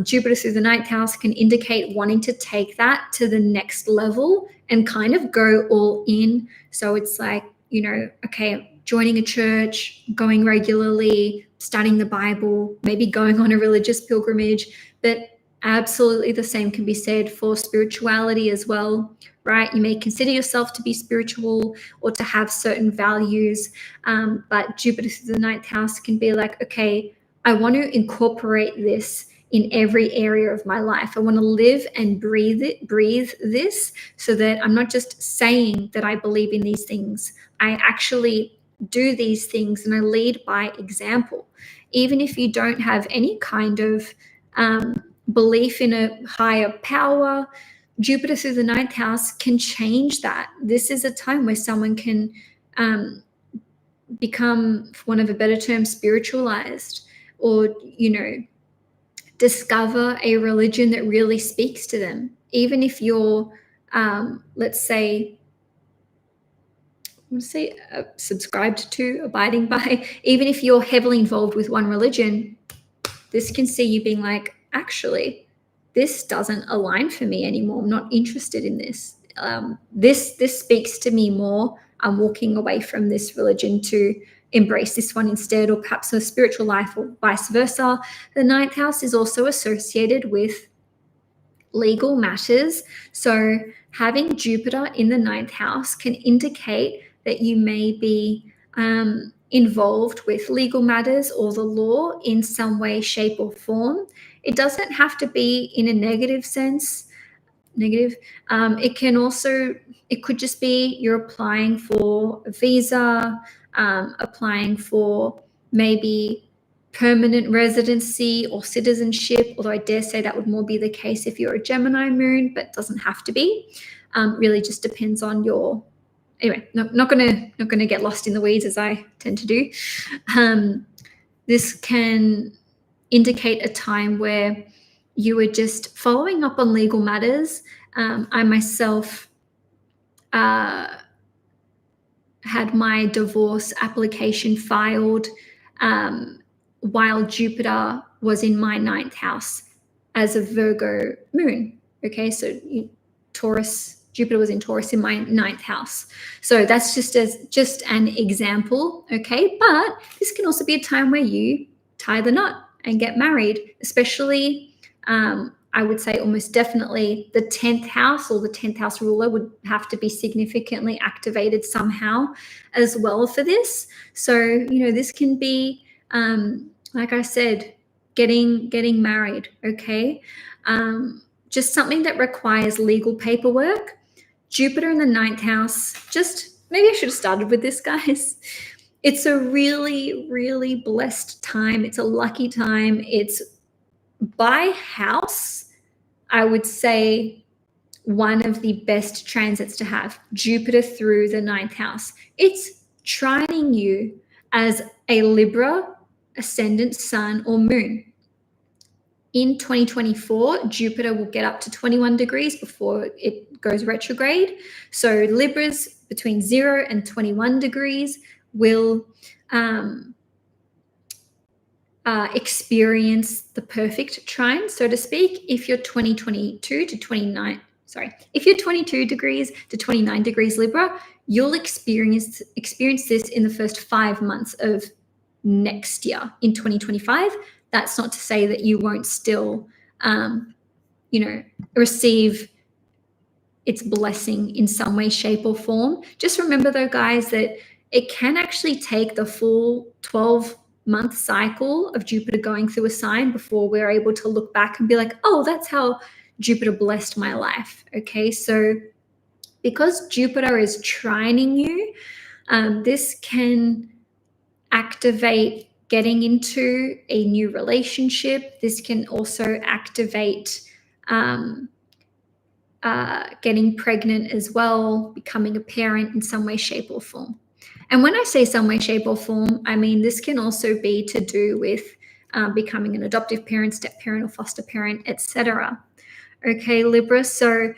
[SPEAKER 1] Jupiter through the 9th house can indicate wanting to take that to the next level and kind of go all in. So it's like, okay, joining a church, going regularly, studying the Bible, maybe going on a religious pilgrimage, but absolutely the same can be said for spirituality as well, right? You may consider yourself to be spiritual or to have certain values, but Jupiter through the 9th house can be like, okay, I want to incorporate this in every area of my life. I want to live and breathe this, so that I'm not just saying that I believe in these things. I actually do these things and I lead by example. Even if you don't have any kind of belief in a higher power, Jupiter through the 9th house can change that. This is a time where someone can become, for want of a better term, spiritualized, or discover a religion that really speaks to them. Even if you're let's say subscribed to, abiding by, even if you're heavily involved with one religion, this can see you being like, actually, this doesn't align for me anymore. I'm not interested in this. This speaks to me more. I'm walking away from this religion to embrace this one instead, or perhaps a spiritual life, or vice versa. The 9th house is also associated with legal matters. So having Jupiter in the 9th house can indicate that you may be involved with legal matters or the law in some way, shape, or form. It doesn't have to be in a negative sense. It could just be you're applying for a visa, applying for maybe permanent residency or citizenship, although I dare say that would more be the case if you're a Gemini moon, but doesn't have to be. Really just depends on your. Anyway, not gonna get lost in the weeds as I tend to do. This can indicate a time where you were just following up on legal matters. I myself had my divorce application filed while Jupiter was in my 9th house as a Virgo moon. Okay, so Taurus, Jupiter was in Taurus in my 9th house. So that's just an example, okay? But this can also be a time where you tie the knot and get married, especially I would say almost definitely the 10th house or the 10th house ruler would have to be significantly activated somehow as well for this. So, this can be, like I said, getting married, okay? Just something that requires legal paperwork. Jupiter in the 9th house, maybe I should have started with this, guys. It's a really, really blessed time. It's a lucky time. It's by house, I would say one of the best transits to have, Jupiter through the 9th house. It's trining you as a Libra, Ascendant, Sun, or Moon. In 2024, Jupiter will get up to 21 degrees before it goes retrograde. So Libras between 0 and 21 degrees will experience the perfect trine, so to speak. If you're 22 degrees to 29 degrees Libra, you'll experience this in the first 5 months of next year in 2025. That's not to say that you won't still, receive its blessing in some way, shape, or form. Just remember, though, guys, that it can actually take the full 12-month cycle of Jupiter going through a sign before we're able to look back and be like, oh, that's how Jupiter blessed my life. Okay, so because Jupiter is trining you, this can activate getting into a new relationship. This can also activate getting pregnant as well, becoming a parent in some way, shape, or form. And when I say some way, shape, or form, I mean this can also be to do with becoming an adoptive parent, step parent, or foster parent, etc. Okay, Libra. So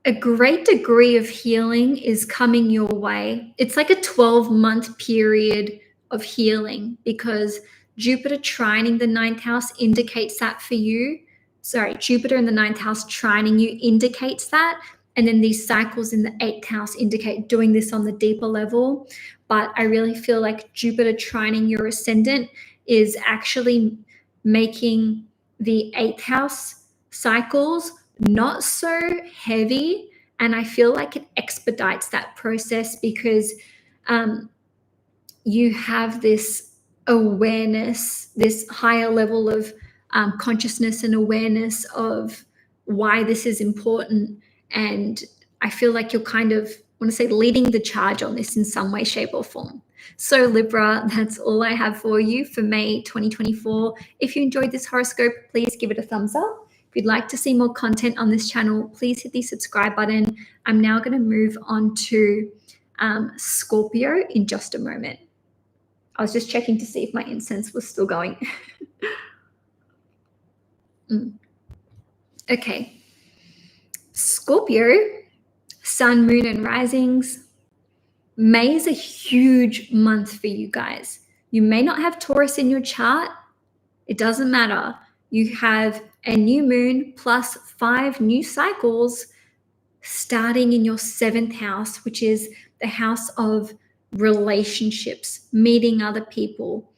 [SPEAKER 1] a great degree of healing is coming your way. It's like a 12-month period of healing because Jupiter trining the 9th house indicates that for you. Sorry, Jupiter in the 9th house trining you indicates that. And then these cycles in the 8th house indicate doing this on the deeper level. But I really feel like Jupiter trining your ascendant is actually making the 8th house cycles not so heavy. And I feel like it expedites that process because you have this awareness, this higher level of consciousness and awareness of why this is important. And I feel like you're kind of, I want to say, leading the charge on this in some way, shape, or form. So Libra, that's all I have for you for May 2024. If you enjoyed this horoscope, please give it a thumbs up. If you'd like to see more content on this channel, please hit the subscribe button. I'm now going to move on to Scorpio in just a moment. I was just checking to see if my incense was still going. Okay. Scorpio, sun, moon, and risings. May is a huge month for you guys. You may not have Taurus in your chart. It doesn't matter. You have a new moon plus 5 new cycles starting in your 7th house, which is the house of relationships, meeting other people,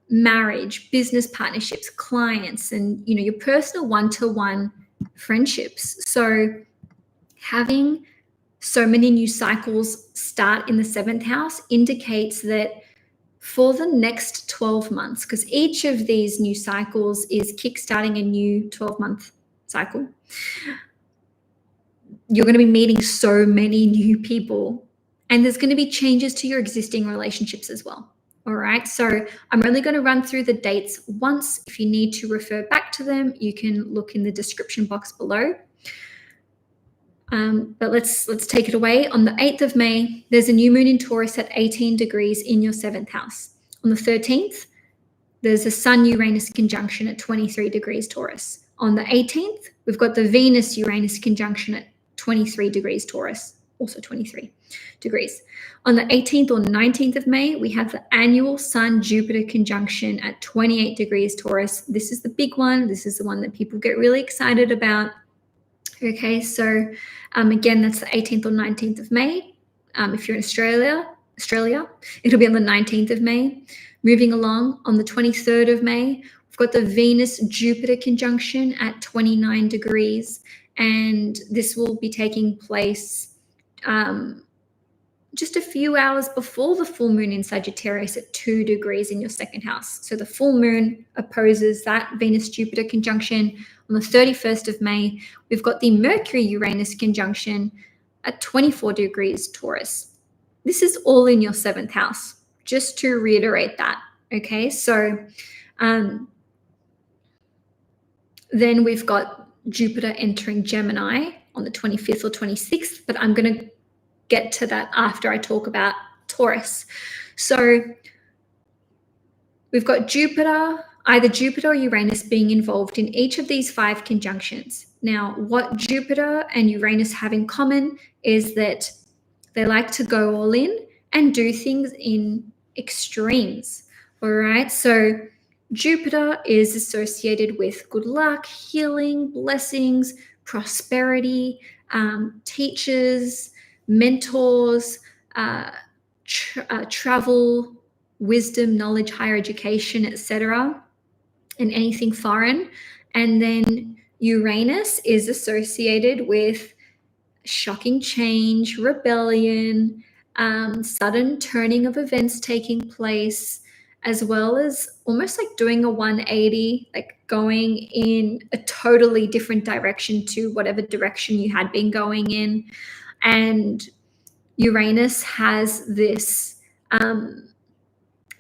[SPEAKER 1] marriage, business partnerships, clients, and your personal one-to-one friendships. So having so many new cycles start in the 7th house indicates that for the next 12 months, because each of these new cycles is kickstarting a new 12-month cycle, you're going to be meeting so many new people, and there's going to be changes to your existing relationships as well. All right, so I'm only going to run through the dates once. If you need to refer back to them, you can look in the description box below. But let's take it away. On the 8th of May, there's a new moon in Taurus at 18 degrees in your 7th house. On the 13th, there's a Sun-Uranus conjunction at 23 degrees Taurus. On the 18th, we've got the Venus-Uranus conjunction at 23 degrees Taurus, also 23 degrees. On the 18th or 19th of May, we have the annual Sun-Jupiter conjunction at 28 degrees Taurus. This is the big one. This is the one that people get really excited about. Okay, so again, that's the 18th or 19th of May. If you're in Australia, it'll be on the 19th of May. Moving along, on the 23rd of May, we've got the Venus-Jupiter conjunction at 29 degrees, and this will be taking place just a few hours before the full moon in Sagittarius at 2 degrees in your second house. So the full moon opposes that Venus-Jupiter conjunction. On the 31st of May, we've got the Mercury-Uranus conjunction at 24 degrees Taurus. This is all in your seventh house, just to reiterate that. Okay, so then we've got Jupiter entering Gemini on the 25th or 26th, but I'm going to get to that after I talk about Taurus. So we've got Jupiter, either Jupiter or Uranus being involved in each of these 5 conjunctions. Now, what Jupiter and Uranus have in common is that they like to go all in and do things in extremes. All right, so Jupiter is associated with good luck, healing, blessings, prosperity, teachers, mentors, travel, wisdom, knowledge, higher education, etc., and anything foreign. And then Uranus is associated with shocking change, rebellion, sudden turning of events taking place, as well as almost like doing a 180, like going in a totally different direction to whatever direction you had been going in. And Uranus has this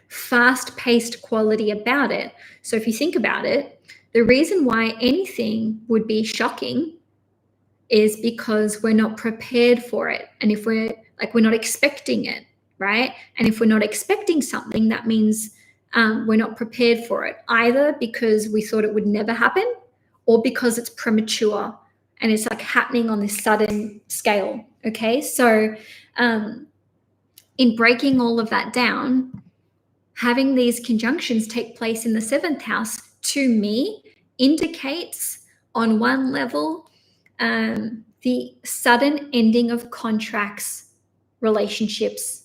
[SPEAKER 1] fast-paced quality about it. So if you think about it, the reason why anything would be shocking is because we're not prepared for it. And if we're not expecting it, right? And if we're not expecting something, that means we're not prepared for it, either because we thought it would never happen or because it's premature and it's like happening on this sudden scale. Okay, so in breaking all of that down, having these conjunctions take place in the 7th house, to me, indicates on one level the sudden ending of contracts, relationships,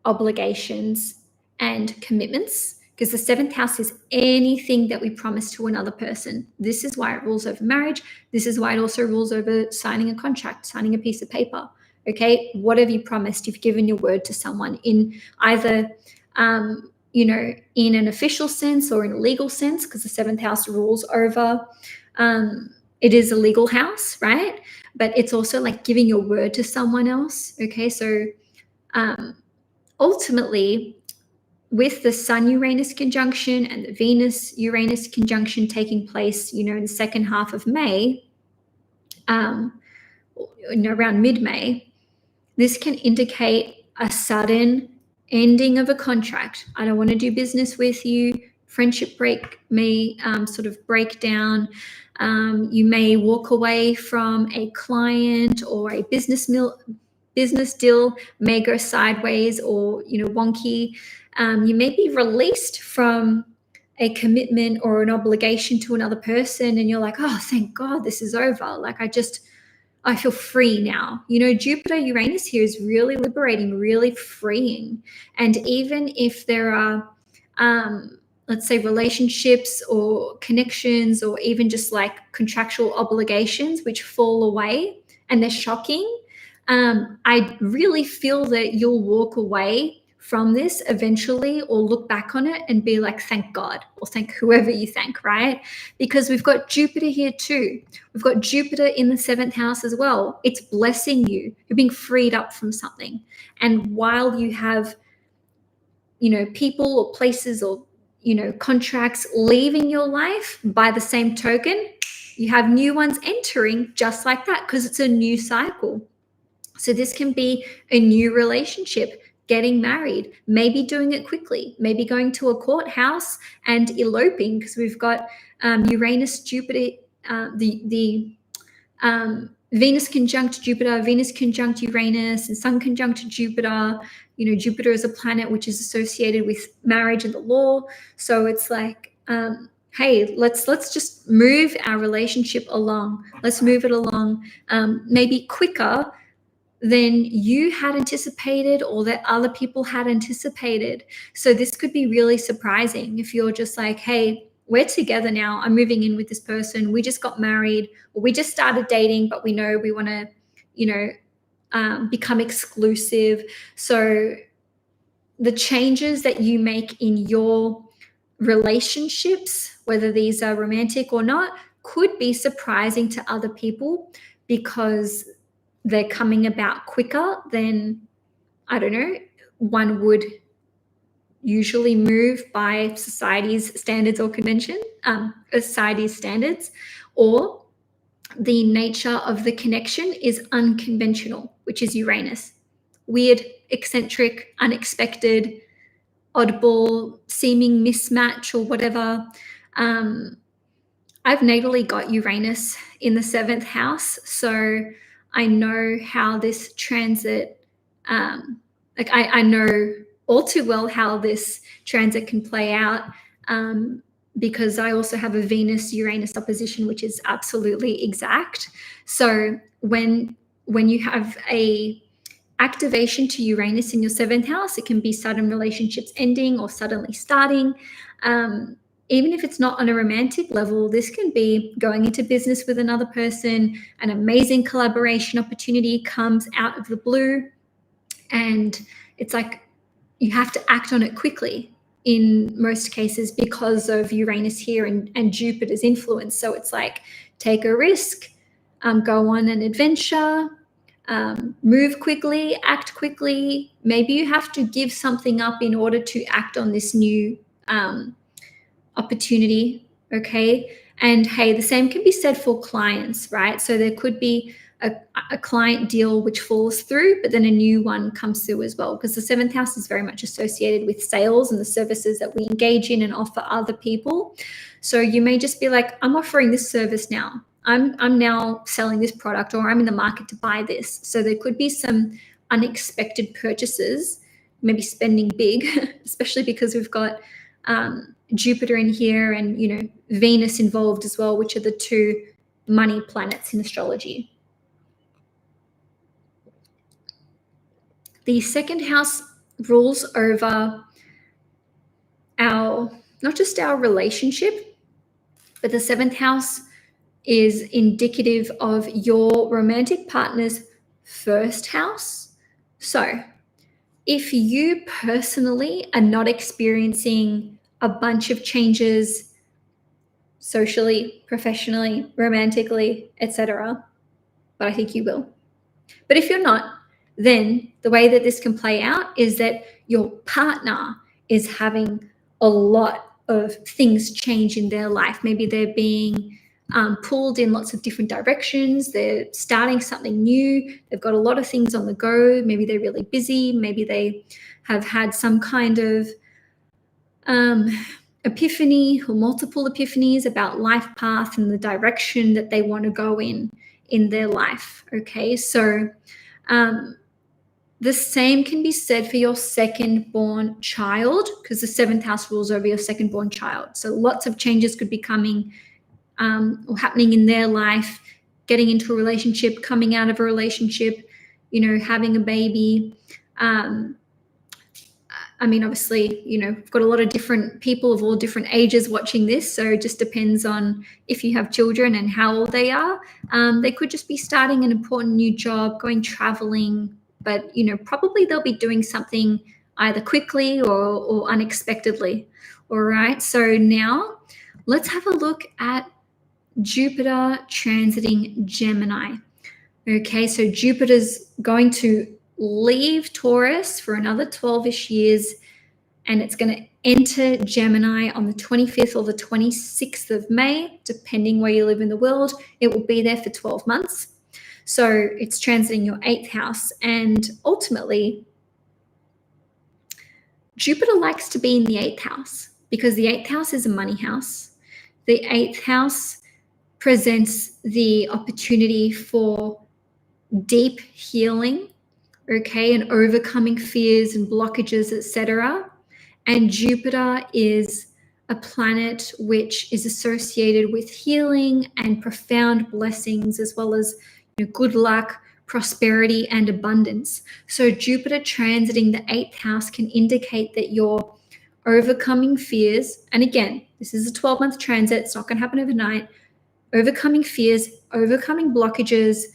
[SPEAKER 1] obligations, and commitments, because the 7th house is anything that we promise to another person. This is why it rules over marriage. This is why it also rules over signing a contract, signing a piece of paper. Okay, what have you promised? You've given your word to someone in either in an official sense or in a legal sense, because the 7th house rules over, it is a legal house, right? But it's also like giving your word to someone else. Okay, so ultimately, with the Sun-Uranus conjunction and the Venus-Uranus conjunction taking place, in the second half of May, around mid-May, this can indicate a sudden ending of a contract. I don't want to do business with you. Friendship may sort of break down. You may walk away from a client, or a business deal may go sideways or wonky. You may be released from a commitment or an obligation to another person, and you're like, oh, thank God this is over. Like I feel free now. Jupiter Uranus here is really liberating, really freeing. And even if there are, let's say, relationships or connections, or even just like contractual obligations which fall away and they're shocking, I really feel that you'll walk away from this eventually, or look back on it and be like, thank God, or thank whoever you thank, right? Because we've got Jupiter here too. We've got Jupiter in the 7th house as well. It's blessing you. You're being freed up from something. And while you have, people or places or, contracts leaving your life, by the same token, you have new ones entering just like that, because it's a new cycle. So this can be a new relationship, getting married, maybe doing it quickly, maybe going to a courthouse and eloping, because we've got Uranus, Jupiter, the Venus conjunct Jupiter, Venus conjunct Uranus, and Sun conjunct Jupiter. Jupiter is a planet which is associated with marriage and the law. So it's like, hey, let's just move our relationship along. Let's move it along, maybe quicker than you had anticipated or that other people had anticipated. So this could be really surprising if you're just like, hey, we're together now. I'm moving in with this person. We just got married, or we just started dating, but we know we want to, become exclusive. So the changes that you make in your relationships, whether these are romantic or not, could be surprising to other people because they're coming about quicker than, I don't know, one would usually move by society's standards or convention, society's standards, or the nature of the connection is unconventional, which is Uranus. Weird, eccentric, unexpected, oddball, seeming mismatch, or whatever. I've natally got Uranus in the 7th house, so I know how this transit, I know all too well how this transit can play out, because I also have a Venus-Uranus opposition, which is absolutely exact. So when you have a activation to Uranus in your 7th house, it can be sudden relationships ending or suddenly starting. Even if it's not on a romantic level, this can be going into business with another person. An amazing collaboration opportunity comes out of the blue, and it's like you have to act on it quickly in most cases because of Uranus here and Jupiter's influence. So it's like, take a risk, go on an adventure, move quickly, act quickly. Maybe you have to give something up in order to act on this new opportunity, okay? And hey, the same can be said for clients, right? So there could be a client deal which falls through, but then a new one comes through as well, because the 7th house is very much associated with sales and the services that we engage in and offer other people. So you may just be like, I'm offering this service now. I'm now selling this product, or I'm in the market to buy this. So there could be some unexpected purchases, maybe spending big, especially because we've got Jupiter in here and, Venus involved as well, which are the 2 money planets in astrology. The 2nd house rules over not just our relationship, but the 7th house is indicative of your romantic partner's 1st house. So if you personally are not experiencing a bunch of changes socially, professionally, romantically, etc., but I think you will. But if you're not, then the way that this can play out is that your partner is having a lot of things change in their life. Maybe they're being pulled in lots of different directions. They're starting something new. They've got a lot of things on the go. Maybe they're really busy. Maybe they have had some kind of epiphany or multiple epiphanies about life path and the direction that they want to go in their life. Okay, so the same can be said for your second-born child, because the 7th house rules over your second-born child. So lots of changes could be coming or happening in their life, getting into a relationship, coming out of a relationship, having a baby. Obviously, we've got a lot of different people of all different ages watching this. So it just depends on if you have children and how old they are. They could just be starting an important new job, going traveling, but, probably they'll be doing something either quickly or unexpectedly. All right. So now let's have a look at Jupiter transiting Gemini. Okay. So Jupiter's going to leave Taurus for another 12-ish years, and it's going to enter Gemini on the 25th or the 26th of May, depending where you live in the world. It will be there for 12 months. So it's transiting your 8th house, and ultimately Jupiter likes to be in the 8th house because the 8th house is a money house. The 8th house presents the opportunity for deep healing, okay, and overcoming fears and blockages, etc. And Jupiter is a planet which is associated with healing and profound blessings, as well as good luck, prosperity, and abundance. So Jupiter transiting the 8th house can indicate that you're overcoming fears. And again, this is a 12-month transit. It's not going to happen overnight. Overcoming fears, overcoming blockages,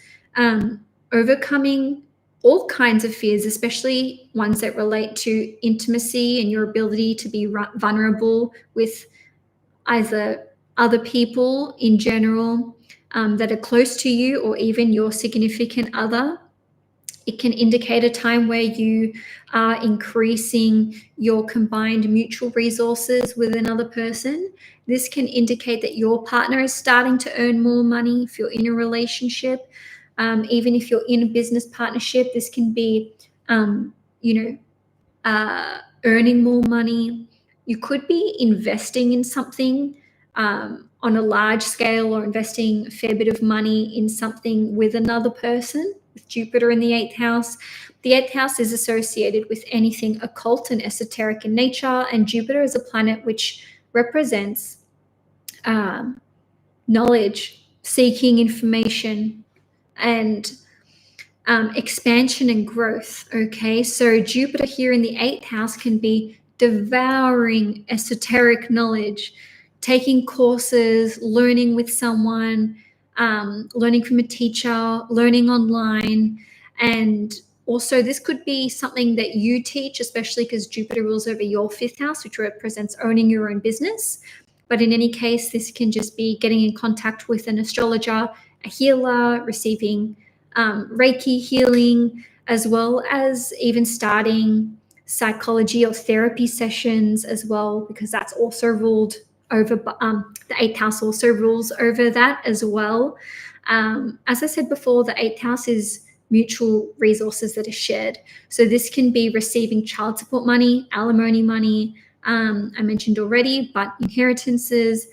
[SPEAKER 1] overcoming all kinds of fears, especially ones that relate to intimacy and your ability to be vulnerable with either other people in general that are close to you, or even your significant other. It can indicate a time where you are increasing your combined mutual resources with another person. This can indicate that your partner is starting to earn more money if you're in a relationship. Even if you're in a business partnership, this can be, earning more money. You could be investing in something on a large scale, or investing a fair bit of money in something with another person, with Jupiter in the 8th house. The 8th house is associated with anything occult and esoteric in nature, and Jupiter is a planet which represents knowledge, seeking information, and expansion and growth. Okay, so Jupiter here in the 8th house can be devouring esoteric knowledge, taking courses, learning with someone, learning from a teacher, learning online. And also this could be something that you teach, especially because Jupiter rules over your 5th house, which represents owning your own business. But in any case, this can just be getting in contact with an astrologer, a healer, receiving Reiki healing, as well as even starting psychology or therapy sessions as well, because that's also ruled over, the 8th house also rules over that as well. As I said before, the 8th house is mutual resources that are shared. So this can be receiving child support money, alimony money, I mentioned already, but inheritances,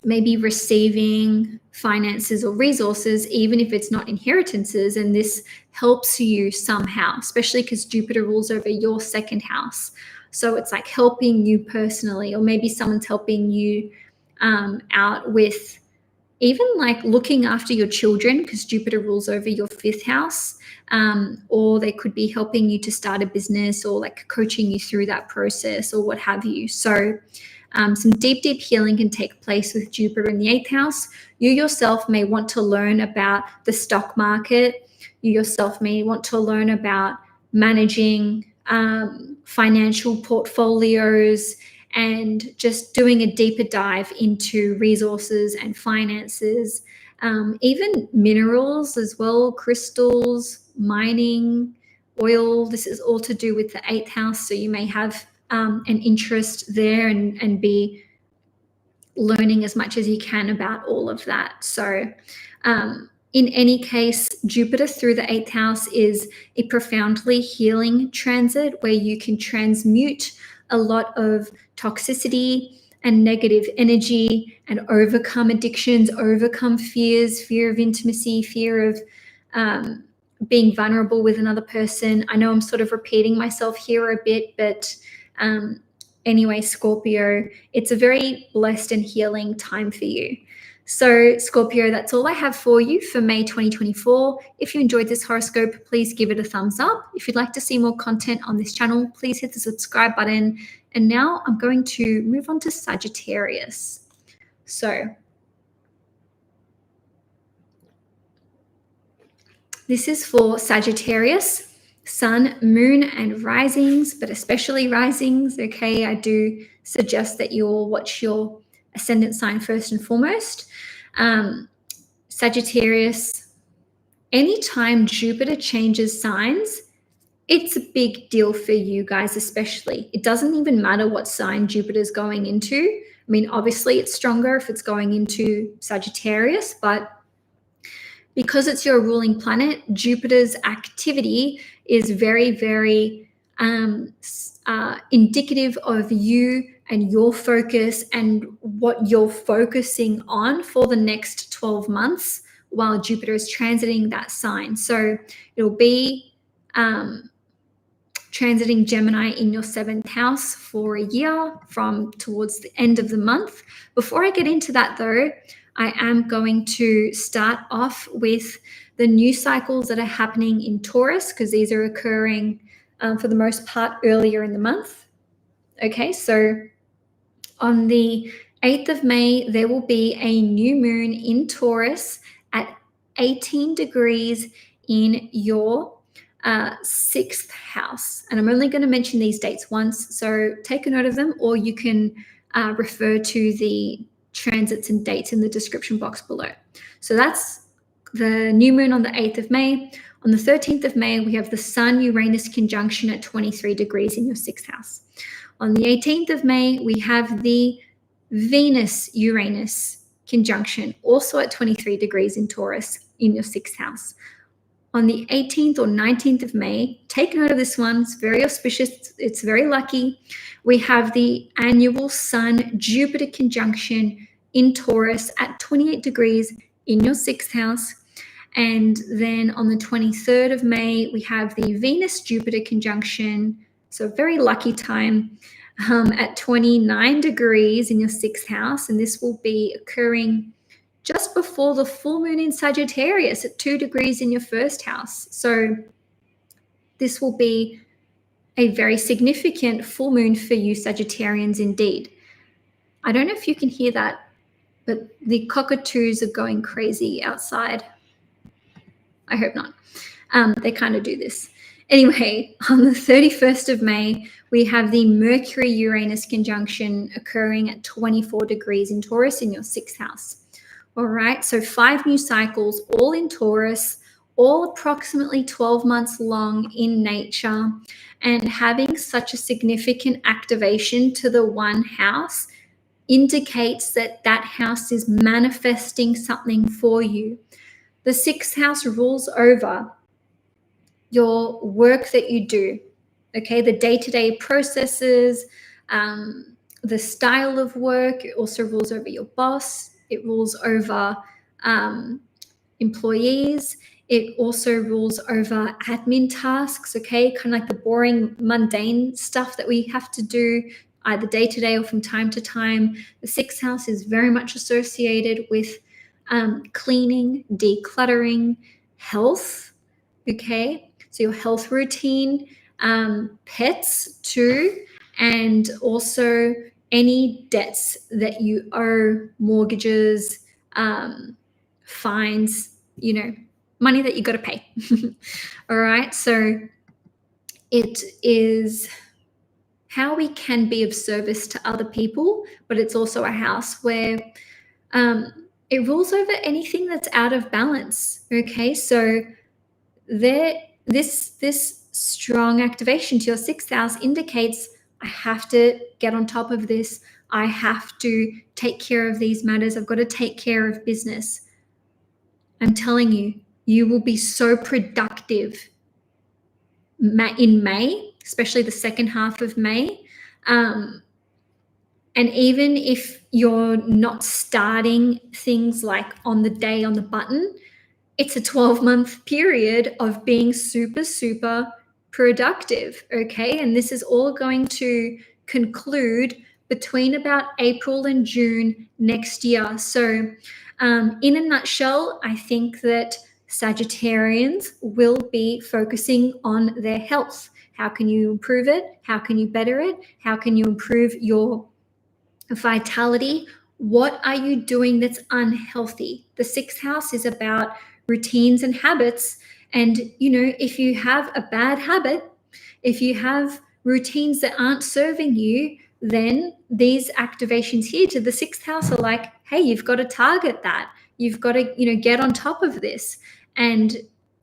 [SPEAKER 1] maybe receiving finances or resources, even if it's not inheritances, and this helps you somehow, especially because Jupiter rules over your 2nd house. So it's like helping you personally, or maybe someone's helping you out with even like looking after your children, because Jupiter rules over your 5th house, or they could be helping you to start a business, or like coaching you through that process, or what have you. So some deep healing can take place with Jupiter in the 8th house. You yourself may want to learn about the stock market. You yourself may want to learn about managing financial portfolios, and just doing a deeper dive into resources and finances, even minerals as well, crystals, mining, oil. This is all to do with the 8th house. So you may have an interest there, and be learning as much as you can about all of that. So in any case, Jupiter through the 8th house is a profoundly healing transit, where you can transmute a lot of toxicity and negative energy, and overcome addictions, overcome fears, fear of intimacy, fear of being vulnerable with another person. I know I'm sort of repeating myself here a bit, but anyway, Scorpio, it's a very blessed and healing time for you. So Scorpio, that's all I have for you for May 2024. If you enjoyed this horoscope, please give it a thumbs up. If you'd like to see more content on this channel, please hit the subscribe button. And now I'm going to move on to Sagittarius. So this is for Sagittarius, sun, moon, and risings, but especially risings. Okay, I do suggest that you all watch your ascendant sign first and foremost. Sagittarius, anytime Jupiter changes signs, it's a big deal for you guys, especially. It doesn't even matter what sign Jupiter's going into. I mean, obviously it's stronger if it's going into Sagittarius, but because it's your ruling planet, Jupiter's activity is very, very indicative of you and your focus, and what you're focusing on for the next 12 months while Jupiter is transiting that sign. So it'll be transiting Gemini in your 7th house for a year from towards the end of the month. Before I get into that though, I am going to start off with the new cycles that are happening in Taurus, because these are occurring for the most part earlier in the month. Okay, so on the 8th of May, there will be a new moon in Taurus at 18 degrees in your 6th house. And I'm only going to mention these dates once, so take a note of them, or you can refer to the transits and dates in the description box below. So that's the new moon on the 8th of May. On the 13th of May, we have the Sun-Uranus conjunction at 23 degrees in your 6th house. On the 18th of May, we have the Venus-Uranus conjunction, also at 23 degrees in Taurus in your 6th house. On the 18th or 19th of May, take note of this one, it's very auspicious, it's very lucky. We have the annual Sun-Jupiter conjunction in Taurus at 28 degrees in your 6th house. And then on the 23rd of May, we have the Venus-Jupiter conjunction, so very lucky time, at 29 degrees in your 6th house. And this will be occurring just before the full moon in Sagittarius at 2 degrees in your 1st house. So this will be a very significant full moon for you Sagittarians indeed. I don't know if you can hear that, but the cockatoos are going crazy outside. I hope not. They kind of do this. Anyway, on the 31st of May, we have the Mercury-Uranus conjunction occurring at 24 degrees in Taurus in your 6th house. All right, so 5 new cycles, all in Taurus, all approximately 12 months long in nature, and having such a significant activation to the one house indicates that that house is manifesting something for you. The 6th house rules over your work that you do, okay, the day-to-day processes, the style of work. It also rules over your boss. It rules over employees. It also rules over admin tasks, okay, kind of like the boring, mundane stuff that we have to do either day-to-day or from time to time. The 6th house is very much associated with cleaning, decluttering, health, okay, so your health routine, pets too, and also any debts that you owe, mortgages, fines, money that you got to pay. All right, so it is how we can be of service to other people, but it's also a house where it rules over anything that's out of balance. Okay, so this strong activation to your 6th house indicates I have to get on top of this. I have to take care of these matters. I've got to take care of business. I'm telling you, you will be so productive in May, especially the second half of May. And even if you're not starting things like on the day on the button, it's a 12-month period of being super, super productive, okay? And this is all going to conclude between about April and June next year. So in a nutshell, I think that Sagittarians will be focusing on their health. How can you improve it? How can you better it? How can you improve your vitality? What are you doing that's unhealthy? The 6th house is about routines and habits. And, if you have a bad habit, if you have routines that aren't serving you, then these activations here to the 6th house are like, hey, you've got to target that. You've got to, get on top of this. And,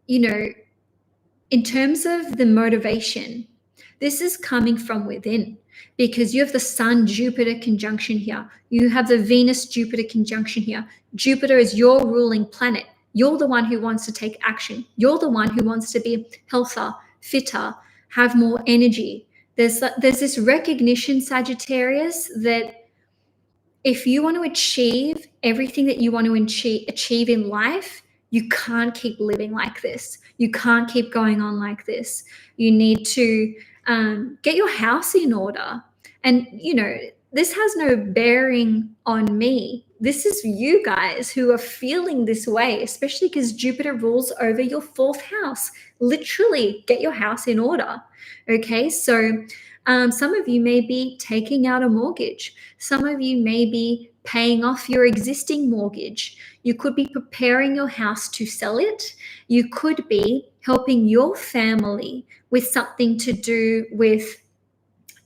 [SPEAKER 1] in terms of the motivation, this is coming from within, because you have the Sun-Jupiter conjunction here. You have the Venus-Jupiter conjunction here. Jupiter is your ruling planet. You're the one who wants to take action. You're the one who wants to be healthier, fitter, have more energy. There's this recognition, Sagittarius, that if you want to achieve everything that you want to achieve in life, you can't keep living like this. You can't keep going on like this. You need to get your house in order. And, this has no bearing on me. This is you guys who are feeling this way, especially because Jupiter rules over your 4th house. Literally, get your house in order. Okay, so some of you may be taking out a mortgage. Some of you may be paying off your existing mortgage. You could be preparing your house to sell it. You could be helping your family with something to do with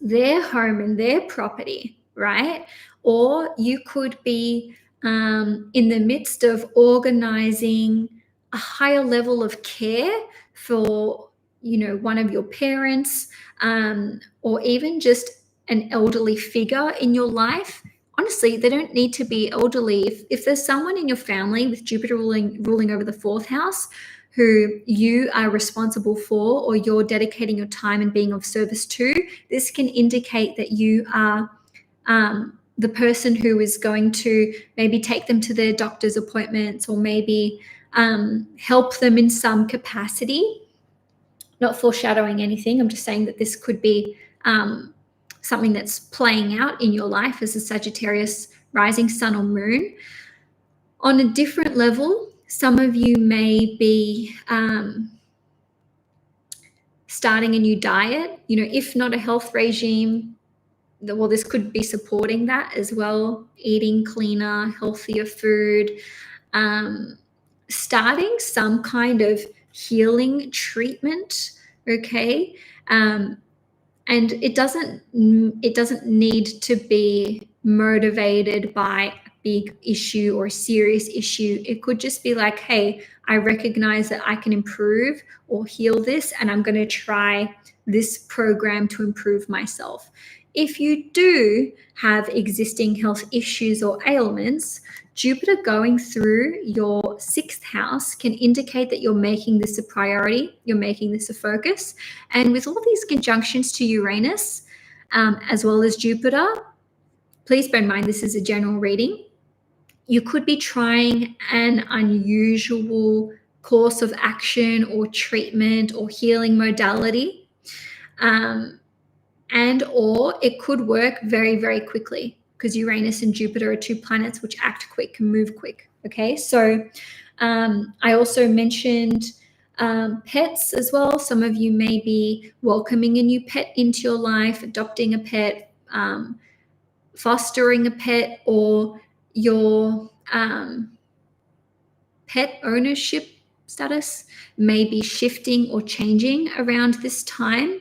[SPEAKER 1] their home and their property, right? Or you could be in the midst of organizing a higher level of care for, one of your parents, or even just an elderly figure in your life. Honestly, they don't need to be elderly. If there's someone in your family with Jupiter ruling over the 4th house who you are responsible for, or you're dedicating your time and being of service to, this can indicate that you are the person who is going to maybe take them to their doctor's appointments, or maybe help them in some capacity. Not foreshadowing anything. I'm just saying that this could be something that's playing out in your life as a Sagittarius rising sun or moon. On a different level, some of you may be starting a new diet, if not a health regime. Well, this could be supporting that as well, eating cleaner, healthier food, starting some kind of healing treatment, okay? And it doesn't need to be motivated by a big issue or a serious issue. It could just be like, hey, I recognize that I can improve or heal this, and I'm going to try this program to improve myself. If you do have existing health issues or ailments, Jupiter going through your 6th house can indicate that you're making this a priority, you're making this a focus. And with all these conjunctions to Uranus, as well as Jupiter, please bear in mind this is a general reading. You could be trying an unusual course of action or treatment or healing modality, and or it could work very, very quickly, because Uranus and Jupiter are 2 planets which act quick and move quick. Okay, so I also mentioned pets as well. Some of you may be welcoming a new pet into your life, adopting a pet, fostering a pet, or your pet ownership status may be shifting or changing around this time.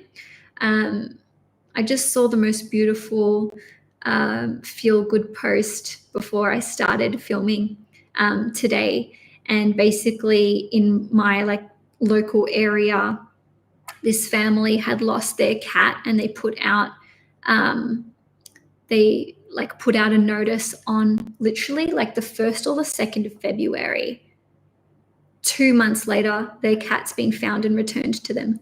[SPEAKER 1] I just saw the most beautiful feel-good post before I started filming today. And basically in my local area, this family had lost their cat, and they put out put out a notice on literally the 1st or the 2nd of February. 2 months later, their cat's been found and returned to them.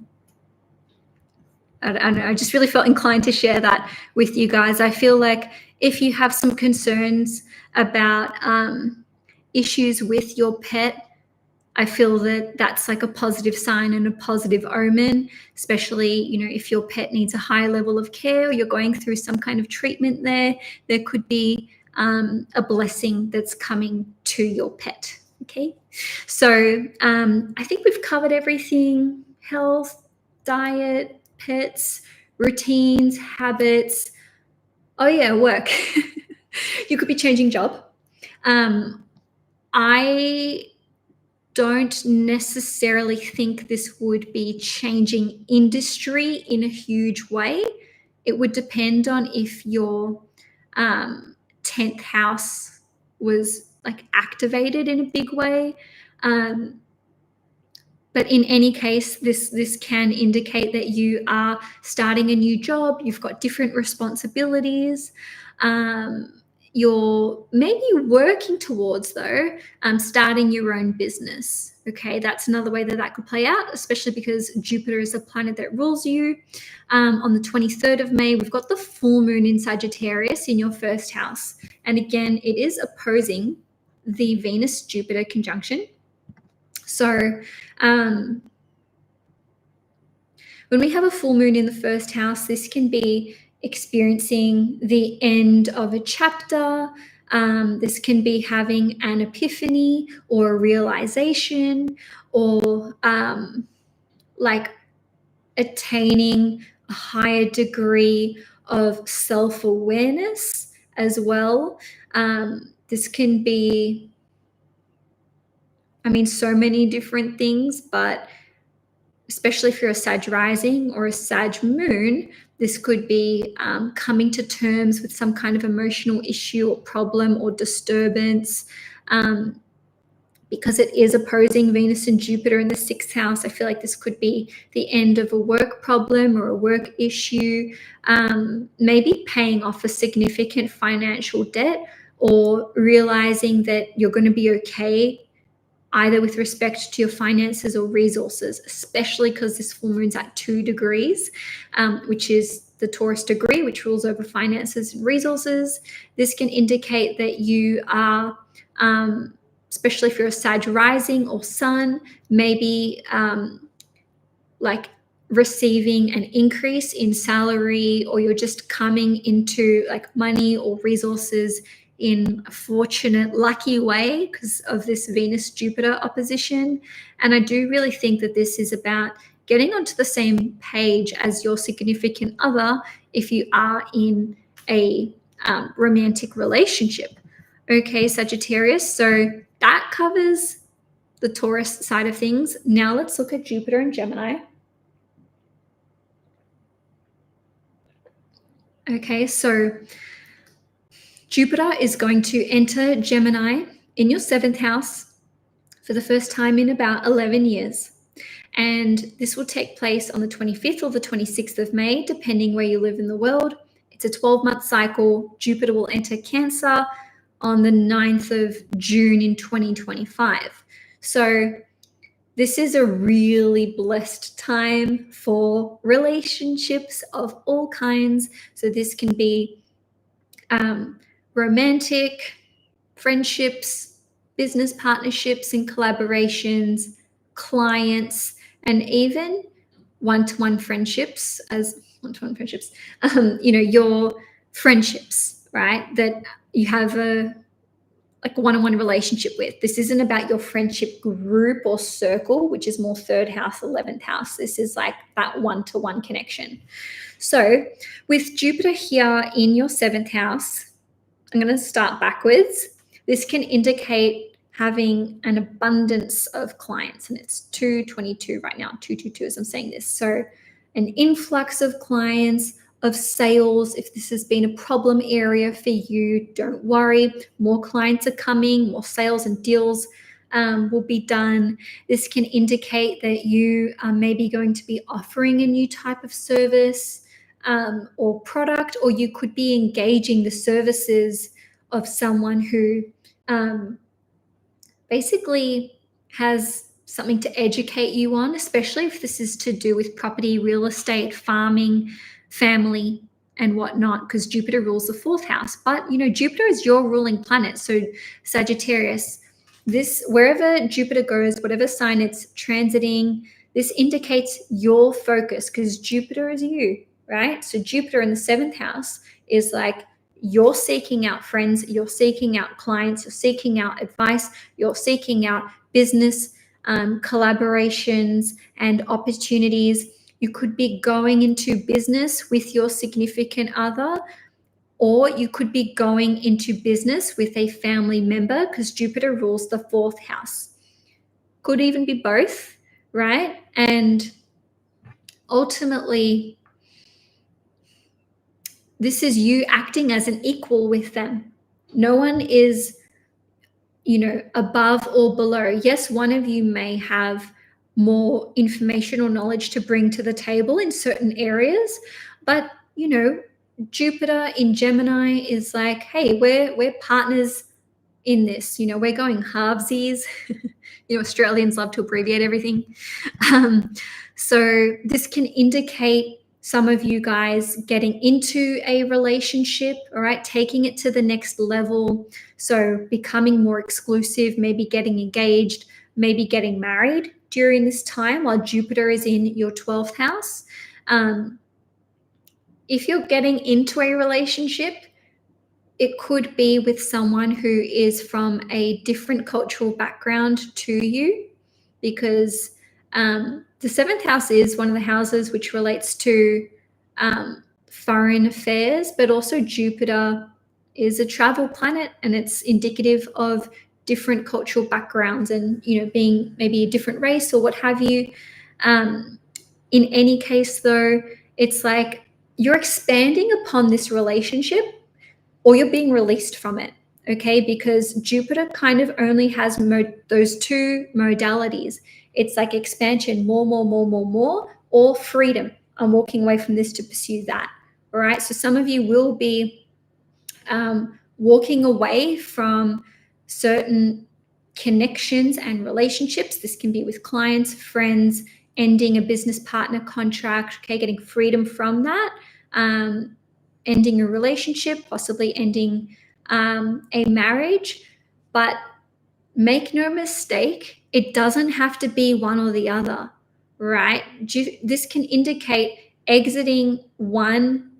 [SPEAKER 1] I just really felt inclined to share that with you guys. I feel like if you have some concerns about issues with your pet, I feel that that's a positive sign and a positive omen, especially, if your pet needs a high level of care, or you're going through some kind of treatment there could be a blessing that's coming to your pet. Okay, so I think we've covered everything: health, diet, pets, routines, habits. Oh yeah, work. You could be changing job. I don't necessarily think this would be changing industry in a huge way. It would depend on if your 10th house was activated in a big way. But in any case, this can indicate that you are starting a new job. You've got different responsibilities. You're maybe working towards, though, starting your own business. Okay, that's another way that could play out, especially because Jupiter is a planet that rules you. On the 23rd of May, we've got the full moon in Sagittarius in your 1st house. And again, it is opposing the Venus-Jupiter conjunction. So when we have a full moon in the first house, this can be experiencing the end of a chapter. This can be having an epiphany or a realization, or like attaining a higher degree of self-awareness as well. This can be, I mean, so many different things, but especially if you're a Sag rising or a Sag moon, this could be coming to terms with some kind of emotional issue or problem or disturbance. Because it is opposing Venus and Jupiter in the 6th house, I feel like this could be the end of a work problem or a work issue, maybe paying off a significant financial debt, or realizing that you're going to be okay either with respect to your finances or resources, especially because this full moon's at 2 degrees, which is the Taurus degree, which rules over finances and resources. This can indicate that you are, especially if you're a Sag rising or sun, maybe like receiving an increase in salary, or you're just coming into like money or resources in a fortunate, lucky way because of this Venus-Jupiter opposition. And I do really think that this is about getting onto the same page as your significant other if you are in a romantic relationship. Okay, Sagittarius. So that covers the Taurus side of things. Now let's look at Jupiter and Gemini. Okay, so Jupiter is going to enter Gemini in your 7th house for the first time in about 11 years. And this will take place on the 25th or the 26th of May, depending where you live in the world. It's a 12-month cycle. Jupiter will enter Cancer on the 9th of June in 2025. So this is a really blessed time for relationships of all kinds. So this can be romantic, friendships, business partnerships and collaborations, clients, and even one-to-one friendships, your friendships, right? That you have a one-on-one relationship with. This isn't about your friendship group or circle, which is more 3rd house, 11th house. This is like that one-to-one connection. So with Jupiter here in your 7th house, I'm going to start backwards. This can indicate having an abundance of clients, and it's 222 right now, 222 as I'm saying this. So an influx of clients, of sales. If this has been a problem area for you, don't worry. More clients are coming, more sales and deals will be done. This can indicate that you are maybe going to be offering a new type of service or product, or you could be engaging the services of someone who basically has something to educate you on, especially if this is to do with property, real estate, farming, family, and whatnot, because Jupiter rules the 4th house. But Jupiter is your ruling planet. So Sagittarius, this, wherever Jupiter goes, whatever sign it's transiting, this indicates your focus, because Jupiter is you, right? So Jupiter in the 7th house is like, you're seeking out friends, you're seeking out clients, you're seeking out advice, you're seeking out business collaborations and opportunities. You could be going into business with your significant other, or you could be going into business with a family member, because Jupiter rules the 4th house. Could even be both, right? And ultimately, this is you acting as an equal with them. No one is, above or below. Yes, one of you may have more information or knowledge to bring to the table in certain areas, but Jupiter in Gemini is like, hey, we're partners in this. We're going halvesies. Australians love to abbreviate everything. So this can indicate some of you guys getting into a relationship, all right, taking it to the next level. So becoming more exclusive, maybe getting engaged, maybe getting married during this time while Jupiter is in your 12th house. If you're getting into a relationship, it could be with someone who is from a different cultural background to you, because the 7th house is one of the houses which relates to foreign affairs, but also Jupiter is a travel planet, and it's indicative of different cultural backgrounds and, you know, being maybe a different race or what have you. In any case, though, it's like you're expanding upon this relationship or you're being released from it, okay? Because Jupiter kind of only has those two modalities. It's like expansion, more, or freedom. I'm walking away from this to pursue that, all right? So some of you will be walking away from certain connections and relationships. This can be with clients, friends, ending a business partner contract, okay, getting freedom from that, ending a relationship, possibly ending a marriage. But make no mistake, it doesn't have to be one or the other, right? This can indicate exiting one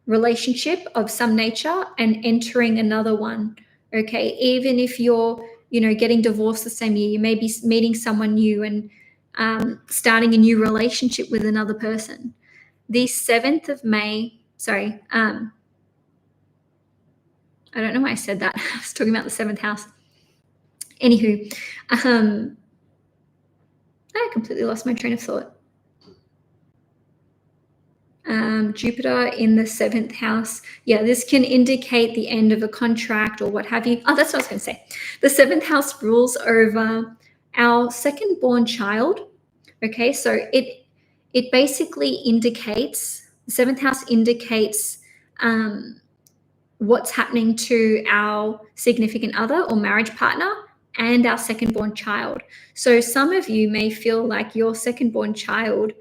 [SPEAKER 1] relationship of some nature and entering another one, okay? Even if you're, you know, getting divorced the same year, you may be meeting someone new and starting a new relationship with another person. The 7th of May, sorry, I don't know why I said that. I was talking about the 7th house. Anywho, I completely lost my train of thought. Jupiter in the 7th house. Yeah, this can indicate the end of a contract or what have you. Oh, that's what I was going to say. The 7th house rules over our second born child. Okay, so it basically indicates, the 7th house indicates what's happening to our significant other or marriage partner and our second born child. So some of you may feel like your second born child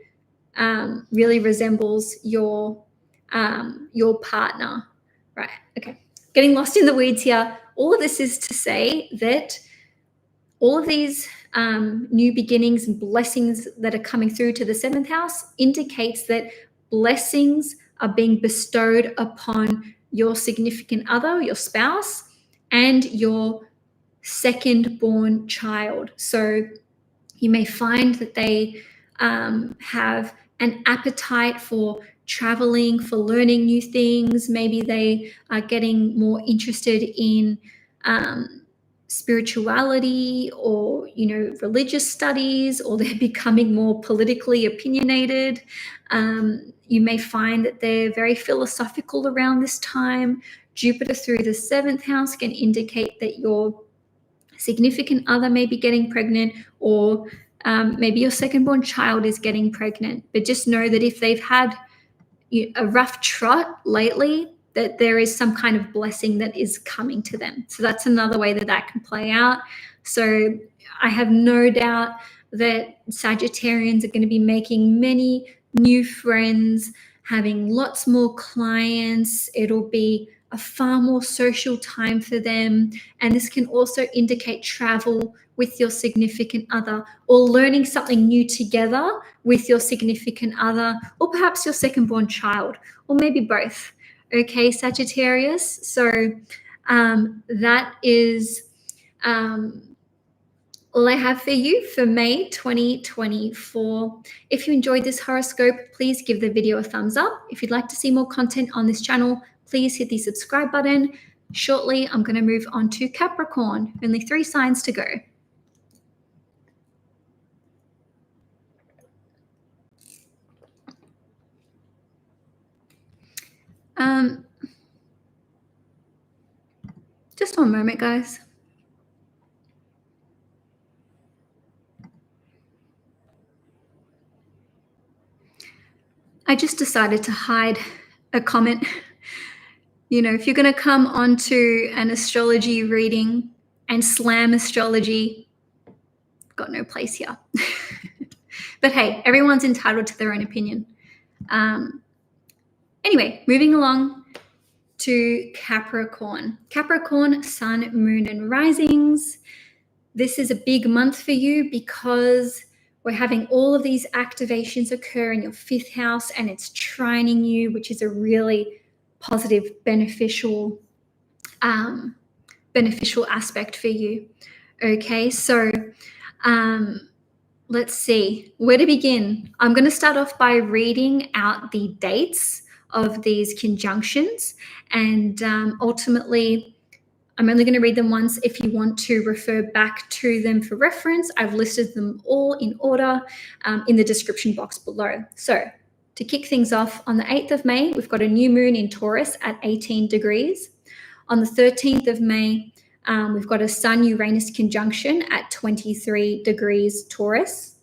[SPEAKER 1] really resembles your partner, right? Okay, getting lost in the weeds here. All of this is to say that all of these new beginnings and blessings that are coming through to the 7th house indicates that blessings are being bestowed upon your significant other, your spouse, and your second born child. So you may find that they have an appetite for traveling, for learning new things. Maybe they are getting more interested in spirituality or, you know, religious studies, or they're becoming more politically opinionated. You may find that they're very philosophical around this time. Jupiter through the 7th house can indicate that your significant other may be getting pregnant, or maybe your second born child is getting pregnant. But just know that if they've had a rough trot lately, that there is some kind of blessing that is coming to them. So that's another way that that can play out. So I have no doubt that Sagittarians are going to be making many new friends, having lots more clients. It'll be a far more social time for them. And this can also indicate travel with your significant other, or learning something new together with your significant other, or perhaps your second born child, or maybe both. Okay, Sagittarius. So that is all I have for you for May 2024. If you enjoyed this horoscope, please give the video a thumbs up. If you'd like to see more content on this channel, please hit the subscribe button. Shortly, I'm going to move on to Capricorn. Only 3 signs to go. Just one moment, guys. I just decided to hide a comment. You know, if you're going to come onto an astrology reading and slam astrology, got no place here. But hey, everyone's entitled to their own opinion. Anyway, moving along to Capricorn. Capricorn, sun, moon, and risings. this is a big month for you because we're having all of these activations occur in your 5th house, and it's trining you, which is a really positive, beneficial aspect for you. Okay, so let's see where to begin. I'm going to start off by reading out the dates of these conjunctions, and ultimately I'm only going to read them once. If you want to refer back to them for reference, I've listed them all in order in the description box below. So to kick things off, on the 8th of May, we've got a new moon in Taurus at 18 degrees. On the 13th of May, we've got a Sun-Uranus conjunction at 23 degrees Taurus.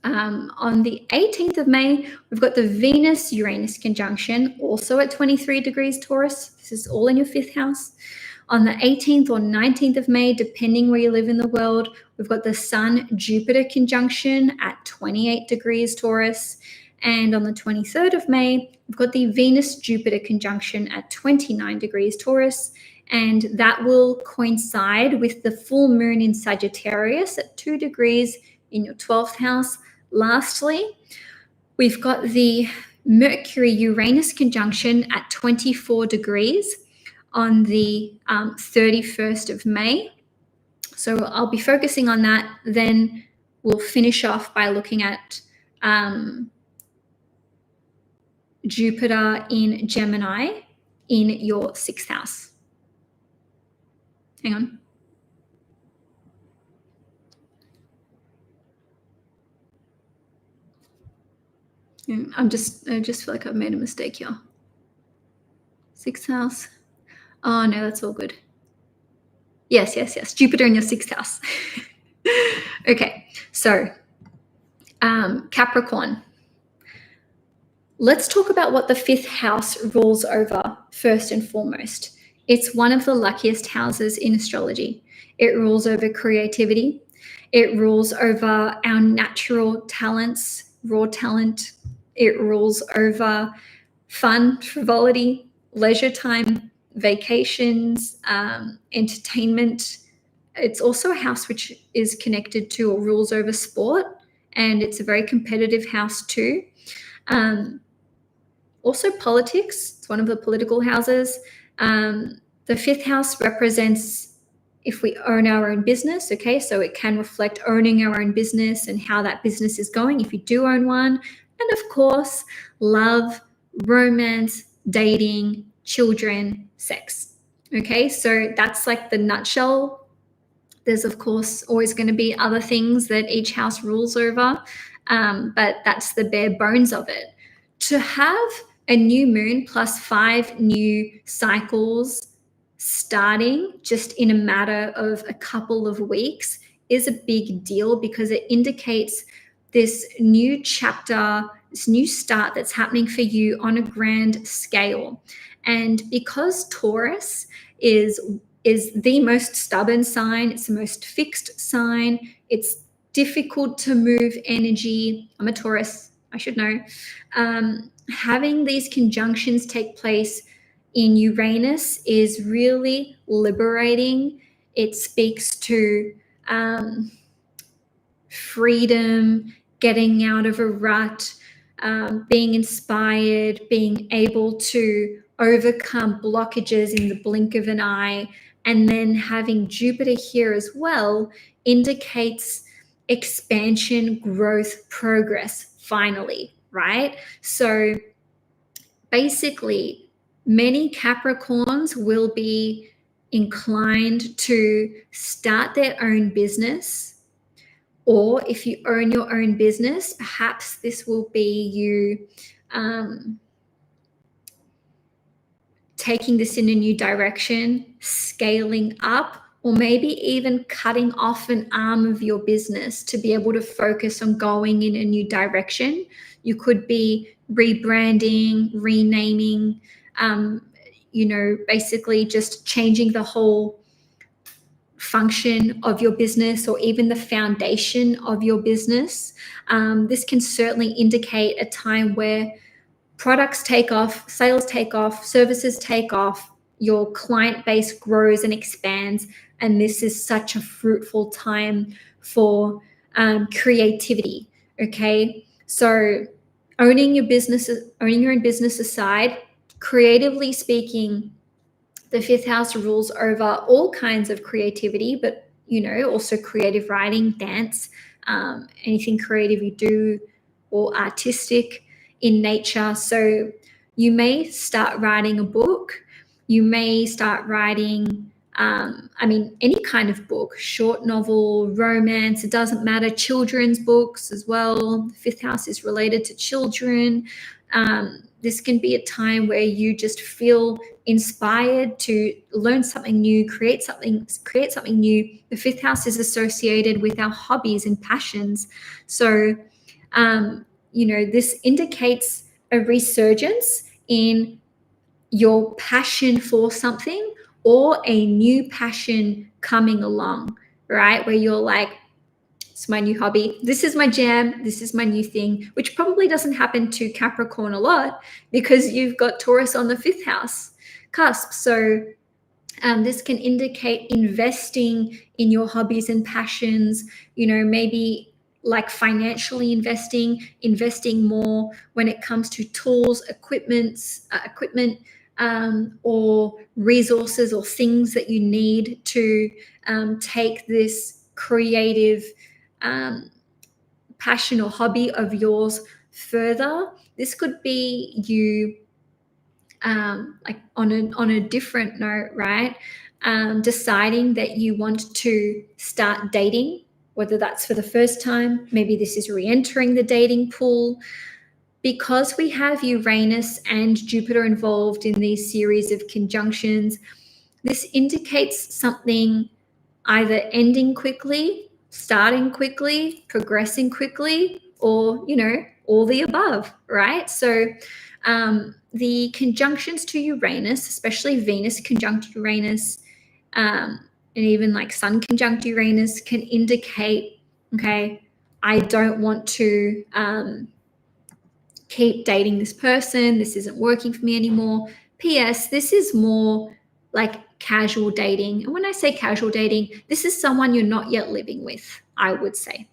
[SPEAKER 1] On the 18th of May, we've got the Venus-Uranus conjunction, also at 23 degrees Taurus. This is all in your 5th house. On the 18th or 19th of May, depending where you live in the world, we've got the Sun-Jupiter conjunction at 28 degrees Taurus. And on the 23rd of May, we've got the Venus-Jupiter conjunction at 29 degrees Taurus. And that will coincide with the full moon in Sagittarius at 2 degrees in your 12th house. Lastly, we've got the Mercury-Uranus conjunction at 24 degrees on the 31st of May. So I'll be focusing on that. Then we'll finish off by looking at Jupiter in Gemini in your 6th house. Hang on. I just feel like I've made a mistake here. 6th house. Oh no, that's all good. Yes. Jupiter in your 6th house. Okay, so Capricorn. Let's talk about what the 5th house rules over first and foremost. It's one of the luckiest houses in astrology. It rules over creativity. It rules over our natural talents, raw talent. It rules over fun, frivolity, leisure time, vacations, entertainment. It's also a house which is connected to or rules over sport, and it's a very competitive house too. Also politics. It's one of the political houses. The 5th house represents if we own our own business, okay? So it can reflect owning our own business and how that business is going if you do own one. And of course, love, romance, dating, children, sex. Okay, so that's like the nutshell. There's of course always going to be other things that each house rules over, but that's the bare bones of it. To have a new moon plus 5 new cycles starting just in a matter of a couple of weeks is a big deal, because it indicates this new chapter, this new start that's happening for you on a grand scale. And because Taurus is the most stubborn sign, it's the most fixed sign, it's difficult to move energy. I'm a Taurus, I should know. Having these conjunctions take place in Uranus is really liberating. It speaks to freedom, getting out of a rut, being inspired, being able to overcome blockages in the blink of an eye. And then having Jupiter here as well indicates expansion, growth, progress, finally, right? So basically, many Capricorns will be inclined to start their own business. Or if you own your own business, perhaps this will be you taking this in a new direction, scaling up, or maybe even cutting off an arm of your business to be able to focus on going in a new direction. You could be rebranding, renaming, basically just changing the whole function of your business or even the foundation of your business. This can certainly indicate a time where products take off, sales take off, services take off, your client base grows and expands, and this is such a fruitful time for creativity. Okay, so owning your own business aside, creatively speaking, the fifth house rules over all kinds of creativity, but also creative writing, dance, anything creative you do, or artistic in nature. So you may start writing a book. You may start writing, any kind of book, short novel, romance, it doesn't matter, children's books as well. The fifth house is related to children. This can be a time where you just feel inspired to learn something new, create something new. The fifth house is associated with our hobbies and passions. So, this indicates a resurgence in your passion for something, or a new passion coming along, right? Where you're like, it's my new hobby. This is my jam. This is my new thing, which probably doesn't happen to Capricorn a lot because you've got Taurus on the fifth house cusp. So this can indicate investing in your hobbies and passions, maybe like financially investing more when it comes to tools, equipment, or resources or things that you need to take this creative passion or hobby of yours further. This could be you like on a different note, right? Deciding that you want to start dating, whether that's for the first time, maybe this is re-entering the dating pool. Because we have Uranus and Jupiter involved in these series of conjunctions, this indicates something either ending quickly, starting quickly, progressing quickly, or, all the above, right? So the conjunctions to Uranus, especially Venus conjunct Uranus, and even like Sun conjunct Uranus, can indicate, okay, I don't want to keep dating this person. This isn't working for me anymore. P.S. This is more like casual dating. And when I say casual dating, this is someone you're not yet living with, I would say,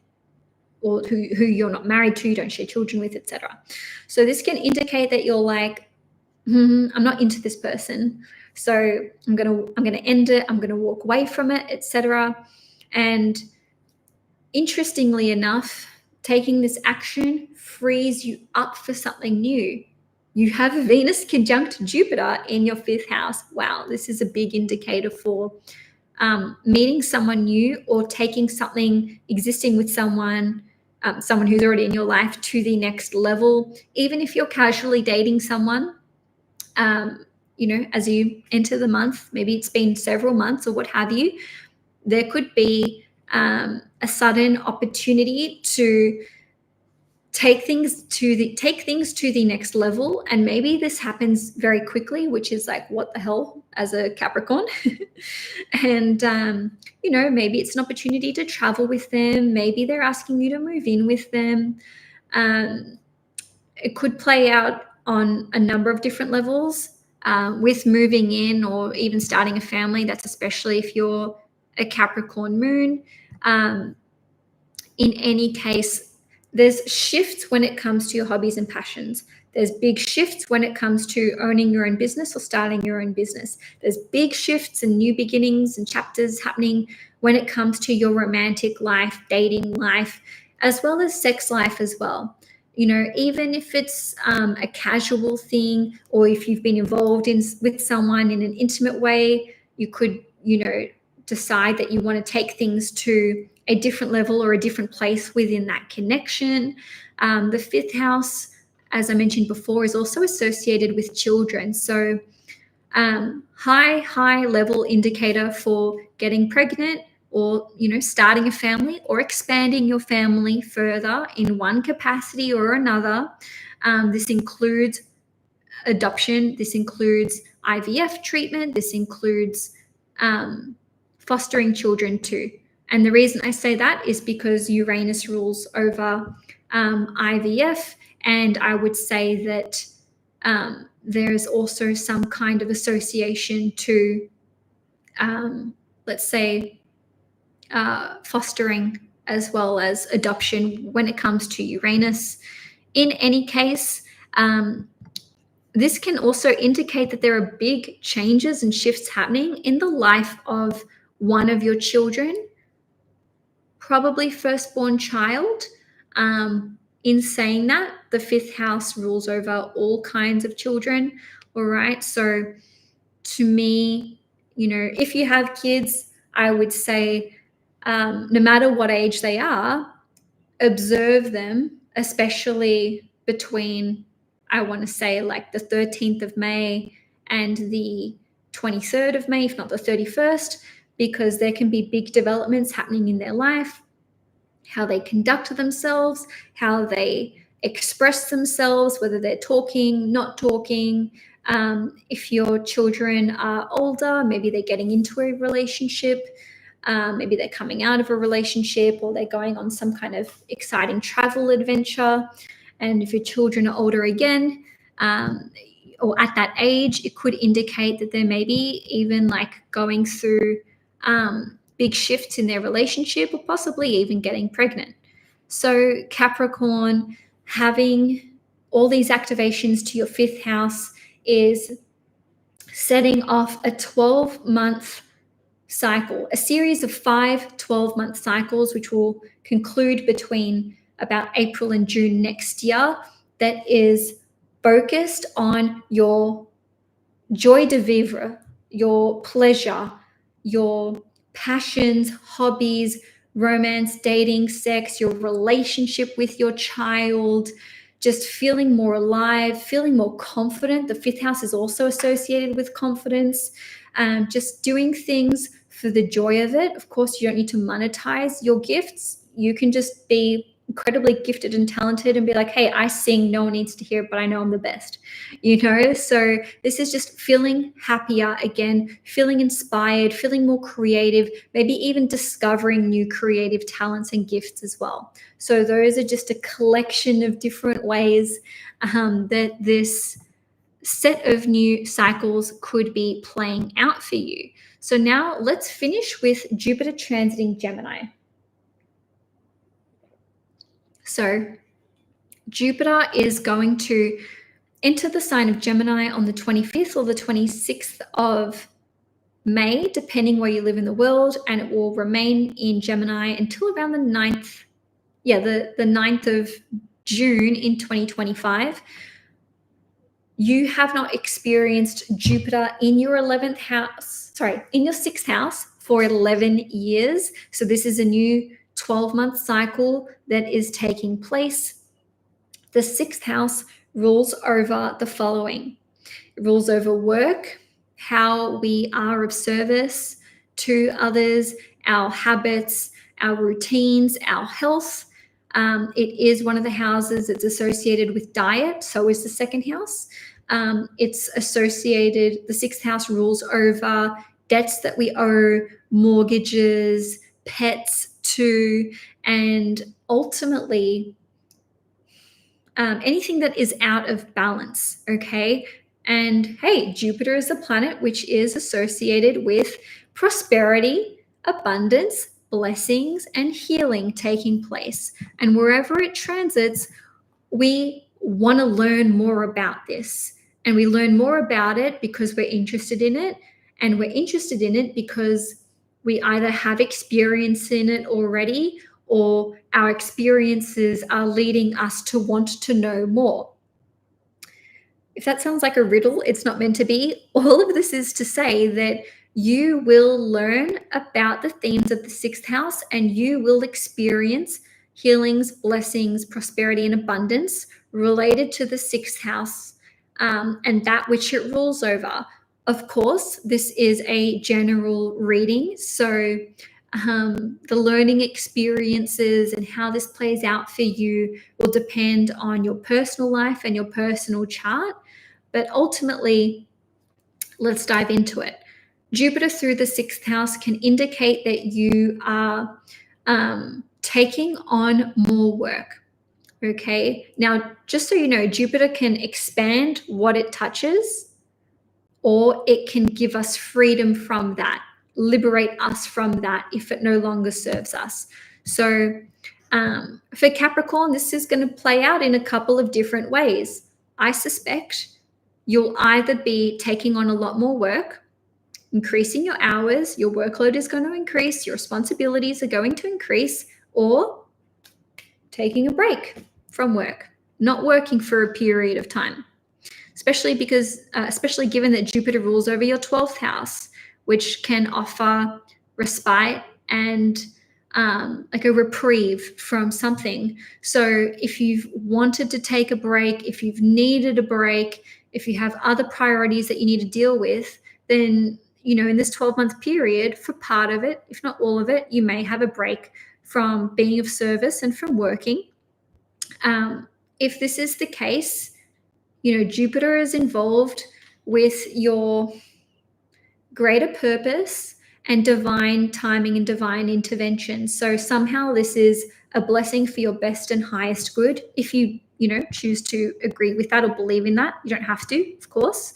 [SPEAKER 1] or who you're not married to, you don't share children with, etc. So this can indicate that you're like, I'm not into this person, so I'm gonna end it. I'm gonna walk away from it, etc. And interestingly enough, taking this action frees you up for something new. You have a Venus conjunct Jupiter in your fifth house. Wow, this is a big indicator for meeting someone new, or taking something existing with someone who's already in your life to the next level. Even if you're casually dating someone, as you enter the month, maybe it's been several months or what have you, there could be a sudden opportunity to take things to the next level. And maybe this happens very quickly, which is like, what the hell, as a Capricorn. And maybe it's an opportunity to travel with them. Maybe they're asking you to move in with them. It could play out on a number of different levels, with moving in or even starting a family. That's especially if you're a Capricorn moon. In any case, there's shifts when it comes to your hobbies and passions. There's big shifts when it comes to owning your own business or starting your own business. There's big shifts and new beginnings and chapters happening when it comes to your romantic life, dating life, as well as sex life as well. Even if it's a casual thing, or if you've been involved with someone in an intimate way, you could, decide that you want to take things to a different level or a different place within that connection. The fifth house, as I mentioned before, is also associated with children. So high level indicator for getting pregnant, or starting a family, or expanding your family further in one capacity or another. This includes adoption. This includes IVF treatment. This includes fostering children too. And the reason I say that is because Uranus rules over IVF, and I would say that There's also some kind of association to, let's say, fostering as well as adoption when it comes to Uranus. In any case, this can also indicate that there are big changes and shifts happening in the life of one of your children, probably firstborn child. In saying that, the fifth house rules over all kinds of children. All right. So to me, if you have kids, I would say, no matter what age they are, observe them, especially between, I want to say, like the 13th of May and the 23rd of May, if not the 31st, because there can be big developments happening in their life, how they conduct themselves, how they express themselves, whether they're talking, not talking. If your children are older, maybe they're getting into a relationship, maybe they're coming out of a relationship, or they're going on some kind of exciting travel adventure. And if your children are older again, or at that age, it could indicate that they're maybe even like going through big shifts in their relationship, or possibly even getting pregnant. So Capricorn, having all these activations to your fifth house is setting off a 12-month cycle, a series of 5 12-month cycles, which will conclude between about April and June next year, that is focused on your joie de vivre, your pleasure, your passions, hobbies, romance, dating, sex, your relationship with your child, just feeling more alive, feeling more confident. The fifth house is also associated with confidence. Just doing things for the joy of it. Of course, you don't need to monetize your gifts. You can just be incredibly gifted and talented and be like, hey, I sing, no one needs to hear it, but I know I'm the best, So this is just feeling happier again, feeling inspired, feeling more creative, maybe even discovering new creative talents and gifts as well. So those are just a collection of different ways that this set of new cycles could be playing out for you. So now let's finish with Jupiter transiting Gemini. So Jupiter is going to enter the sign of Gemini on the 25th or the 26th of May, depending where you live in the world, and it will remain in Gemini until around the 9th, the 9th of June in 2025. You have not experienced Jupiter in your 11th house, in your 6th house for 11 years. So this is a new 12-month cycle that is taking place. The 6th house rules over the following. It rules over work, how we are of service to others, our habits, our routines, our health. It is one of the houses that's associated with diet. So is the 2nd house. It's associated, the 6th house rules over debts that we owe, mortgages, pets too, and ultimately anything that is out of balance, okay? And hey, Jupiter is a planet which is associated with prosperity, abundance, blessings, and healing taking place. And wherever it transits, we want to learn more about this. And we learn more about it because we're interested in it. And we're interested in it because we either have experience in it already, or our experiences are leading us to want to know more. If that sounds like a riddle, it's not meant to be. All of this is to say that you will learn about the themes of the 6th house, and you will experience healings, blessings, prosperity, and abundance related to the 6th house and that which it rules over. Of course, this is a general reading, so the learning experiences and how this plays out for you will depend on your personal life and your personal chart. But ultimately, let's dive into it. Jupiter through the 6th house can indicate that you are taking on more work. Okay. Now, just so you know, Jupiter can expand what it touches, or it can give us freedom from that, liberate us from that if it no longer serves us. So for Capricorn, this is going to play out in a couple of different ways. I suspect you'll either be taking on a lot more work, increasing your hours, your workload is going to increase, your responsibilities are going to increase, or taking a break from work, not working for a period of time. Especially given that Jupiter rules over your 12th house, which can offer respite and like a reprieve from something. So if you've wanted to take a break, if you've needed a break, if you have other priorities that you need to deal with, then, in this 12-month period, for part of it, if not all of it, you may have a break from being of service and from working. If this is the case, Jupiter is involved with your greater purpose and divine timing and divine intervention. So somehow this is a blessing for your best and highest good. If you, choose to agree with that or believe in that, you don't have to, of course.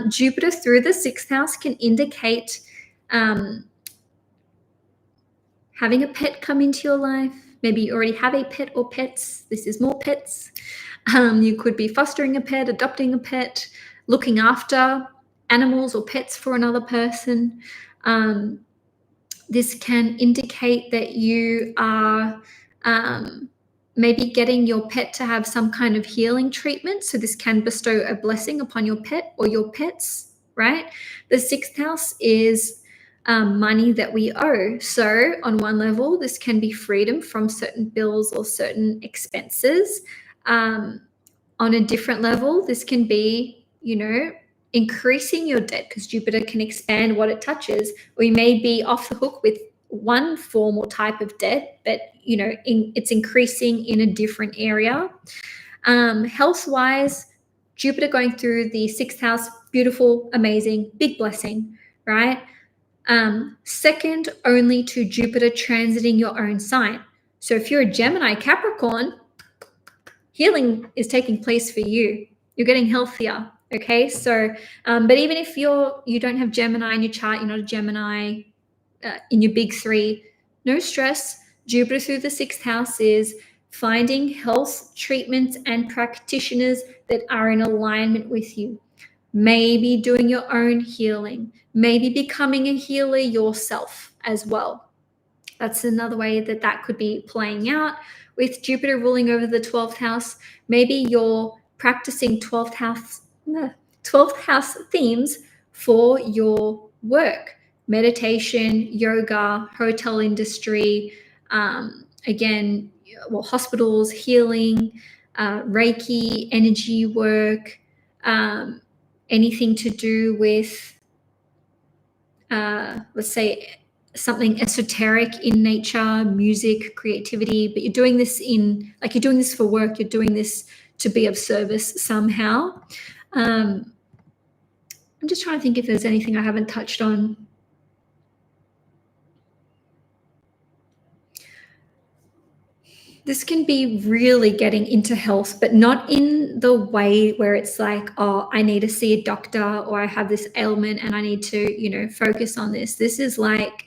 [SPEAKER 1] Jupiter through the 6th house can indicate having a pet come into your life. Maybe you already have a pet or pets. This is more pets. You could be fostering a pet, adopting a pet, looking after animals or pets for another person. This can indicate that you are maybe getting your pet to have some kind of healing treatment. So this can bestow a blessing upon your pet or your pets, right? The 6th house is money that we owe. So on one level, this can be freedom from certain bills or certain expenses. On a different level, this can be, increasing your debt, because Jupiter can expand what it touches. Or you may be off the hook with one form or type of debt, but, it's increasing in a different area. Health-wise, Jupiter going through the 6th house, beautiful, amazing, big blessing, right? Second only to Jupiter transiting your own sign. So if you're a Gemini, Capricorn, healing is taking place for you. You're getting healthier. Okay. So, but even if you don't have Gemini in your chart, you're not a Gemini in your big 3, no stress. Jupiter through the 6th house is finding health treatments and practitioners that are in alignment with you. Maybe doing your own healing, maybe becoming a healer yourself as well. That's another way that could be playing out. With Jupiter ruling over the 12th house, maybe you're practicing 12th house themes for your work, meditation, yoga, hotel industry, hospitals, healing, Reiki, energy work, anything to do with, let's say, something esoteric in nature, music, creativity, but you're doing this for work, you're doing this to be of service somehow. I'm just trying to think if there's anything I haven't touched on. This can be really getting into health, but not in the way where it's like, oh, I need to see a doctor, or I have this ailment and I need to, focus on this. This is like,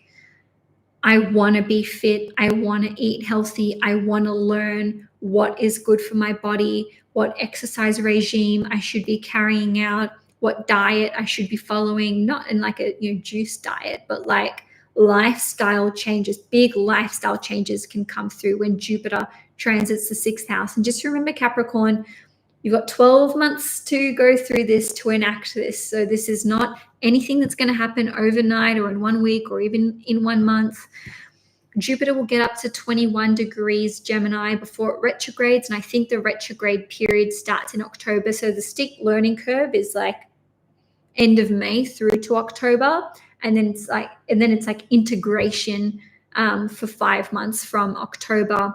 [SPEAKER 1] I want to be fit. I want to eat healthy. I want to learn what is good for my body, what exercise regime I should be carrying out, what diet I should be following, not in like a juice diet, but like lifestyle changes. Big lifestyle changes can come through when Jupiter transits the 6th house. And just remember, Capricorn, you've got 12 months to go through this, to enact this. So this is not anything that's going to happen overnight or in 1 week or even in 1 month. Jupiter will get up to 21 degrees Gemini before it retrogrades. And I think the retrograde period starts in October. So the steep learning curve is like end of May through to October. And then it's like integration for 5 months from October.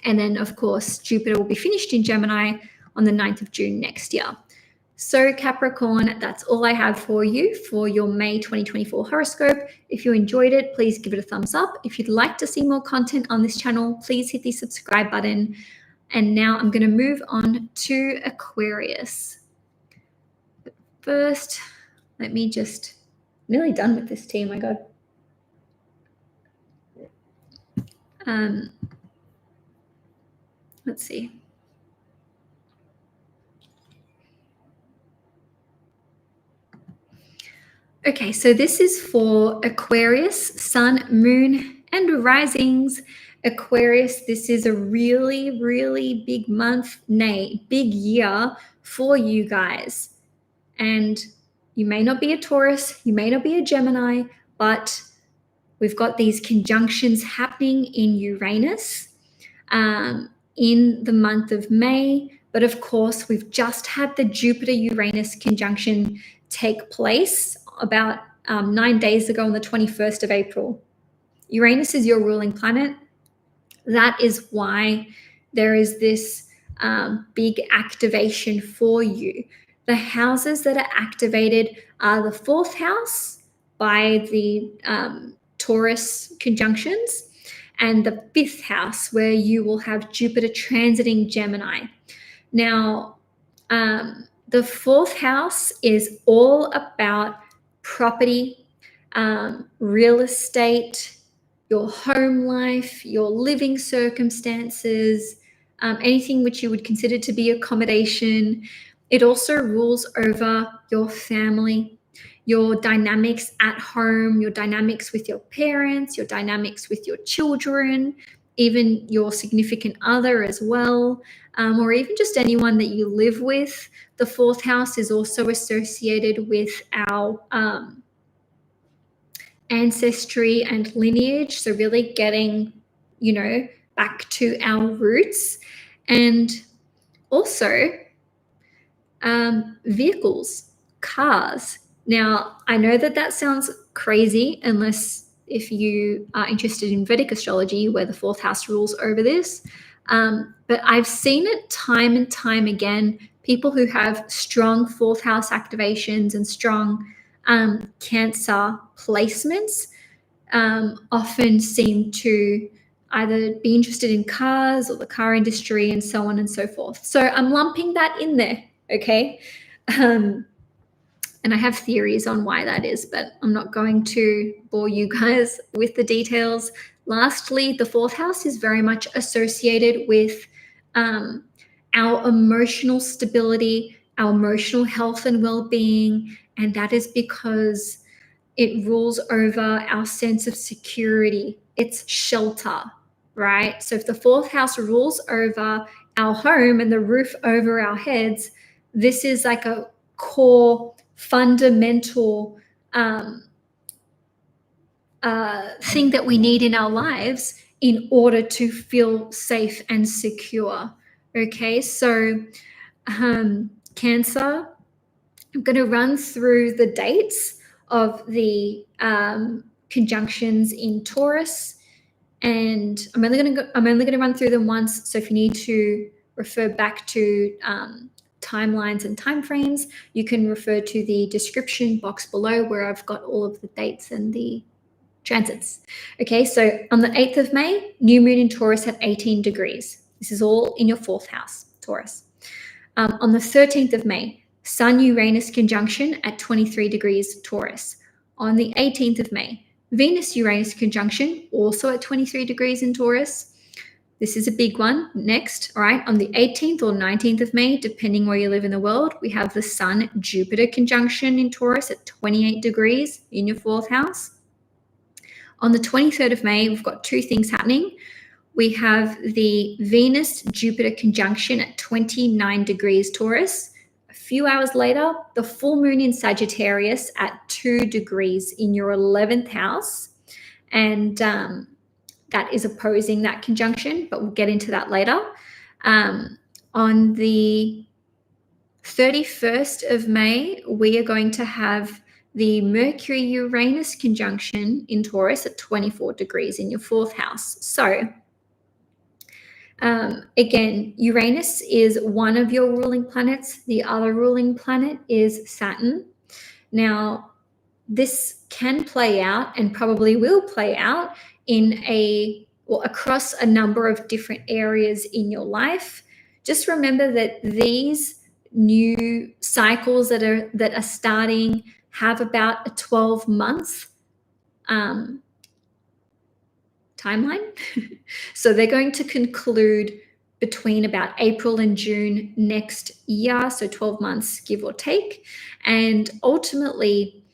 [SPEAKER 1] And then, of course, Jupiter will be finished in Gemini on the 9th of June next year. So Capricorn, that's all I have for you for your May 2024 horoscope. If you enjoyed it, please give it a thumbs up. If you'd like to see more content on this channel, please hit the subscribe button. And now I'm going to move on to Aquarius. But first, let me just, nearly done with this tea, my God. Let's see. Okay, so this is for Aquarius, Sun, Moon, and risings. Aquarius, this is a really, really big month, nay, big year for you guys. And you may not be a Taurus, you may not be a Gemini, but we've got these conjunctions happening in Uranus in the month of May. But of course, we've just had the Jupiter-Uranus conjunction take place about 9 days ago on the 21st of April. Uranus is your ruling planet. That is why there is this big activation for you. The houses that are activated are the 4th house by the Taurus conjunctions, and the 5th house where you will have Jupiter transiting Gemini. Now, the 4th house is all about property, real estate, your home life, your living circumstances, anything which you would consider to be accommodation. It also rules over your family, your dynamics at home, your dynamics with your parents, your dynamics with your children, even your significant other as well, or even just anyone that you live with. The 4th house is also associated with our ancestry and lineage. So really getting, back to our roots. And also vehicles, cars. Now, I know that sounds crazy unless if you are interested in Vedic astrology, where the 4th house rules over this. But I've seen it time and time again. People who have strong 4th house activations and strong Cancer placements often seem to either be interested in cars or the car industry and so on and so forth. So I'm lumping that in there, okay? And I have theories on why that is, but I'm not going to bore you guys with the details. Lastly, the 4th house is very much associated with our emotional stability, our emotional health and well-being, and that is because it rules over our sense of security. It's shelter, right? So if the 4th house rules over our home and the roof over our heads, this is like a core fundamental thing that we need in our lives in order to feel safe and secure. Okay, so Cancer, I'm going to run through the dates of the conjunctions in Taurus, and I'm only going to run through them once. So if you need to refer back to timelines and timeframes, you can refer to the description box below where I've got all of the dates and the transits. Okay, so on the 8th of May, new moon in Taurus at 18 degrees. This is all in your 4th house, Taurus. On the 13th of May, Sun-Uranus conjunction at 23 degrees Taurus. On the 18th of May, Venus-Uranus conjunction, also at 23 degrees in Taurus. This is a big one. Next, all right, on the 18th or 19th of May, depending where you live in the world, we have the Sun-Jupiter conjunction in Taurus at 28 degrees in your 4th house. On the 23rd of May, we've got 2 things happening. We have the Venus-Jupiter conjunction at 29 degrees Taurus. A few hours later, the full moon in Sagittarius at 2 degrees in your 11th house. And that is opposing that conjunction, but we'll get into that later. On the 31st of May, we are going to have the Mercury-Uranus conjunction in Taurus at 24 degrees in your 4th house. So again, Uranus is one of your ruling planets. The other ruling planet is Saturn. Now, this can play out and probably will play out in a or across a number of different areas in your life. Just remember that these new cycles that are starting have about a 12-month timeline. So they're going to conclude between about April and June next year, so 12 months, give or take. And ultimately,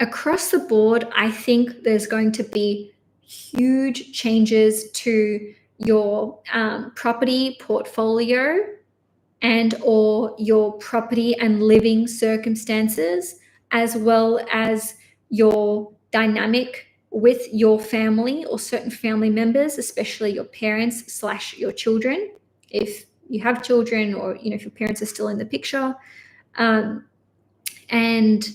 [SPEAKER 1] across the board, I think there's going to be huge changes to your property portfolio and or your property and living circumstances, as well as your dynamic with your family or certain family members, especially your parents / your children, if you have children, or if your parents are still in the picture, and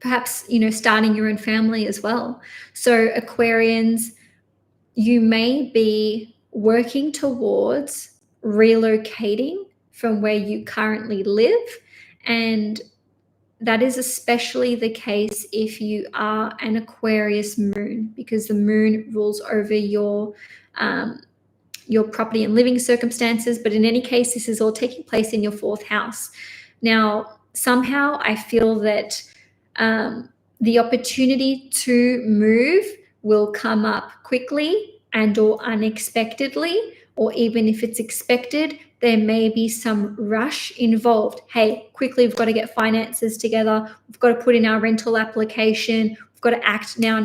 [SPEAKER 1] perhaps starting your own family as well. So Aquarians, you may be working towards relocating from where you currently live, and that is especially the case if you are an Aquarius moon, because the moon rules over your property and living circumstances. But in any case, this is all taking place in your 4th house. Now, somehow I feel that the opportunity to move will come up quickly and or unexpectedly, or even if it's expected, there may be some rush involved. Hey, quickly, we've got to get finances together. We've got to put in our rental application. We've got to act now.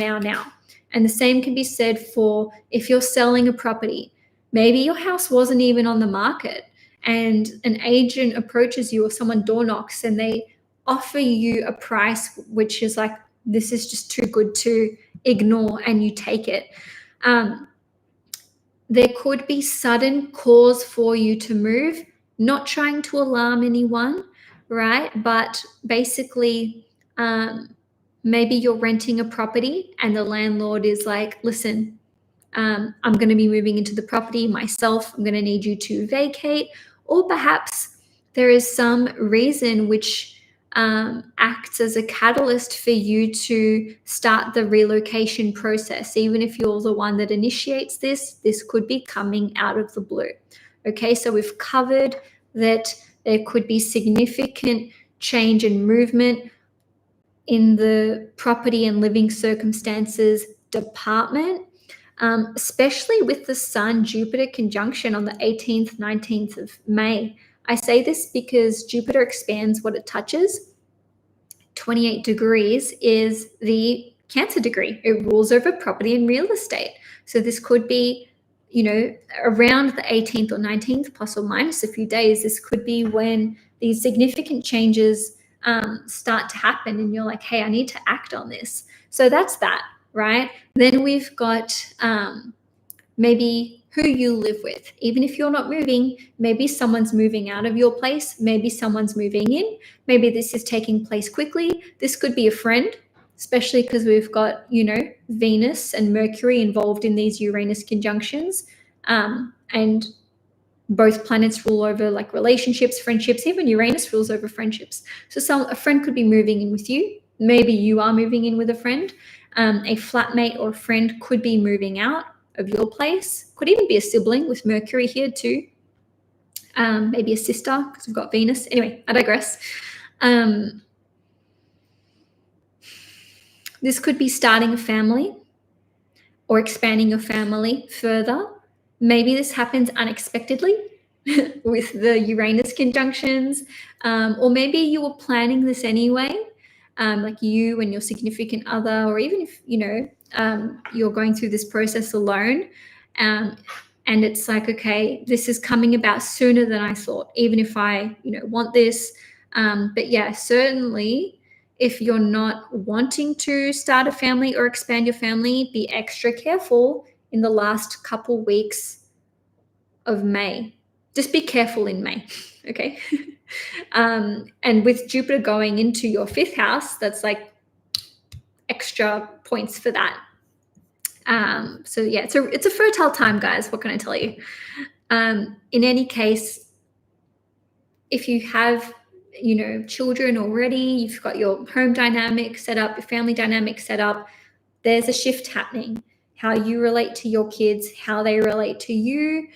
[SPEAKER 1] And the same can be said for if you're selling a property. Maybe your house wasn't even on the market and an agent approaches you or someone door knocks and they offer you a price which is like, this is just too good to ignore, and you take it. There could be sudden cause for you to move, not trying to alarm anyone, right? But basically, maybe you're renting a property and the landlord is like, listen, I'm going to be moving into the property myself. I'm going to need you to vacate. Or perhaps there is some reason which acts as a catalyst for you to start the relocation process. Even if you're the one that initiates this could be coming out of the blue. Okay, so we've covered that there could be significant change and movement in the property and living circumstances department, especially with the Sun-Jupiter conjunction on the 18th, 19th of May. I say this because Jupiter expands what it touches. 28 degrees is the Cancer degree. It rules over property and real estate. So this could be, around the 18th or 19th, plus or minus a few days. This could be when these significant changes start to happen and you're like, hey, I need to act on this. So that's that, right? Then we've got maybe who you live with. Even if you're not moving, maybe someone's moving out of your place, maybe someone's moving in, maybe this is taking place quickly. This could be a friend, especially because we've got, Venus and Mercury involved in these Uranus conjunctions. And both planets rule over like relationships, friendships, even Uranus rules over friendships. So a friend could be moving in with you. Maybe you are moving in with a friend. A flatmate or a friend could be moving out of your place. Could even be a sibling with Mercury here too. Maybe a sister because we've got Venus. Anyway, I digress. This could be starting a family or expanding your family further. Maybe this happens unexpectedly with the Uranus conjunctions, or maybe you were planning this anyway, like you and your significant other, or even if, you're going through this process alone, and it's like, okay, this is coming about sooner than I thought, even if I, want this. But yeah, certainly if you're not wanting to start a family or expand your family, be extra careful in the last couple weeks of May. Just be careful in May, okay? And with Jupiter going into your 5th house, that's like extra points for that. So yeah, it's a fertile time, guys. What can I tell you? In any case, if you have, children already, you've got your home dynamic set up, your family dynamic set up, there's a shift happening. How you relate to your kids, how they relate to you.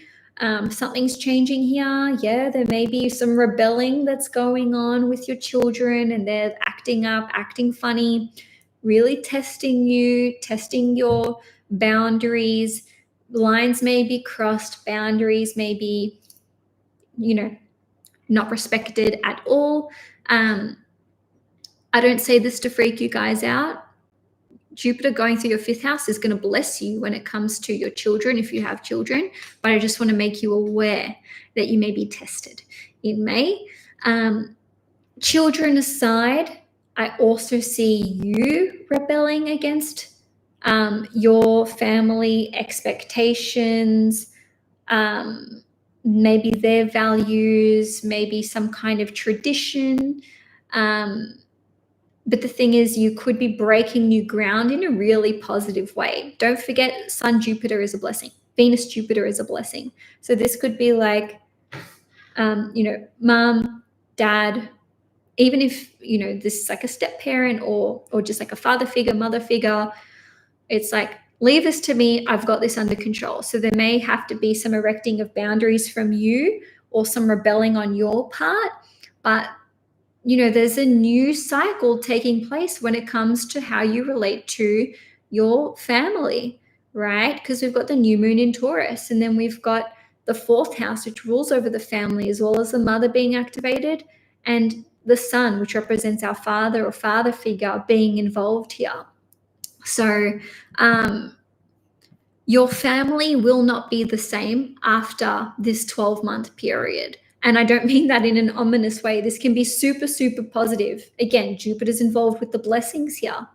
[SPEAKER 1] Something's changing here. Yeah, there may be some rebelling that's going on with your children, and they're acting up, acting funny, really testing you, testing your boundaries. Lines may be crossed, boundaries may be, not respected at all. I don't say this to freak you guys out. Jupiter going through your 5th house is going to bless you when it comes to your children, if you have children. But I just want to make you aware that you may be tested in May. Children aside, I also see you rebelling against your family expectations, maybe their values, maybe some kind of tradition. But the thing is, you could be breaking new ground in a really positive way. Don't forget, Sun Jupiter is a blessing. Venus Jupiter is a blessing. So this could be like, mom, dad, even if, this is like a step parent or just like a father figure, mother figure, it's like, leave this to me. I've got this under control. So there may have to be some erecting of boundaries from you or some rebelling on your part. But there's a new cycle taking place when it comes to how you relate to your family, right? Because we've got the new moon in Taurus, and then we've got the 4th house, which rules over the family, as well as the mother being activated, and the sun, which represents our father or father figure, being involved here. So your family will not be the same after this 12-month period. And I don't mean that in an ominous way. This can be super, super positive. Again, Jupiter's involved with the blessings here,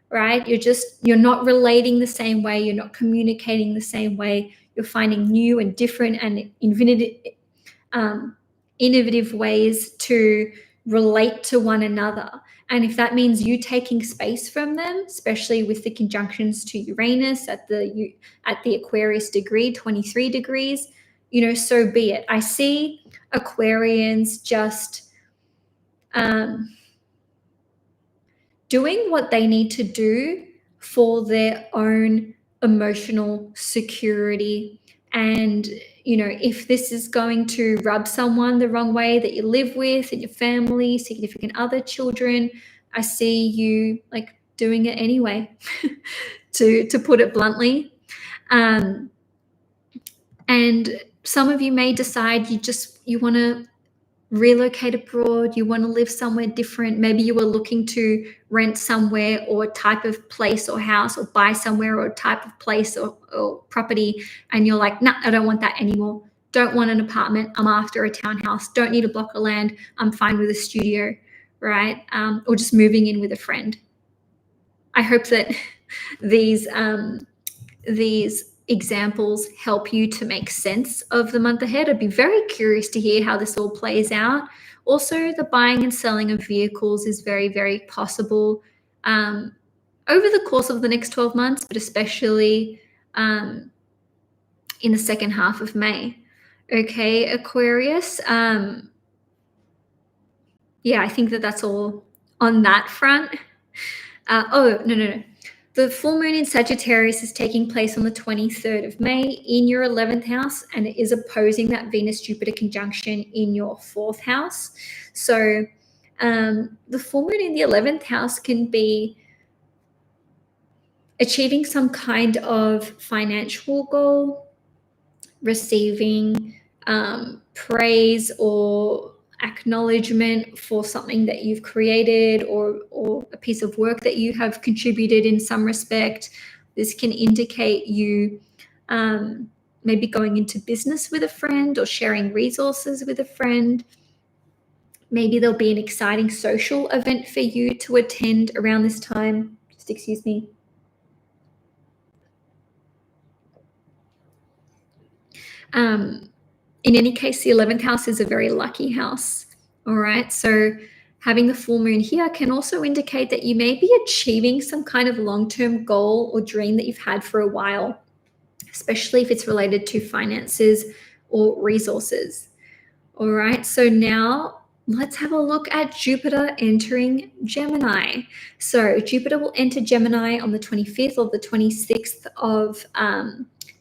[SPEAKER 1] right? You're not relating the same way. You're not communicating the same way. You're finding new and different and innovative ways to relate to one another. And if that means you taking space from them, especially with the conjunctions to Uranus at the Aquarius degree, 23 degrees, so be it. I see Aquarians just doing what they need to do for their own emotional security. And, if this is going to rub someone the wrong way that you live with in your family, significant other, children, I see you like doing it anyway, to put it bluntly. And some of you may decide you want to relocate abroad, you want to live somewhere different. Maybe you were looking to rent somewhere or a type of place or house, or buy somewhere or a type of place or property, and you're like, nah, I don't want that anymore. Don't want an apartment. I'm after a townhouse. Don't need a block of land. I'm fine with a studio, right? Or just moving in with a friend. I hope that these examples help you to make sense of the month ahead. I'd be very curious to hear how this all plays out. Also, the buying and selling of vehicles is very, very possible over the course of the next 12 months, but especially in the second half of May. Okay, Aquarius. I think that's all on that front. No. The full moon in Sagittarius is taking place on the 23rd of May in your 11th house, and it is opposing that Venus-Jupiter conjunction in your 4th house. So the full moon in the 11th house can be achieving some kind of financial goal, receiving praise or acknowledgement for something that you've created or a piece of work that you have contributed in some respect. This can indicate you maybe going into business with a friend or sharing resources with a friend. Maybe there'll be an exciting social event for you to attend around this time. Just excuse me. In any case, the 11th house is a very lucky house. All right. So having the full moon here can also indicate that you may be achieving some kind of long-term goal or dream that you've had for a while, especially if it's related to finances or resources. All right. So now let's have a look at Jupiter entering Gemini. So Jupiter will enter Gemini on the 25th or the 26th of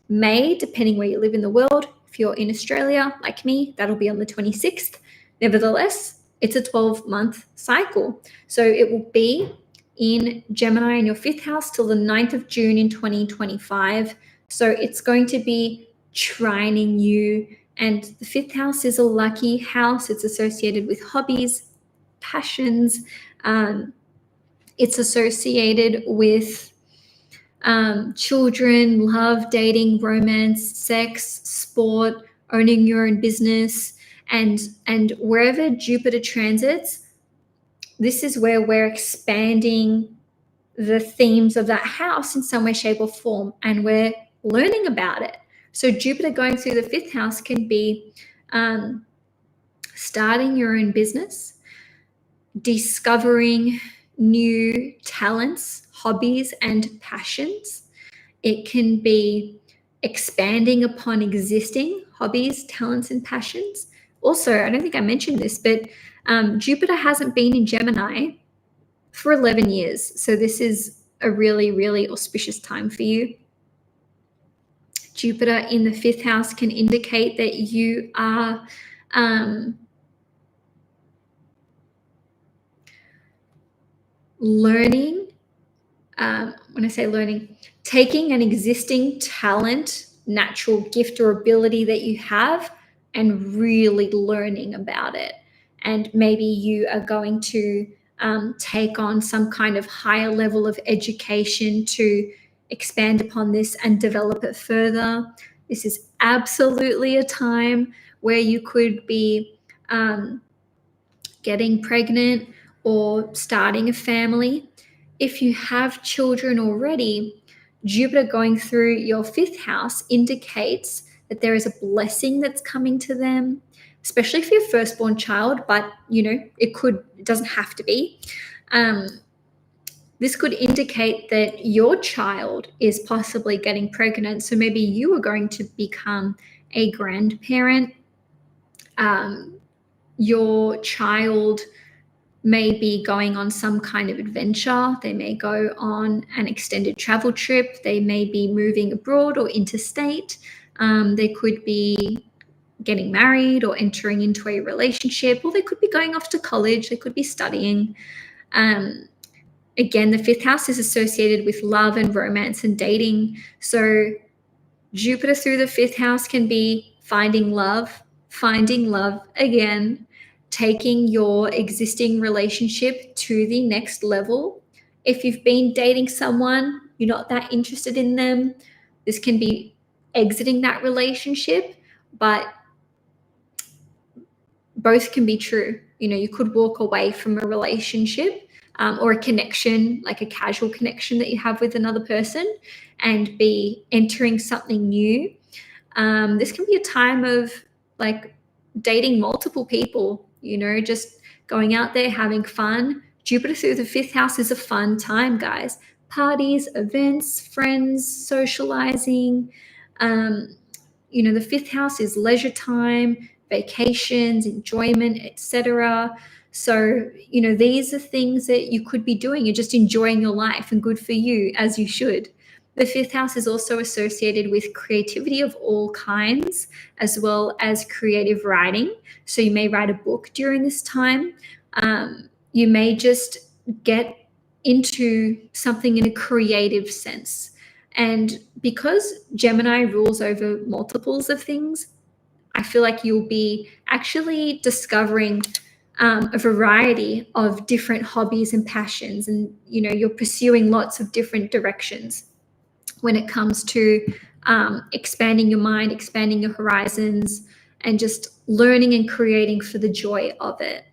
[SPEAKER 1] May, depending where you live in the world. If you're in Australia, like me, that'll be on the 26th. Nevertheless, it's a 12-month cycle. So it will be in Gemini in your 5th house till the 9th of June in 2025. So it's going to be trining you. And the 5th house is a lucky house. It's associated with hobbies, passions. It's associated with children, love, dating, romance, sex, sport, owning your own business. And wherever Jupiter transits, this is where we're expanding the themes of that house in some way, shape, or form, and we're learning about it. So Jupiter going through the 5th house can be starting your own business, discovering new talents, hobbies, and passions. It can be expanding upon existing hobbies, talents, and passions. Also, I don't think I mentioned this, but Jupiter hasn't been in Gemini for 11 years. So this is a really, really auspicious time for you. Jupiter in the 5th house can indicate that you are learning. When I say learning, taking an existing talent, natural gift, or ability that you have and really learning about it. And maybe you are going to take on some kind of higher level of education to expand upon this and develop it further. This is absolutely a time where you could be getting pregnant or starting a family. If you have children already, Jupiter going through your 5th house indicates that there is a blessing that's coming to them, especially for your firstborn child, but it doesn't have to be. This could indicate that your child is possibly getting pregnant. So maybe you are going to become a grandparent. Your child may be going on some kind of adventure. They may go on an extended travel trip. They may be moving abroad or interstate. They could be getting married or entering into a relationship, or they could be going off to college. They could be studying. Again, the 5th house is associated with love and romance and dating. So Jupiter through the 5th house can be finding love again, taking your existing relationship to the next level. If you've been dating someone, you're not that interested in them, this can be exiting that relationship, but both can be true. You could walk away from a relationship or a connection, like a casual connection that you have with another person, and be entering something new. This can be a time of like dating multiple people, just going out there, having fun. Jupiter through the 5th house is a fun time, guys. Parties, events, friends, socializing. The 5th house is leisure time, vacations, enjoyment, etc. So, these are things that you could be doing. You're just enjoying your life, and good for you, as you should. The 5th house is also associated with creativity of all kinds, as well as creative writing. So you may write a book during this time. You may just get into something in a creative sense. And because Gemini rules over multiples of things, I feel like you'll be actually discovering a variety of different hobbies and passions, and you're pursuing lots of different directions when it comes to expanding your mind, expanding your horizons, and just learning and creating for the joy of it.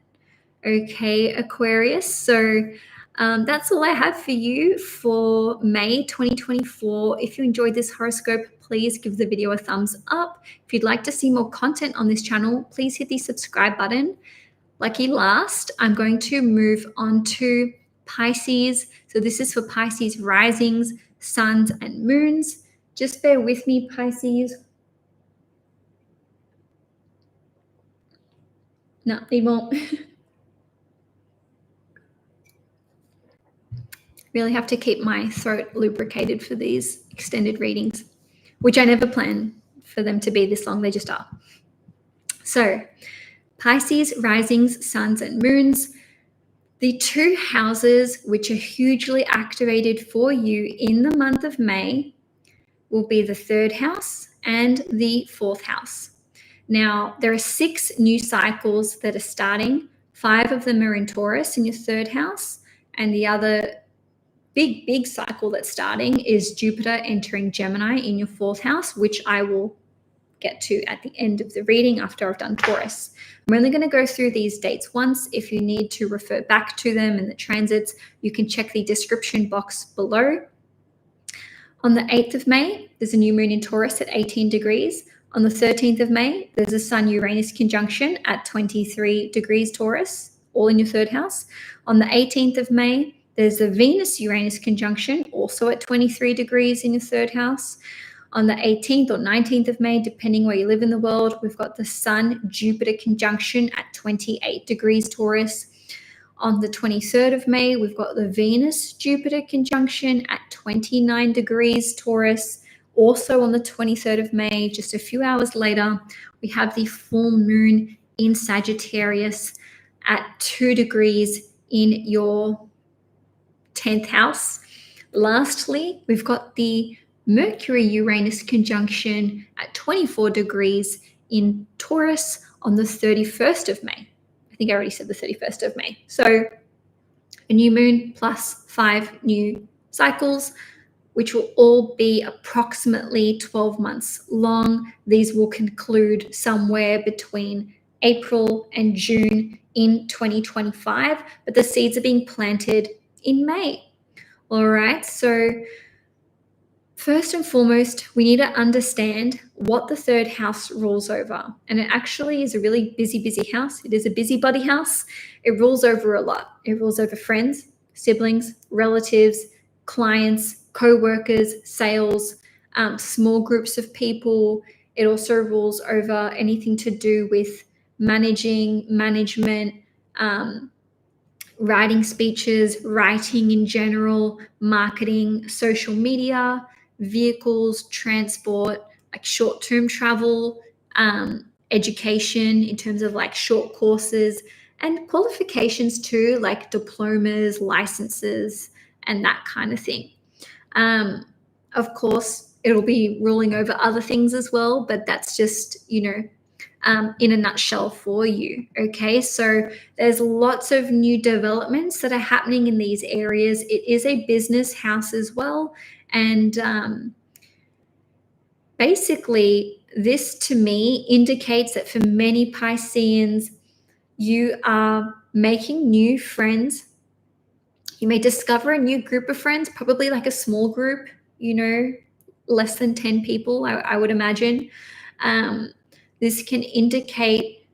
[SPEAKER 1] Okay, Aquarius. So that's all I have for you for May 2024. If you enjoyed this horoscope, please give the video a thumbs up. If you'd like to see more content on this channel, please hit the subscribe button. Lucky last, I'm going to move on to Pisces. So this is for Pisces risings, suns, and moons. Just bear with me, Pisces. No, need more. Really have to keep my throat lubricated for these extended readings, which I never plan for them to be this long. They just are. So, Pisces, risings, suns, and moons. The two houses which are hugely activated for you in the month of May will be the third house and the fourth house. Now, there are 6 new cycles that are starting. 5 of them are in Taurus in your third house, and the other big cycle that's starting is Jupiter entering Gemini in your fourth house, which I will get to at the end of the reading after I've done Taurus. I'm only going to go through these dates once. If you need to refer back to them and the transits, you can check the description box below. On the 8th of May, there's a new moon in Taurus at 18 degrees. On the 13th of May, there's a Sun-Uranus conjunction at 23 degrees Taurus, all in your third house. On the 18th of May, there's a Venus-Uranus conjunction, also at 23 degrees in your third house. On the 18th or 19th of May, depending where you live in the world, we've got the Sun-Jupiter conjunction at 28 degrees Taurus. On the 23rd of May, we've got the Venus-Jupiter conjunction at 29 degrees Taurus. Also on the 23rd of May, just a few hours later, we have the full moon in Sagittarius at 2 degrees in your 10th house. Lastly, we've got the Mercury-Uranus conjunction at 24 degrees in Taurus on the 31st of May. I think I already said the 31st of May. So a new moon plus 5 new cycles, which will all be approximately 12 months long. These will conclude somewhere between April and June in 2025, but the seeds are being planted in May. All right, so first and foremost, we need to understand what the third house rules over. And it actually is a really busy house. It is a busybody house. It rules over a lot. It rules over friends, siblings, relatives, clients, co-workers, sales, small groups of people. It also rules over anything to do with management, writing speeches, writing in general, marketing, social media, vehicles, transport, like short-term travel, education in terms of like short courses, and qualifications too, like diplomas, licenses, and that kind of thing. Of course, it'll be ruling over other things as well, but that's just, in a nutshell for you. Okay, so there's lots of new developments that are happening in these areas. It is a business house as well. And basically, this to me indicates that for many Pisceans, you are making new friends. You may discover a new group of friends, probably like a small group, less than 10 people, I would imagine. This can indicate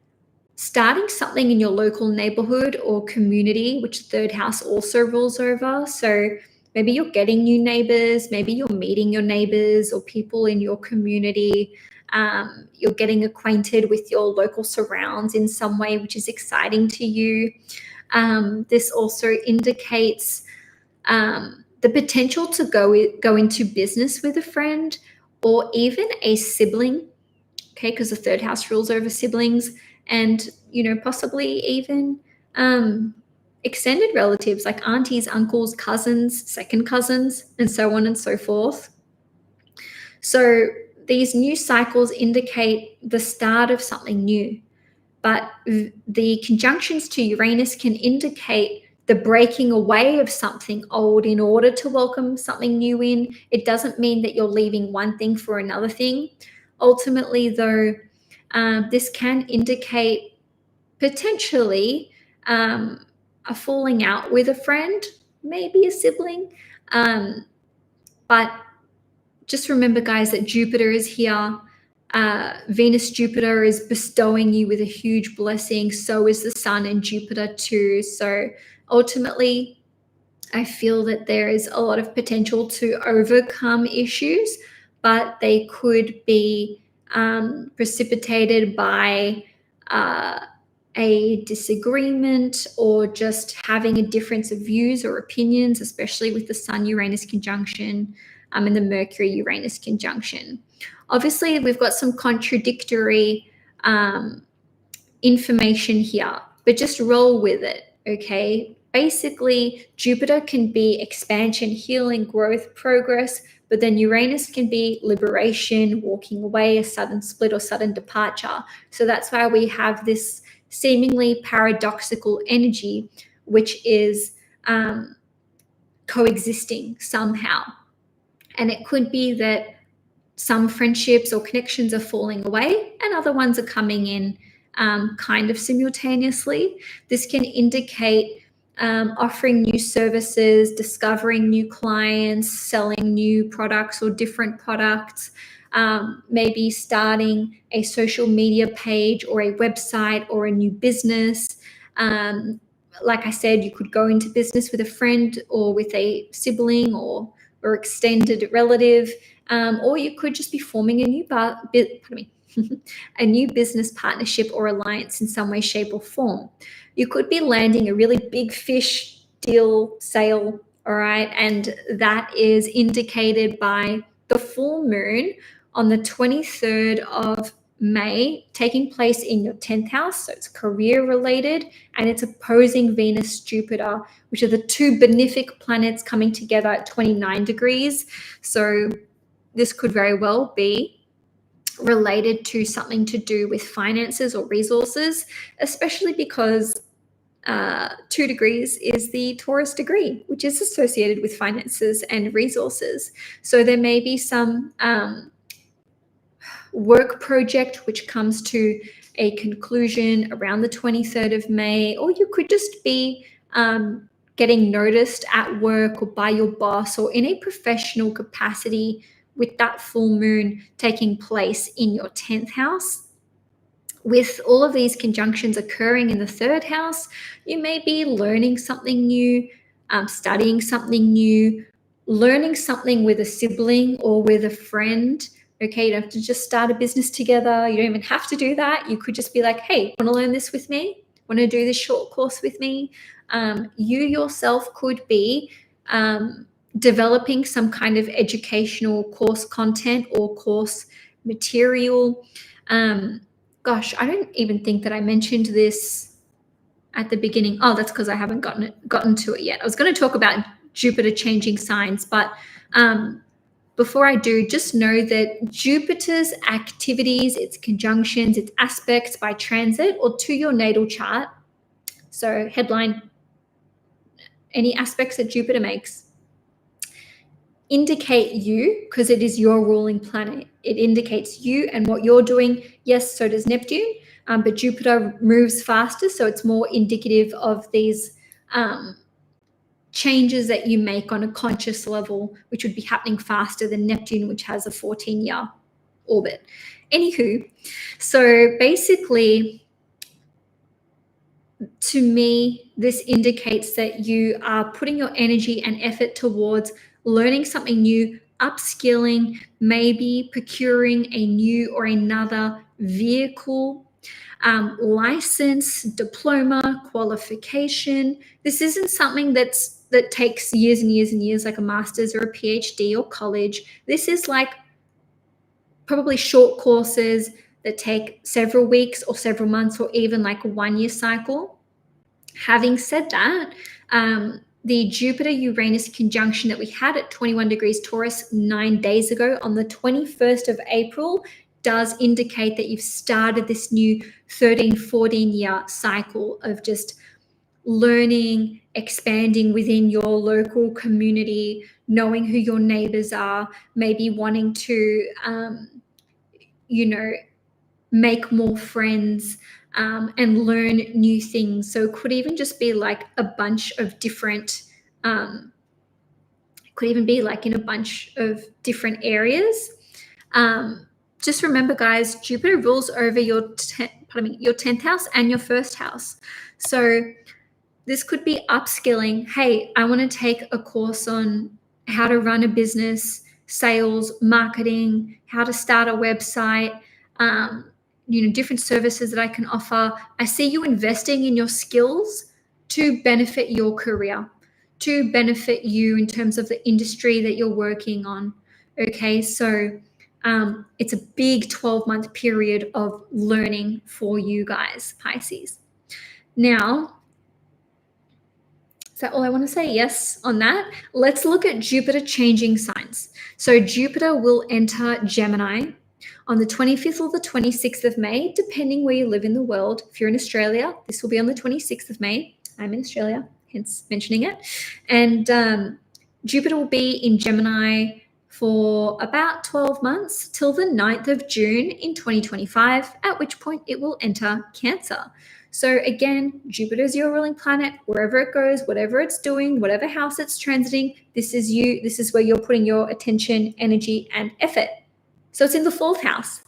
[SPEAKER 1] starting something in your local neighborhood or community, which the third house also rules over. So maybe you're getting new neighbors, maybe you're meeting your neighbors or people in your community. You're getting acquainted with your local surrounds in some way, which is exciting to you. This also indicates the potential to go into business with a friend or even a sibling, okay, because the third house rules over siblings, and possibly even extended relatives like aunties, uncles, cousins, second cousins, and so on and so forth. So these new cycles indicate the start of something new, but the conjunctions to Uranus can indicate the breaking away of something old in order to welcome something new in. It doesn't mean that you're leaving one thing for another thing. Ultimately, though, this can indicate potentially a falling out with a friend, maybe a sibling. But just remember, guys, that Jupiter is here. Venus, Jupiter is bestowing you with a huge blessing. So is the Sun and Jupiter too. So ultimately, I feel that there is a lot of potential to overcome issues, but they could be precipitated by a disagreement or just having a difference of views or opinions, especially with the Sun-Uranus conjunction and the Mercury-Uranus conjunction. Obviously, we've got some contradictory information here, but just roll with it, okay? Basically, Jupiter can be expansion, healing, growth, progress, but then Uranus can be liberation, walking away, a sudden split or sudden departure. So that's why we have this seemingly paradoxical energy, which is coexisting somehow. And it could be that some friendships or connections are falling away and other ones are coming in kind of simultaneously. This can indicate offering new services, discovering new clients, selling new products or different products, maybe starting a social media page or a website or a new business. Like I said, you could go into business with a friend or with a sibling or extended relative, or you could just be forming a new a new business partnership or alliance in some way, shape, or form. You could be landing a really big fish deal, sale, all right, and that is indicated by the full moon on the 23rd of May taking place in your 10th house. So it's career related and it's opposing Venus, Jupiter, which are the two benefic planets coming together at 29 degrees. So this could very well be related to something to do with finances or resources, especially because 2 degrees is the Taurus degree, which is associated with finances and resources. So there may be some work project which comes to a conclusion around the 23rd of May, or you could just be getting noticed at work or by your boss or in a professional capacity with that full moon taking place in your 10th house. With all of these conjunctions occurring in the 3rd house, you may be learning something new, studying something new, learning something with a sibling or with a friend. Okay, you don't have to just start a business together. You don't even have to do that. You could just be like, hey, want to learn this with me? Want to do this short course with me? You yourself could be developing some kind of educational course content or course material. Gosh, I don't even think that I mentioned this at the beginning. Oh, that's because I haven't gotten to it yet. I was going to talk about Jupiter changing signs, but before I do, just know that Jupiter's activities, its conjunctions, its aspects by transit or to your natal chart. So headline, any aspects that Jupiter makes indicate you because it is your ruling planet. It indicates you and what you're doing. Yes, so does Neptune, but Jupiter moves faster, so it's more indicative of these changes that you make on a conscious level, which would be happening faster than Neptune, which has a 14-year orbit. Anywho, so basically, to me, this indicates that you are putting your energy and effort towards learning something new, upskilling, maybe procuring a new or another vehicle, license, diploma, qualification. This isn't something that takes years and years and years, like a master's or a PhD or college. This is like probably short courses that take several weeks or several months or even like a 1-year cycle. Having said that, the Jupiter-Uranus conjunction that we had at 21 degrees Taurus 9 days ago on the 21st of April does indicate that you've started this new 13, 14-year cycle of just learning, expanding within your local community, knowing who your neighbors are, maybe wanting to, make more friends and learn new things. So it could even just be like a bunch of different, could even be like in a bunch of different areas. Just remember, guys, Jupiter rules over your 10th house and your 1st house. So this could be upskilling. Hey, I want to take a course on how to run a business, sales, marketing, how to start a website, different services that I can offer. I see you investing in your skills to benefit your career, to benefit you in terms of the industry that you're working on. Okay, so it's a big 12-month period of learning for you guys, Pisces. Now, is that all I want to say? Yes, on that. Let's look at Jupiter changing signs. So Jupiter will enter Gemini on the 25th or the 26th of May, depending where you live in the world. If you're in Australia, this will be on the 26th of May. I'm in Australia, hence mentioning it. And Jupiter will be in Gemini for about 12 months till the 9th of June in 2025, at which point it will enter Cancer. So again, Jupiter is your ruling planet. Wherever it goes, whatever it's doing, whatever house it's transiting, this is you. This is where you're putting your attention, energy, and effort. So it's in the 4th house.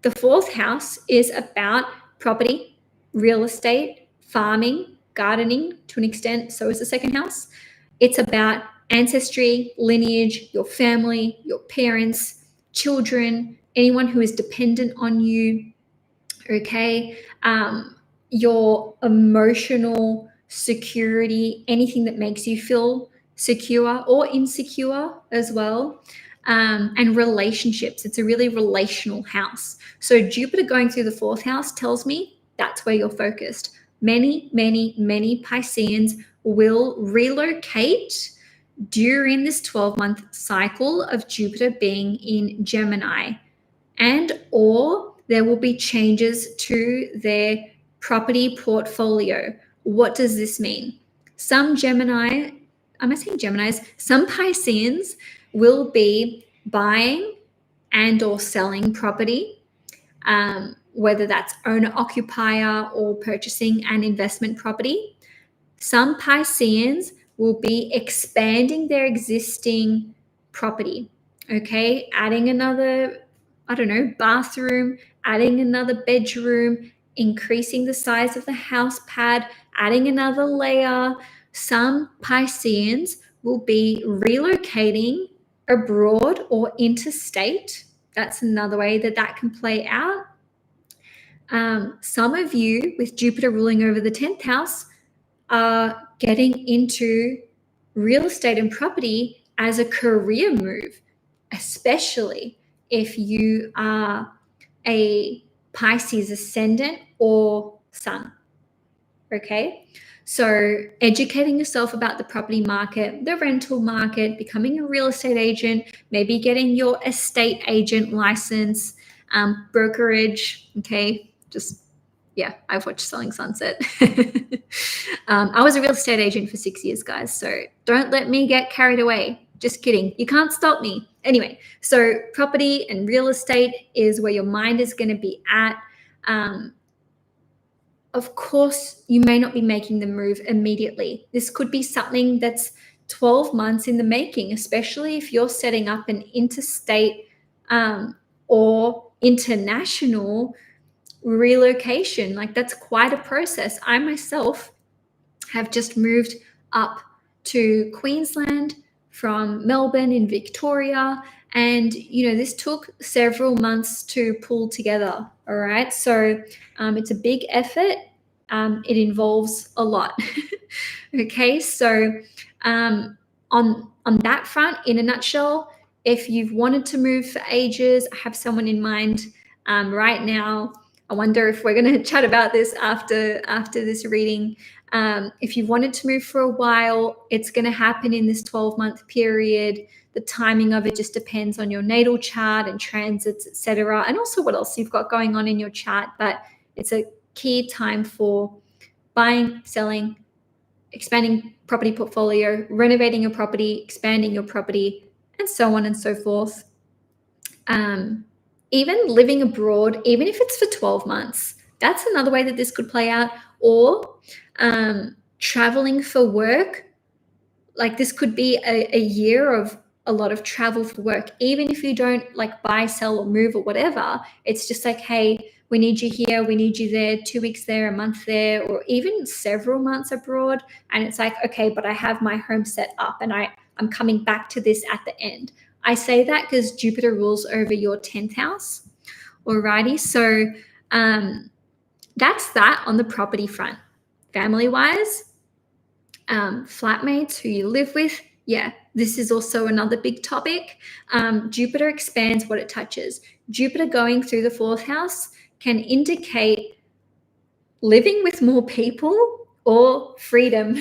[SPEAKER 1] The 4th house is about property, real estate, farming, gardening to an extent. So is the 2nd house. It's about ancestry, lineage, your family, your parents, children, anyone who is dependent on you. Okay. Your emotional security, anything that makes you feel secure or insecure as well. And relationships. It's a really relational house. So Jupiter going through the 4th house tells me that's where you're focused. Many, many, many Pisceans will relocate during this 12-month cycle of Jupiter being in Gemini, and or there will be changes to their property portfolio. What does this mean? Some Pisceans will be buying and or selling property, whether that's owner-occupier or purchasing an investment property. Some Pisceans will be expanding their existing property, okay? Adding another, bathroom, adding another bedroom, increasing the size of the house pad, adding another layer. Some Pisceans will be relocating abroad or interstate. That's another way that can play out. Some of you with Jupiter ruling over the 10th house are getting into real estate and property as a career move, especially if you are a Pisces ascendant or sun. Okay, so educating yourself about the property market, the rental market, becoming a real estate agent, maybe getting your estate agent license, brokerage. Okay, I've watched Selling Sunset. I was a real estate agent for 6 years, guys, so don't let me get carried away. Just kidding. You can't stop me. Anyway, so property and real estate is where your mind is going to be at. Of course, you may not be making the move immediately. This could be something that's 12 months in the making, especially if you're setting up an interstate or international relocation. Like, that's quite a process. I myself have just moved up to Queensland from Melbourne in Victoria, and this took several months to pull together. All right, so it's a big effort. It involves a lot. Okay, so on that front, in a nutshell, if you've wanted to move for ages, I have someone in mind right now. I wonder if we're going to chat about this after this reading. If you've wanted to move for a while, it's going to happen in this 12-month period. The timing of it just depends on your natal chart and transits, etc., and also what else you've got going on in your chart. But it's a key time for buying, selling, expanding property portfolio, renovating your property, expanding your property, and so on and so forth. Even living abroad, even if it's for 12 months, that's another way that this could play out. Or traveling for work, like this could be a year of a lot of travel for work. Even if you don't like buy, sell, or move or whatever, it's just like, hey, we need you here, we need you there, 2 weeks there, a month there, or even several months abroad. And it's like, okay, but I have my home set up and I'm coming back to this at the end. I say that because Jupiter rules over your 10th house. Alrighty, so that's that on the property front. Family-wise, flatmates, who you live with, yeah, this is also another big topic. Jupiter expands what it touches. Jupiter going through the 4th house can indicate living with more people or freedom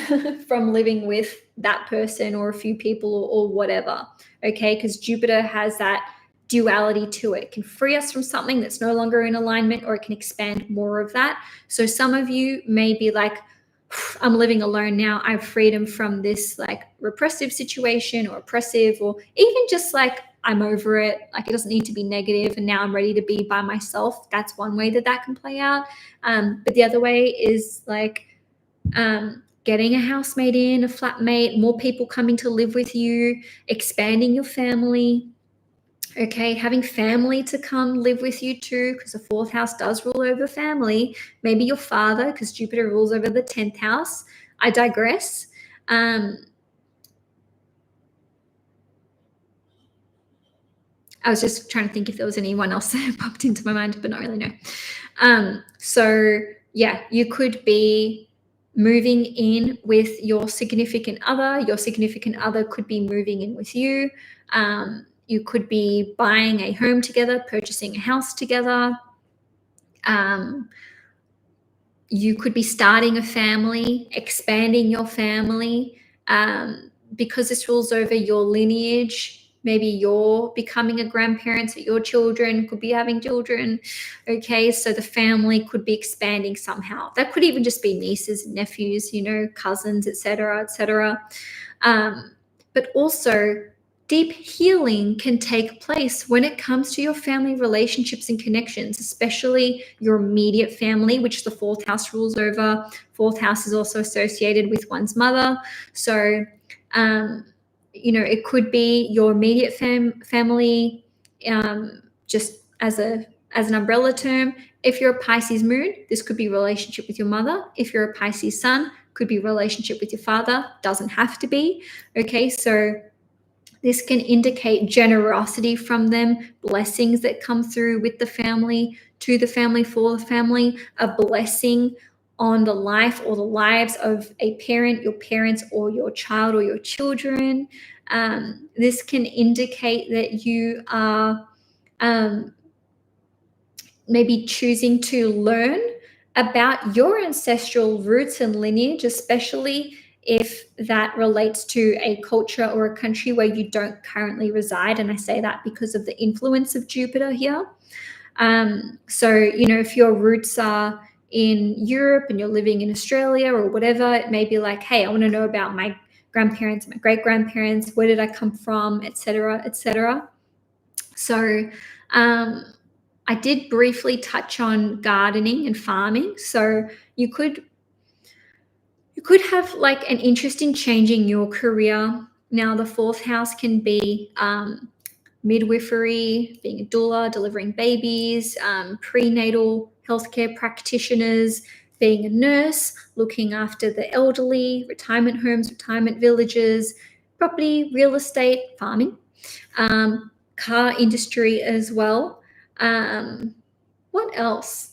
[SPEAKER 1] from living with that person or a few people or whatever, okay? Because Jupiter has that duality to it. It can free us from something that's no longer in alignment, or it can expand more of that. So some of you may be like, I'm living alone now. I have freedom from this like repressive situation or oppressive, or even just like I'm over it. Like it doesn't need to be negative, and now I'm ready to be by myself. That's one way that can play out. But the other way is like getting a housemate in, a flatmate, more people coming to live with you, expanding your family. Okay, having family to come live with you too, because the 4th house does rule over family. Maybe your father, because Jupiter rules over the 10th house. I digress. I was just trying to think if there was anyone else that popped into my mind, but not really, no. So yeah, you could be moving in with your significant other. Your significant other could be moving in with you. You could be buying a home together, purchasing a house together. You could be starting a family, expanding your family, because this rules over your lineage. Maybe you're becoming a grandparent, so your children could be having children. Okay, so the family could be expanding somehow. That could even just be nieces, nephews, cousins, etc., etc. But also, deep healing can take place when it comes to your family relationships and connections, especially your immediate family, which the 4th house rules over. 4th house is also associated with one's mother. So, it could be your immediate family, just as an umbrella term. If you're a Pisces moon, this could be relationship with your mother. If you're a Pisces sun, could be relationship with your father. Doesn't have to be. Okay, so this can indicate generosity from them, blessings that come through with the family, to the family, for the family, a blessing on the life or the lives of a parent, your parents, or your child or your children. This can indicate that you are maybe choosing to learn about your ancestral roots and lineage, especially if that relates to a culture or a country where you don't currently reside. And I say that because of the influence of Jupiter here. So, if your roots are in Europe and you're living in Australia or whatever, it may be like, hey, I want to know about my grandparents, my great-grandparents, where did I come from, etc., etc. So, I did briefly touch on gardening and farming. So you could have like an interest in changing your career. Now, the 4th house can be midwifery, being a doula, delivering babies, prenatal healthcare practitioners, being a nurse, looking after the elderly, retirement homes, retirement villages, property, real estate, farming, car industry as well. What else?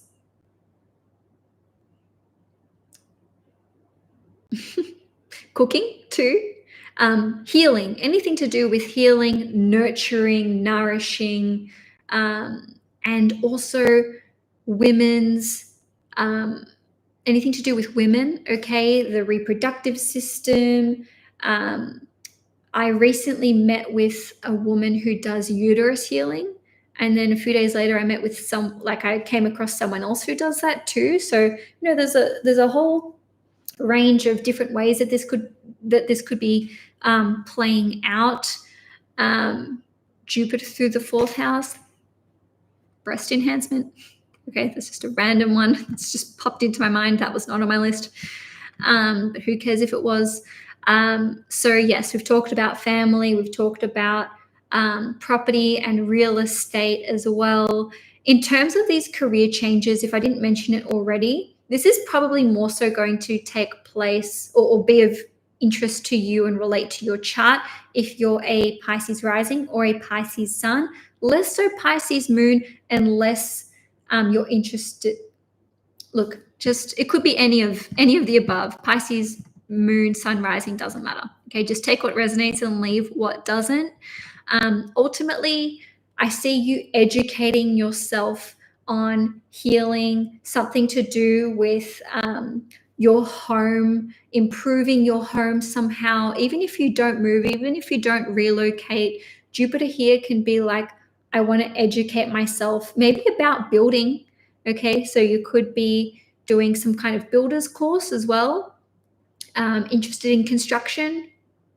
[SPEAKER 1] Cooking too. Healing, anything to do with healing, nurturing, nourishing, and also women's, anything to do with women, okay, the reproductive system. I recently met with a woman who does uterus healing. And then a few days later, I met with I came across someone else who does that too. So, there's a whole range of different ways that this could be playing out. Jupiter through the 4th house, breast enhancement. Okay, that's just a random one. It's just popped into my mind. That was not on my list. But who cares if it was? So yes, we've talked about family. We've talked about property and real estate as well. In terms of these career changes, if I didn't mention it already, this is probably more so going to take place or be of interest to you and relate to your chart. If you're a Pisces rising or a Pisces sun, less so Pisces moon, unless you're interested. Look, just it could be any of the above. Pisces moon, sun, rising, doesn't matter. Okay, just take what resonates and leave what doesn't. Ultimately, I see you educating yourself on healing, something to do with your home, improving your home somehow. Even if you don't move, even if you don't relocate, Jupiter here can be like, I want to educate myself, maybe about building. Okay, so you could be doing some kind of builder's course as well. Interested in construction,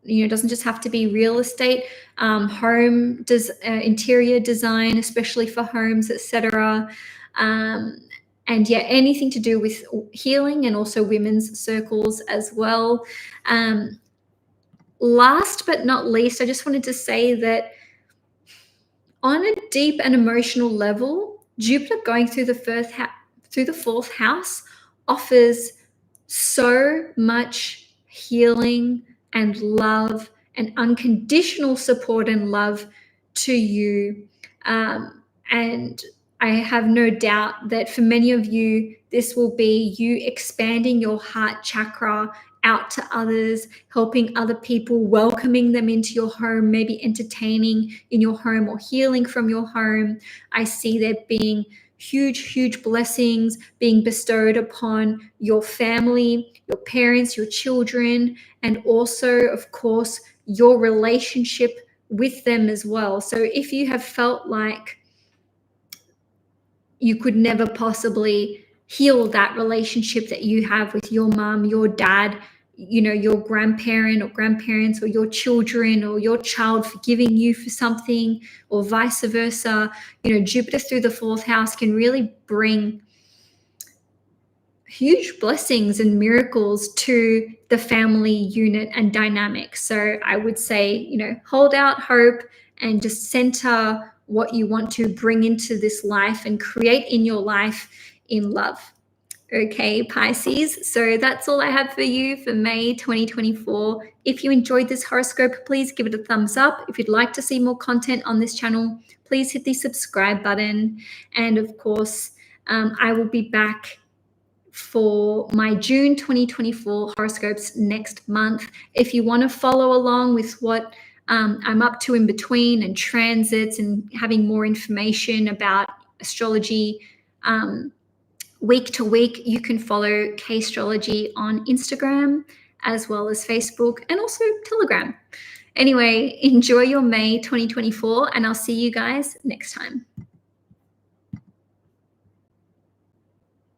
[SPEAKER 1] it doesn't just have to be real estate. Home interior design, especially for homes, etc. And yeah, anything to do with healing, and also women's circles as well. Last but not least, I just wanted to say that on a deep and emotional level, Jupiter going through the fourth house offers so much healing and love and unconditional support and love to you. And I have no doubt that for many of you, this will be you expanding your heart chakra out to others, helping other people, welcoming them into your home, maybe entertaining in your home or healing from your home. I see there being huge blessings being bestowed upon your family, your parents, your children, and also, of course, your relationship with them as well. So if you have felt like you could never possibly heal that relationship that you have with your mom, your dad, your grandparent or grandparents, or your children, or your child forgiving you for something, or vice versa, Jupiter through the fourth house can really bring huge blessings and miracles to the family unit and dynamic. So I would say, hold out hope and just center what you want to bring into this life and create in your life in love. Okay, Pisces. So that's all I have for you for May 2024. If you enjoyed this horoscope, please give it a thumbs up. If you'd like to see more content on this channel, please hit the subscribe button. And of course, I will be back for my June 2024 horoscopes next month. If you want to follow along with what I'm up to in between, and transits, and having more information about astrology week to week, you can follow CAISTROLOGY on Instagram, as well as Facebook, and also Telegram. Anyway, enjoy your May 2024, and I'll see you guys next time.